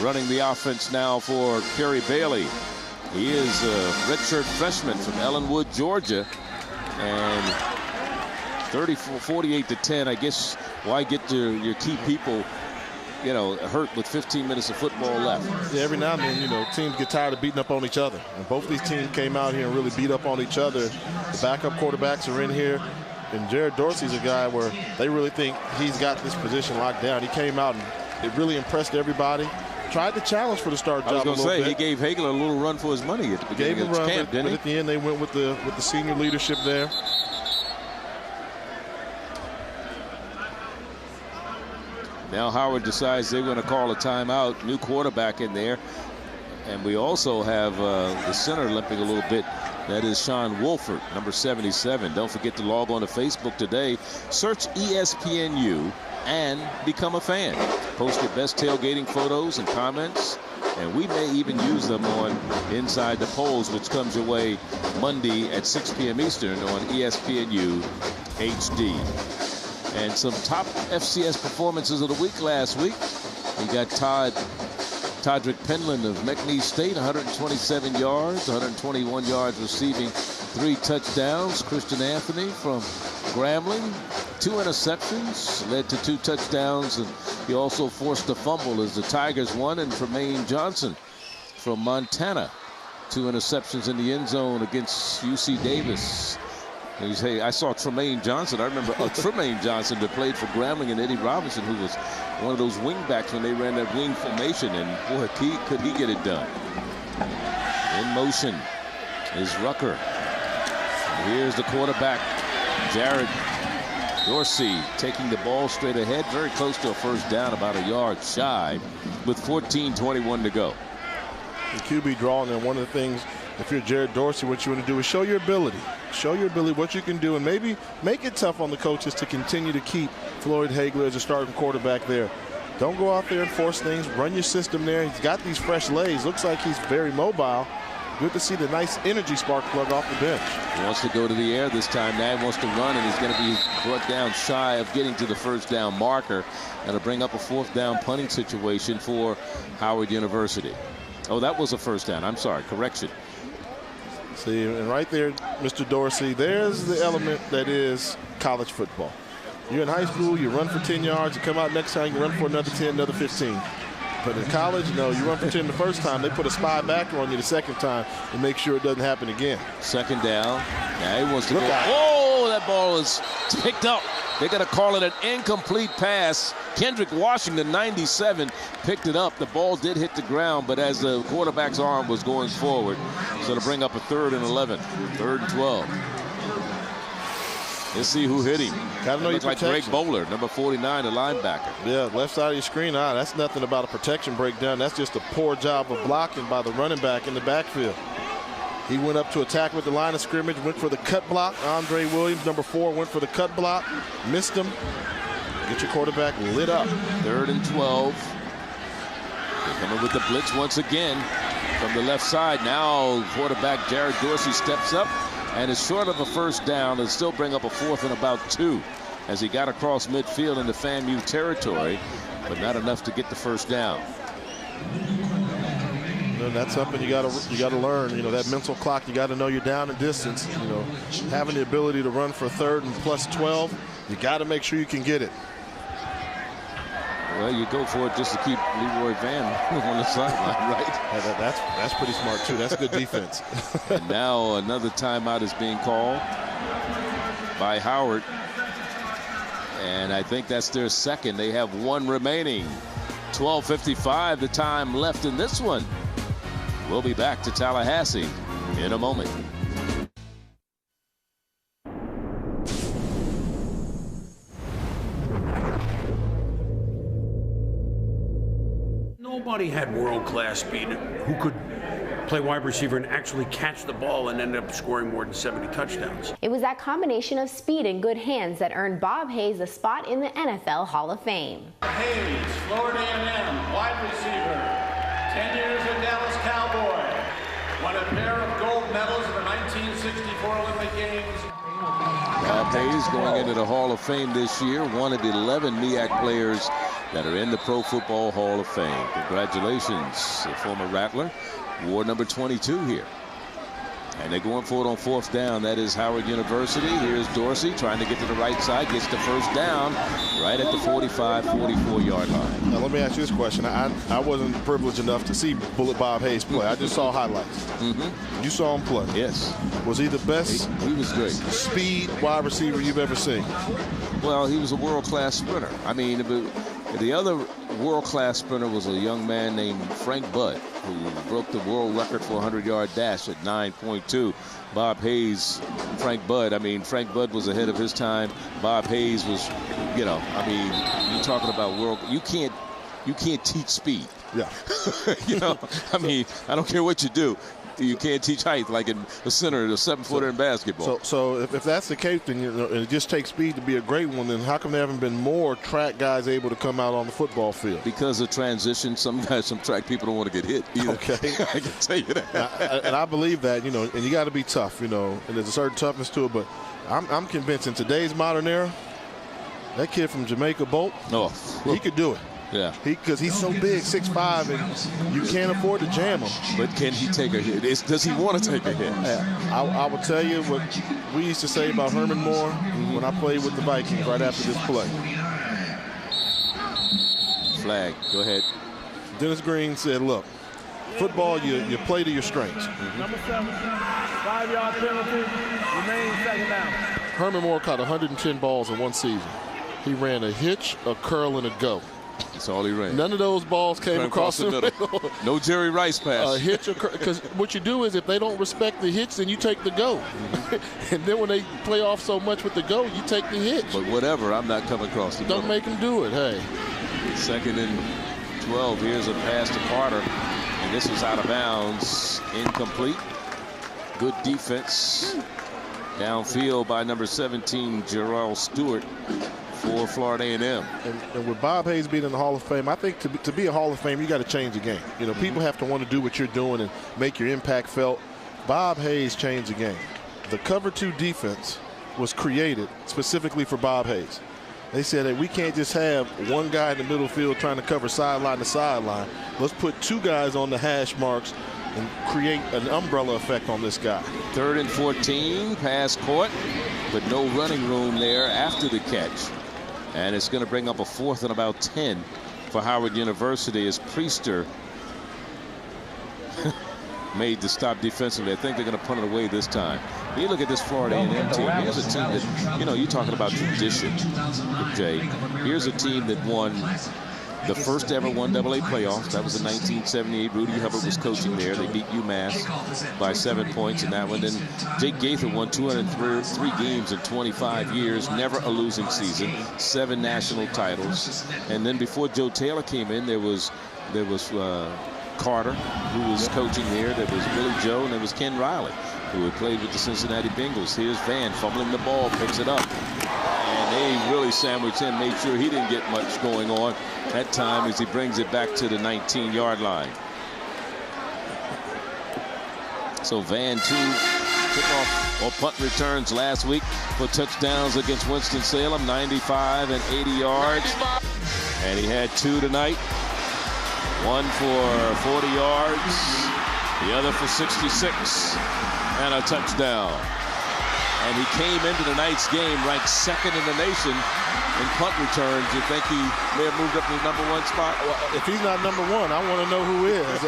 running the offense now for Kerry Bailey. He is a redshirt freshman from Ellenwood, Georgia, and 48-10. I guess why get your key people, you know, hurt with 15 minutes of football left. Yeah, every now and then, you know, teams get tired of beating up on each other. And both of these teams came out here and really beat up on each other. The backup quarterbacks are in here. And Jared Dorsey's a guy where they really think he's got this position locked down. He came out and it really impressed everybody. Tried to challenge for the start job a little bit. I was going to say, he gave Hagler a little run for his money at the beginning of the camp, didn't he? But at the end, they went with the senior leadership there. Now Howard decides they're going to call a timeout. New quarterback in there. And we also have the center limping a little bit. That is Sean Wolford, number 77. Don't forget to log on to Facebook today. Search ESPNU and become a fan. Post your best tailgating photos and comments. And we may even use them on Inside the Polls, which comes your way Monday at 6 p.m. Eastern on ESPNU HD. And some top FCS performances of the week last week. We got Todrick Penland of McNeese State, 127 yards, 121 yards receiving, 3 touchdowns. Christian Anthony from Grambling, 2 interceptions, led to 2 touchdowns, and he also forced a fumble as the Tigers won. And Tremaine Johnson from Montana, 2 interceptions in the end zone against UC Davis. Hey, I saw Tremaine Johnson. I remember Tremaine Johnson that played for Grambling, and Eddie Robinson, who was one of those wing backs when they ran that wing formation, and boy, could he get it done. In motion is Rucker. And here's the quarterback, Jared Dorsey, taking the ball straight ahead, very close to a first down, about a yard shy, with 14:21 to go. the QB draw, and then one of the things, if you're Jared Dorsey, what you want to do is show your ability. Show your ability, what you can do, and maybe make it tough on the coaches to continue to keep Floyd Hagler as a starting quarterback there. Don't go out there and force things. Run your system there. He's got these fresh legs. Looks like he's very mobile. Good to see the nice energy spark plug off the bench. He wants to go to the air this time. Now he wants to run, and he's going to be brought down shy of getting to the first down marker. And to bring up a fourth down punting situation for Howard University. Oh, that was a first down. I'm sorry. Correction. See, and right there, Mr. Dorsey, there's the element that is college football. You're in high school, you run for 10 yards, you come out next time, you run for another 10, another 15. But in college, no, you run for 10 the first time, they put a spy backer on you the second time to make sure it doesn't happen again. Second down. Now he wants to go. Whoa, that ball is picked up. They're going to call it an incomplete pass. Kendrick Washington, 97, picked it up. The ball did hit the ground, but as the quarterback's arm was going forward, so to bring up a 3rd and 11, 3rd and 12. Let's see who hit him. Gotta know your like Greg Bowler, number 49, the linebacker. Yeah, left side of your screen. That's nothing about a protection breakdown. That's just a poor job of blocking by the running back in the backfield. He went up to attack with the line of scrimmage, went for the cut block. Andre Williams, number 4, went for the cut block, missed him. Get your quarterback lit up. 3rd and 12. They're coming with the blitz once again from the left side. Now quarterback Jared Dorsey steps up and is short of a first down and still bring up a 4th and about 2 as he got across midfield into FAMU territory, but not enough to get the first down. And that's something you gotta learn. You know, that mental clock. You got to know you're down in distance. You know, having the ability to run for 3rd and plus 12. You got to make sure you can get it. Well, you go for it just to keep Leroy Van on the sideline, right? Yeah, that's pretty smart too. That's good defense. And now another timeout is being called by Howard, and I think that's their second. They have 1 remaining. 12:55 the time left in this one. We'll be back to Tallahassee in a moment. Nobody had world-class speed who could play wide receiver and actually catch the ball and end up scoring more than 70 touchdowns. It was that combination of speed and good hands that earned Bob Hayes a spot in the NFL Hall of Fame. Hayes, Florida A&M, wide receiver, 10 years a Dallas Cowboy, won a pair of gold medals in the 1964 Olympic Games. Bob Hayes going into the Hall of Fame this year, one of 11 MEAC players that are in the Pro Football Hall of Fame. Congratulations, the former Rattler, wore number 22 here. And they're going for it on 4th down. That is Howard University. Here's Dorsey trying to get to the right side, gets the first down right at the 45, 44-yard line. Now let me ask you this question. I wasn't privileged enough to see Bullet Bob Hayes play. I just saw highlights. You saw him play. Yes. Was he the best? He was great. Speed wide receiver you've ever seen? Well, he was a world-class sprinter. I mean, the other world-class sprinter was a young man named Frank Budd, who broke the world record for a 100-yard dash at 9.2. Bob Hayes, Frank Budd, I mean, Frank Budd was ahead of his time. Bob Hayes was, you know, I mean, you're talking about you can't teach speed. Yeah. You know, I mean, I don't care what you do. You can't teach height like in the center, the 7-footer in basketball. So if that's the case, then it just takes speed to be a great one. Then how come there haven't been more track guys able to come out on the football field? Because of transition, some track people don't want to get hit either. Okay, I can tell you that. And I believe that, you know, and you got to be tough, you know, and there's a certain toughness to it. But I'm convinced in today's modern era, that kid from Jamaica, Bolt, he could do it. Yeah. Because he's so big, 6'5", and you can't afford to jam him. But can he take a hit? Does he want to take a hit? Yeah. I will tell you what we used to say about Herman Moore when I played with the Vikings right after this play. Flag. Go ahead. Dennis Green said, look, football, you play to your strengths. Number 7, 5-yard penalty, remaining 2nd down. Herman Moore caught 110 balls in one season. He ran a hitch, a curl, and a go. That's all he ran. None of those balls came across the middle. No Jerry Rice pass. A hitch, because what you do is if they don't respect the hitch, then you take the go. And then when they play off so much with the go, you take the hitch. But whatever, I'm not coming across the middle. Don't make them do it, hey. 2nd and 12. Here's a pass to Carter. And this is out of bounds, incomplete. Good defense downfield by number 17, Gerald Stewart, for Florida A&M. And with Bob Hayes being in the Hall of Fame, I think to be a Hall of Fame, you got to change the game. You know, people have to want to do what you're doing and make your impact felt. Bob Hayes changed the game. The cover 2 defense was created specifically for Bob Hayes. They said, hey, we can't just have one guy in the middle field trying to cover sideline to sideline. Let's put 2 guys on the hash marks and create an umbrella effect on this guy. 3rd and 14, pass caught, but no running room there after the catch. And it's going to bring up a 4th and about 10 for Howard University as Priester made the stop defensively. I think they're going to punt it away this time. You look at this Florida A&M team. Here's a team that, you know, you're talking about tradition, Jay. Here's a team that won the first ever 1AA playoffs. That was in 1978. Rudy Hubbard was coaching there. They beat UMass by 7 points in that one. Then Jake Gaither won 203 games in 25 years, never a losing season, 7 national titles. And then before Joe Taylor came in, there was Carter, who was coaching there. There was Billy Joe, and there was Ken Riley, who had played with the Cincinnati Bengals. Here's Van fumbling the ball, picks it up. And they really sandwiched him, made sure he didn't get much going on that time as he brings it back to the 19-yard line. So Van, 2 kickoff or punt returns last week for touchdowns against Winston-Salem, 95 and 80 yards. And he had 2 tonight. 1 for 40 yards, the other for 66, and a touchdown. And he came into tonight's game ranked 2nd in the nation in punt returns. You think he may have moved up to the #1 spot? Well, if he's not #1, I want to know who is.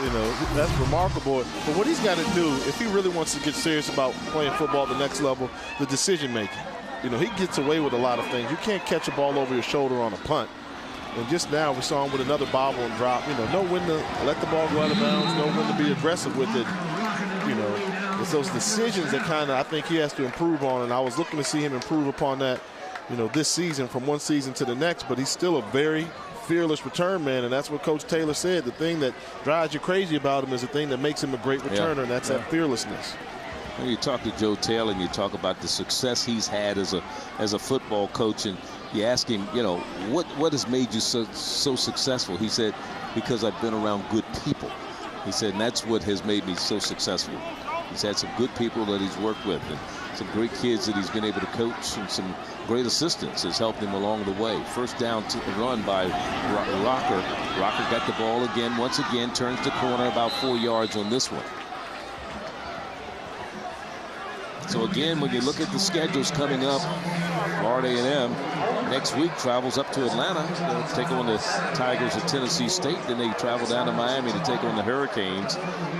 You know, that's remarkable. But what he's got to do, if he really wants to get serious about playing football at the next level, the decision making. You know, he gets away with a lot of things. You can't catch a ball over your shoulder on a punt. And just now we saw him with another bobble and drop. You know when to let the ball go out of bounds, know when to be aggressive with it. You know, it's those decisions that kind of I think he has to improve on. And I was looking to see him improve upon that, you know, this season from one season to the next. But he's still a very fearless return man, and that's what Coach Taylor said. The thing that drives you crazy about him is the thing that makes him a great returner, and that's that fearlessness. When you talk to Joe Taylor and you talk about the success he's had as a football coach, and you ask him, you know, what has made you so successful? He said, because I've been around good people. He said, and that's what has made me so successful. He's had some good people that he's worked with, and some great kids that he's been able to coach, and some great assistants has helped him along the way. First down to run by Rocker. Rocker got the ball again, once again, turns the corner about 4 yards on this one. So again, when you look at the schedules coming up, Florida A&M next week travels up to Atlanta. They'll take on the Tigers of Tennessee State. Then they travel down to Miami to take on the Hurricanes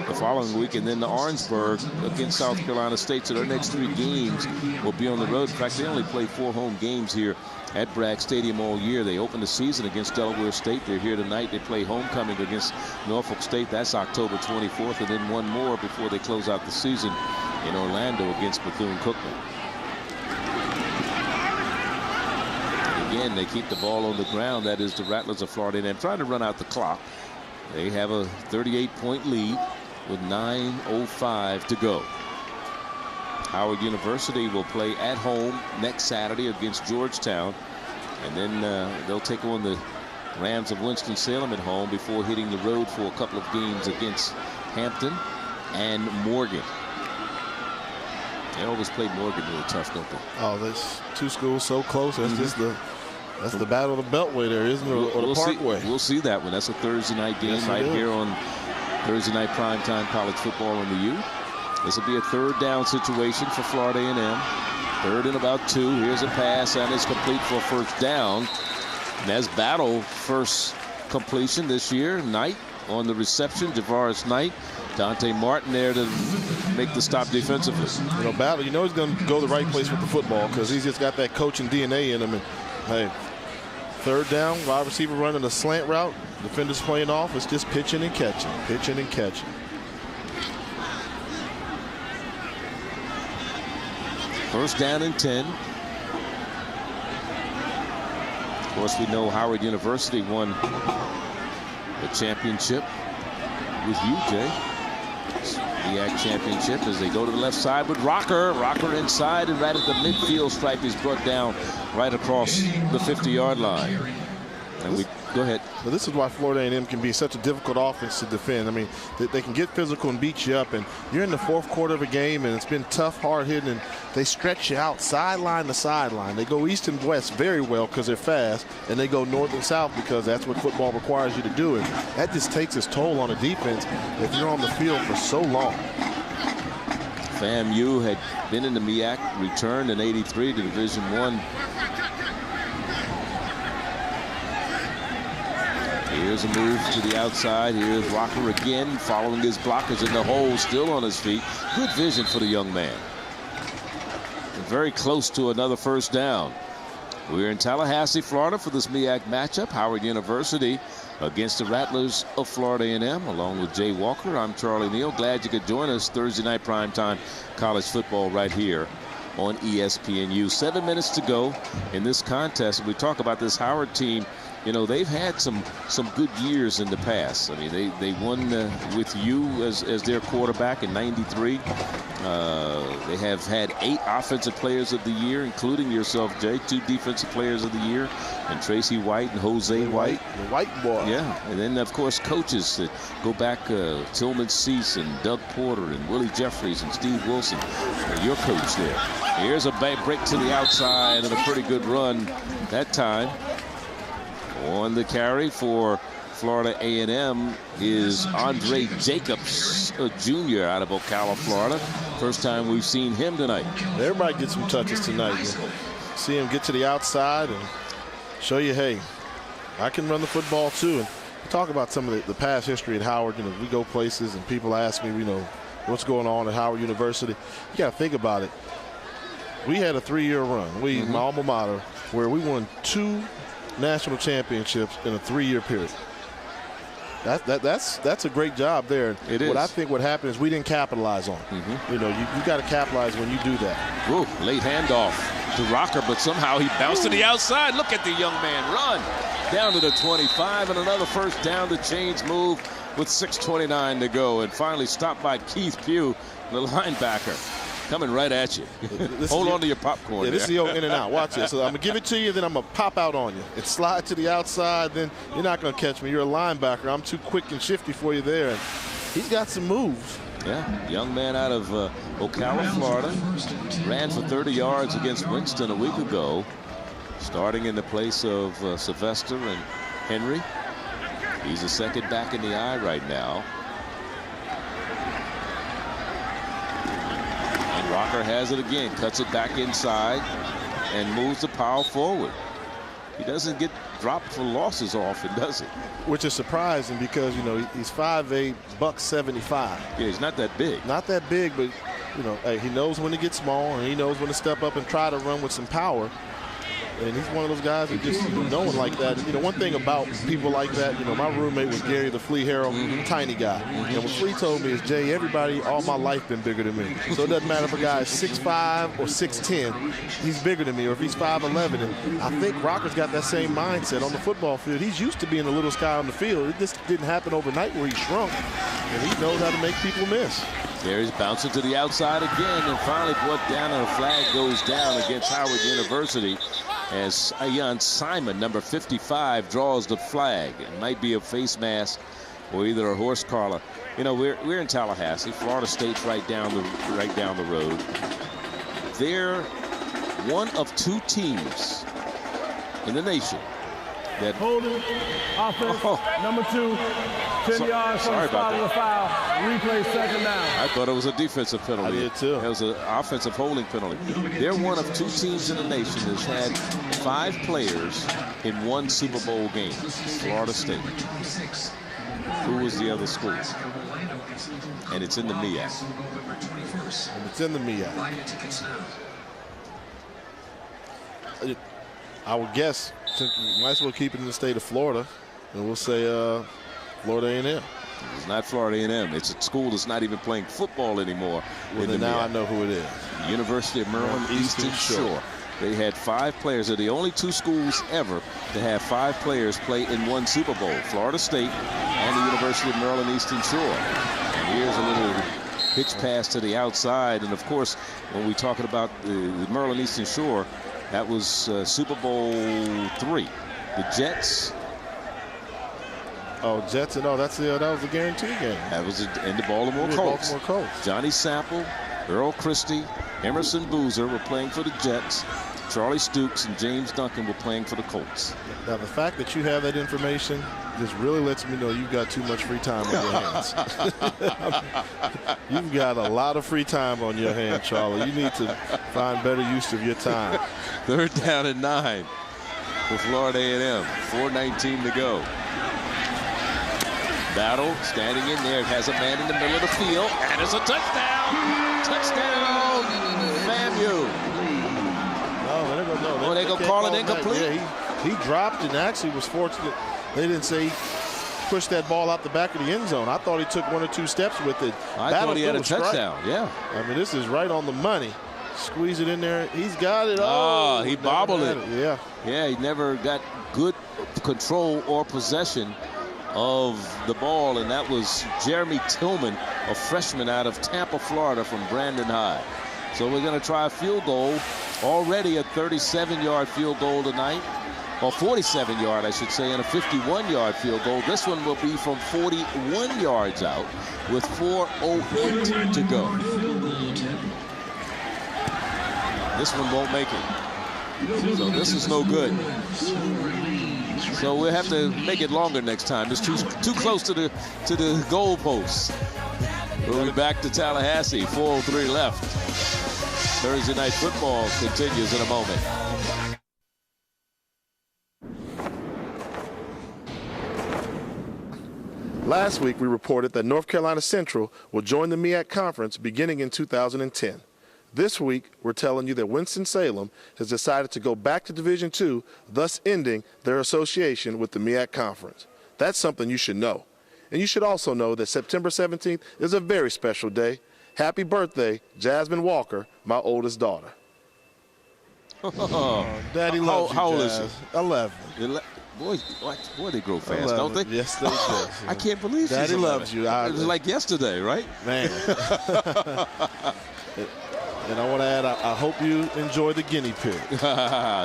the following week. And then to Orangeburg against South Carolina State. So their next 3 games will be on the road. In fact, they only play 4 home games here at Bragg Stadium all year. They open the season against Delaware State. They're here tonight. They play homecoming against Norfolk State. That's October 24th. And then one more before they close out the season in Orlando against Bethune-Cookman. Again, they keep the ball on the ground. That is the Rattlers of Florida A&M trying to run out the clock. They have a 38-point lead with 9:05 to go. Howard University will play at home next Saturday against Georgetown, and then they'll take on the Rams of Winston-Salem at home before hitting the road for a couple of games against Hampton and Morgan. They always play Morgan really tough, don't they? Oh, there's 2 schools so close. That's just the battle of the Beltway there, isn't it? Or the Parkway. We'll see that one. That's a Thursday night game here on Thursday night primetime college football on the U. This will be a 3rd down situation for Florida A&M. 3rd and about 2. Here's a pass, and it's complete for a 1st down. And that's Battle first completion this year. Knight on the reception. Javaris Knight. Dante Martin there to make the stop defensively. You know, Battle, you know he's going to go the right place with the football because he's just got that coaching DNA in him. And, hey, 3rd down, wide receiver running a slant route. Defenders playing off. It's just pitching and catching, pitching and catching. First down and 10. Of course, we know Howard University won the championship with you, Jay. MEAC championship as they go to the left side with Rocker. Rocker inside and right at the midfield stripe. He's brought down right across the 50-yard line. And we go ahead. Well, this is why Florida A&M can be such a difficult offense to defend. I mean, they can get physical and beat you up, and you're in the fourth quarter of a game, and it's been tough, hard hitting, and they stretch you out sideline to sideline. They go east and west very well because they're fast, and they go north and south because that's what football requires you to do. And that just takes its toll on a defense if you're on the field for so long. FAMU had been in the MEAC, returned in '83 to Division I. Here's a move to the outside. Here's Rocker again, following his blockers in the hole, still on his feet. Good vision for the young man. And very close to another first down. We're in Tallahassee, Florida for this MEAC matchup. Howard University against the Rattlers of Florida A&M. Along with Jay Walker, I'm Charlie Neal. Glad you could join us Thursday night primetime college football right here on ESPNU. 7 minutes to go in this contest. We talk about this Howard team. You know, they've had some good years in the past. I mean, they won with you as their quarterback in '93. They have had 8 offensive players of the year, including yourself, Jay, 2 defensive players of the year, and Tracy White and Jose White. The white boy. Yeah, and then, of course, coaches that go back, Tillman Cease and Doug Porter and Willie Jeffries and Steve Wilson, your coach there. Here's a break to the outside and a pretty good run that time. On the carry for Florida A&M is Andre Jacobs, a junior out of Ocala, Florida. First time we've seen him tonight. Everybody gets some touches tonight. See him get to the outside and show you, hey, I can run the football too. And talk about some of the past history at Howard. You know, we go places and people ask me, you know, what's going on at Howard University. You got to think about it. We had a 3-year run. My alma mater, where we won 2 national championships in a 3-year period. That's a great job there. It is. What I think what happened is we didn't capitalize on it. You know, you got to capitalize when you do that. Ooh, late handoff to Rocker, but somehow he bounced to the outside. Look at the young man run down to the 25, and another first down. The chains move with 6:29 to go, and finally stopped by Keith Pugh, the linebacker. Coming right at you. Hold on to your popcorn. Yeah, this is the old in and out. Watch it. So I'm going to give it to you, then I'm going to pop out on you. And slide to the outside, then you're not going to catch me. You're a linebacker. I'm too quick and shifty for you there. And he's got some moves. Yeah, young man out of Ocala, Florida. Ran for 30 yards against Winston a week ago. Starting in the place of Sylvester and Henry. He's a second back in the eye right now. Rocker has it again, cuts it back inside and moves the power forward. He doesn't get dropped for losses often, does he? Which is surprising because, you know, he's 5'8", $175. Yeah, he's not that big. Not that big, but, you know, hey, he knows when to get small and he knows when to step up and try to run with some power. And he's one of those guys who just no one like that. You know, one thing about people like that, you know, my roommate was Gary the Flea Harrell, tiny guy. And what Flea told me is, Jay, everybody all my life been bigger than me. So it doesn't matter if a guy is 6'5" or 6'10", he's bigger than me, or if he's 5'11". And I think Rocker's got that same mindset on the football field. He's used to being the littlest guy on the field. It just didn't happen overnight where he shrunk. And he knows how to make people miss. There he's bouncing to the outside again and finally brought down, and a flag goes down against Howard University as Ayan Simon, number 55, draws the flag. It might be a face mask or either a horse collar. You know, we're in Tallahassee. Florida State's right down the road. They're one of 2 teams in the nation that holding offense, number 2, 10 yards from the spot of the foul. Replay second down. I thought it was a defensive penalty. I did too. It was an offensive holding penalty. They're one of 2 teams in the nation that's had 5 players in 1 Super Bowl game. Florida State. Who was the other school? And it's in the MEAC. And it's in the MEAC. I would guess, might as well keep it in the state of Florida, and we'll say Florida A&M. It's not Florida A&M. It's a school that's not even playing football anymore. Well, then now I know who it is. University of Maryland Eastern Shore. They had 5 players. They're the only 2 schools ever to have 5 players play in 1 Super Bowl. Florida State and the University of Maryland Eastern Shore. And here's a little pitch pass to the outside. And, of course, when we're talking about the Maryland Eastern Shore, that was Super Bowl III. The Jets. Oh, Jets, no, that was the guarantee game. That was in the Baltimore Colts. Johnny Sample, Earl Christie, Emerson Boozer were playing for the Jets. Charlie Stooks and James Duncan were playing for the Colts. Now, the fact that you have that information just really lets me know you've got too much free time on your hands. You've got a lot of free time on your hands, Charlie. You need to find better use of your time. 3rd down and 9 for Florida A&M. 4:19 to go. Battle standing in there. It has a man in the middle of the field. And it's a touchdown. Touchdown, FAMU. No, they're going to call it incomplete. Yeah, he dropped and actually was fortunate. They didn't say he pushed that ball out the back of the end zone. I thought he took 1 or 2 steps with it. I thought he had a touchdown, yeah. I mean, this is right on the money. Squeeze it in there. He's got it. Oh, he bobbled it. Yeah. Yeah, he never got good control or possession of the ball, and that was Jeremy Tillman, a freshman out of Tampa, Florida, from Brandon High. So we're going to try a field goal. Already a 37-yard field goal tonight, or 47-yard, I should say, and a 51-yard field goal. This one will be from 41 yards out with 4:08 to go. This one won't make it. So this is no good. So we'll have to make it longer next time. It's too close to the goal posts. We'll be back to Tallahassee. 4:03 left. Thursday Night Football continues in a moment. Last week, we reported that North Carolina Central will join the MEAC conference beginning in 2010. This week, we're telling you that Winston-Salem has decided to go back to Division II, thus ending their association with the MEAC conference. That's something you should know. And you should also know that September 17th is a very special day. Happy birthday, Jasmine Walker, my oldest daughter. Daddy loves you, How old is she? 11. Boy, they grow fast, 11. don't they? Yes, they do. I can't believe she's Daddy 11. loves you. It was like yesterday, right? Man. And I want to add, I hope you enjoy the guinea pig.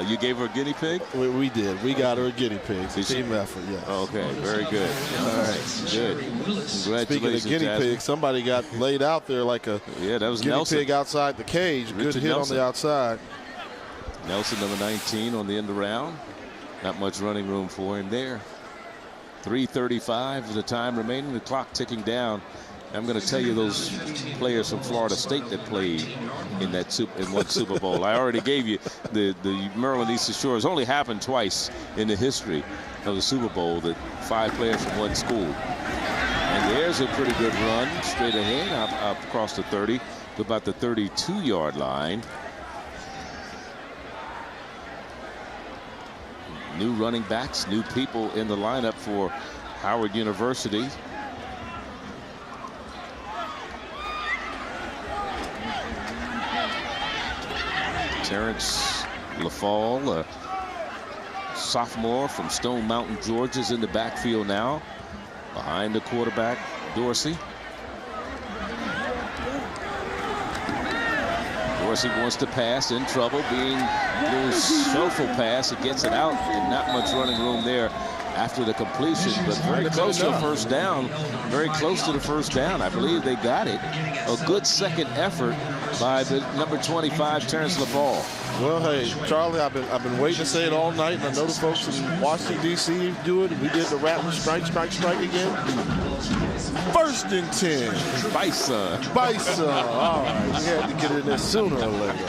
You gave her a guinea pig? We did. We got her a guinea pig. It's a team effort, yes. Okay, very good. All right, good. Congratulations, Speaking of guinea pig, somebody got laid out there like a that was guinea Nelson. pig outside the cage. Richard Good hit Nelson. on the outside. Nelson, number 19, on the end around. Not much running room for him there. 3:35 is the time remaining. The clock ticking down. I'm going to tell you those players from Florida State that played in one Super Bowl. I already gave you the Maryland Eastern Shore. It's only happened twice in the history of the Super Bowl that 5 players from one school. And there's a pretty good run straight ahead up across the 30 to about the 32-yard line. New running backs, new people in the lineup for Howard University. Terrence LaFall, a sophomore from Stone Mountain, Georgia, is in the backfield now, behind the quarterback, Dorsey. Dorsey wants to pass, in trouble, being a little shuffle pass. It gets it out, and not much running room there after the completion, but very close to the first down. Very close to the first down. I believe they got it. A good second effort by the number 25, Terrence LaFall. Well, hey, Charlie, I've been waiting to say it all night, and I know the folks in Washington, D.C. do it. We did the Rattlers strike again. 1st and 10. Bison. All right, we had to get in there sooner or later.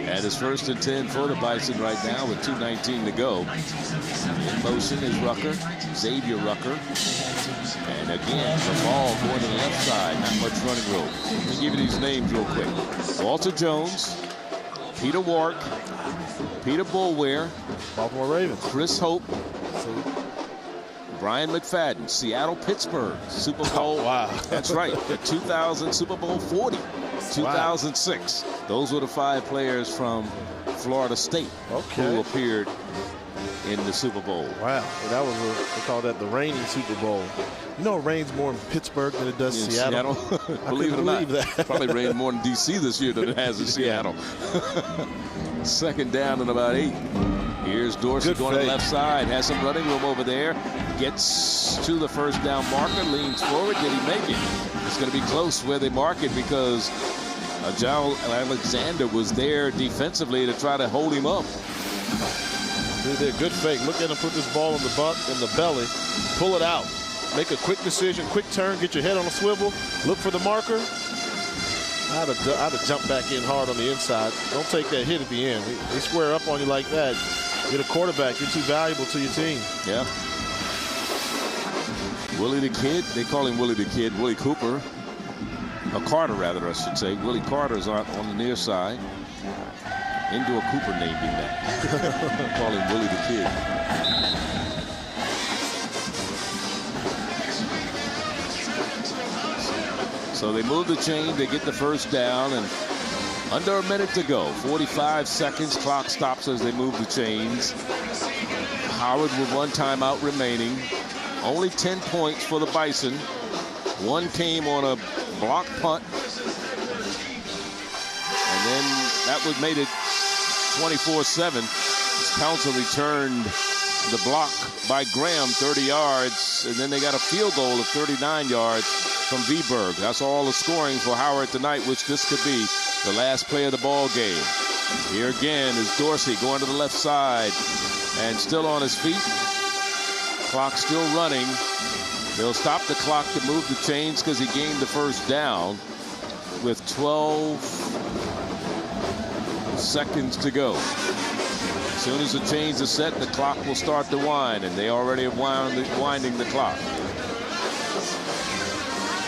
And it's 1st and 10 for the Bison right now with 2:19 to go. In motion is Rucker, Xavier Rucker. And again, the ball going to the left side, not much running room. Let me give you these names real quick. Walter Jones, Peter Wark, Peter Boulware, Baltimore Ravens, Chris Hope, Brian McFadden, Seattle, Pittsburgh, Super Bowl. Oh, wow. That's right, the 2000 Super Bowl 40, 2006. Wow. Those were the 5 players from Florida State who appeared in the Super Bowl. Wow, that was they call that the raining Super Bowl. You know, it rains more in Pittsburgh than it does in Seattle. Believe it or not, that. Probably rained more in D.C. this year than it has in Seattle. Second down and about 8. Here's Dorsey going to the left side. Has some running room over there. Gets to the first down marker. Leans forward. Did he make it? It's going to be close where they mark it because John Alexander was there defensively to try to hold him up. They're good fake. Look at him put this ball in the belly. Pull it out. Make a quick decision, quick turn, get your head on a swivel, look for the marker. I'd have jumped back in hard on the inside. Don't take that hit at the end. They square up on you like that. Get a quarterback. You're too valuable to your team. Yeah. Willie the Kid. They call him Willie the Kid. Willie Cooper. Carter, rather, I should say. Willie Carter's on the near side. Indoor Cooper named him that. Call him Willie the Kid. So they move the chain, they get the first down, and under a minute to go. 45 seconds, clock stops as they move the chains. Howard with 1 timeout remaining. Only 10 points for the Bison. 1 came on a block punt. And then that would made it 24-7. As Council returned the block by Graham, 30 yards, and then they got a field goal of 39 yards from Viberg. That's all the scoring for Howard tonight, which this could be the last play of the ball game. Here again is Dorsey going to the left side and still on his feet. Clock still running. They'll stop the clock to move the chains because he gained the first down with 12 seconds to go. As soon as the chains are set, the clock will start to wind, and they already have winding the clock.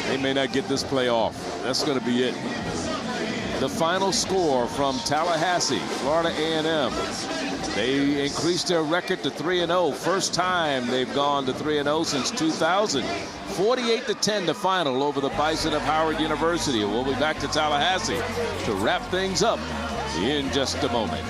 They may not get this play off. That's going to be it. The final score from Tallahassee, Florida A&M. They increased their record to 3-0. First time they've gone to 3-0 since 2000. 48-10 the final over the Bison of Howard University. We'll be back to Tallahassee to wrap things up in just a moment.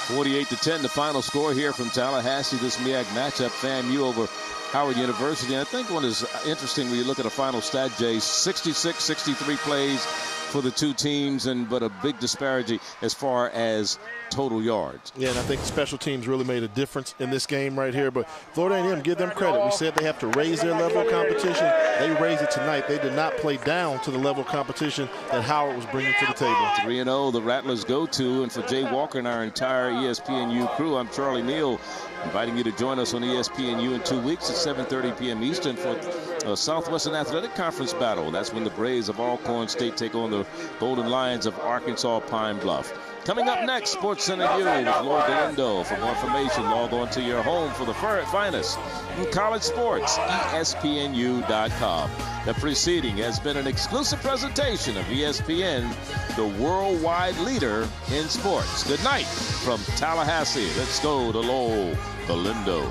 48-10 the final score here from Tallahassee. This MEAC matchup, FAMU over Howard University. And I think what is interesting when you look at a final stat, Jay, 66-63 plays for the two teams, but a big disparity as far as total yards. Yeah, and I think special teams really made a difference in this game right here. But Florida A&M, give them credit. We said they have to raise their level of competition. They raised it tonight. They did not play down to the level of competition that Howard was bringing to the table. 3-0 the Rattlers go to, and for Jay Walker and our entire ESPNU crew, I'm Charlie Neal, inviting you to join us on ESPNU in 2 weeks at 7:30 p.m. Eastern for a Southwestern Athletic Conference battle. That's when the Braves of Alcorn State take on the Golden Lions of Arkansas Pine Bluff. Coming up next, Sports Center U with Lord Galindo. For more information, log on to your home for the finest in college sports, ESPNU.com. The preceding has been an exclusive presentation of ESPN, the worldwide leader in sports. Good night from Tallahassee. Let's go to Lord Galindo.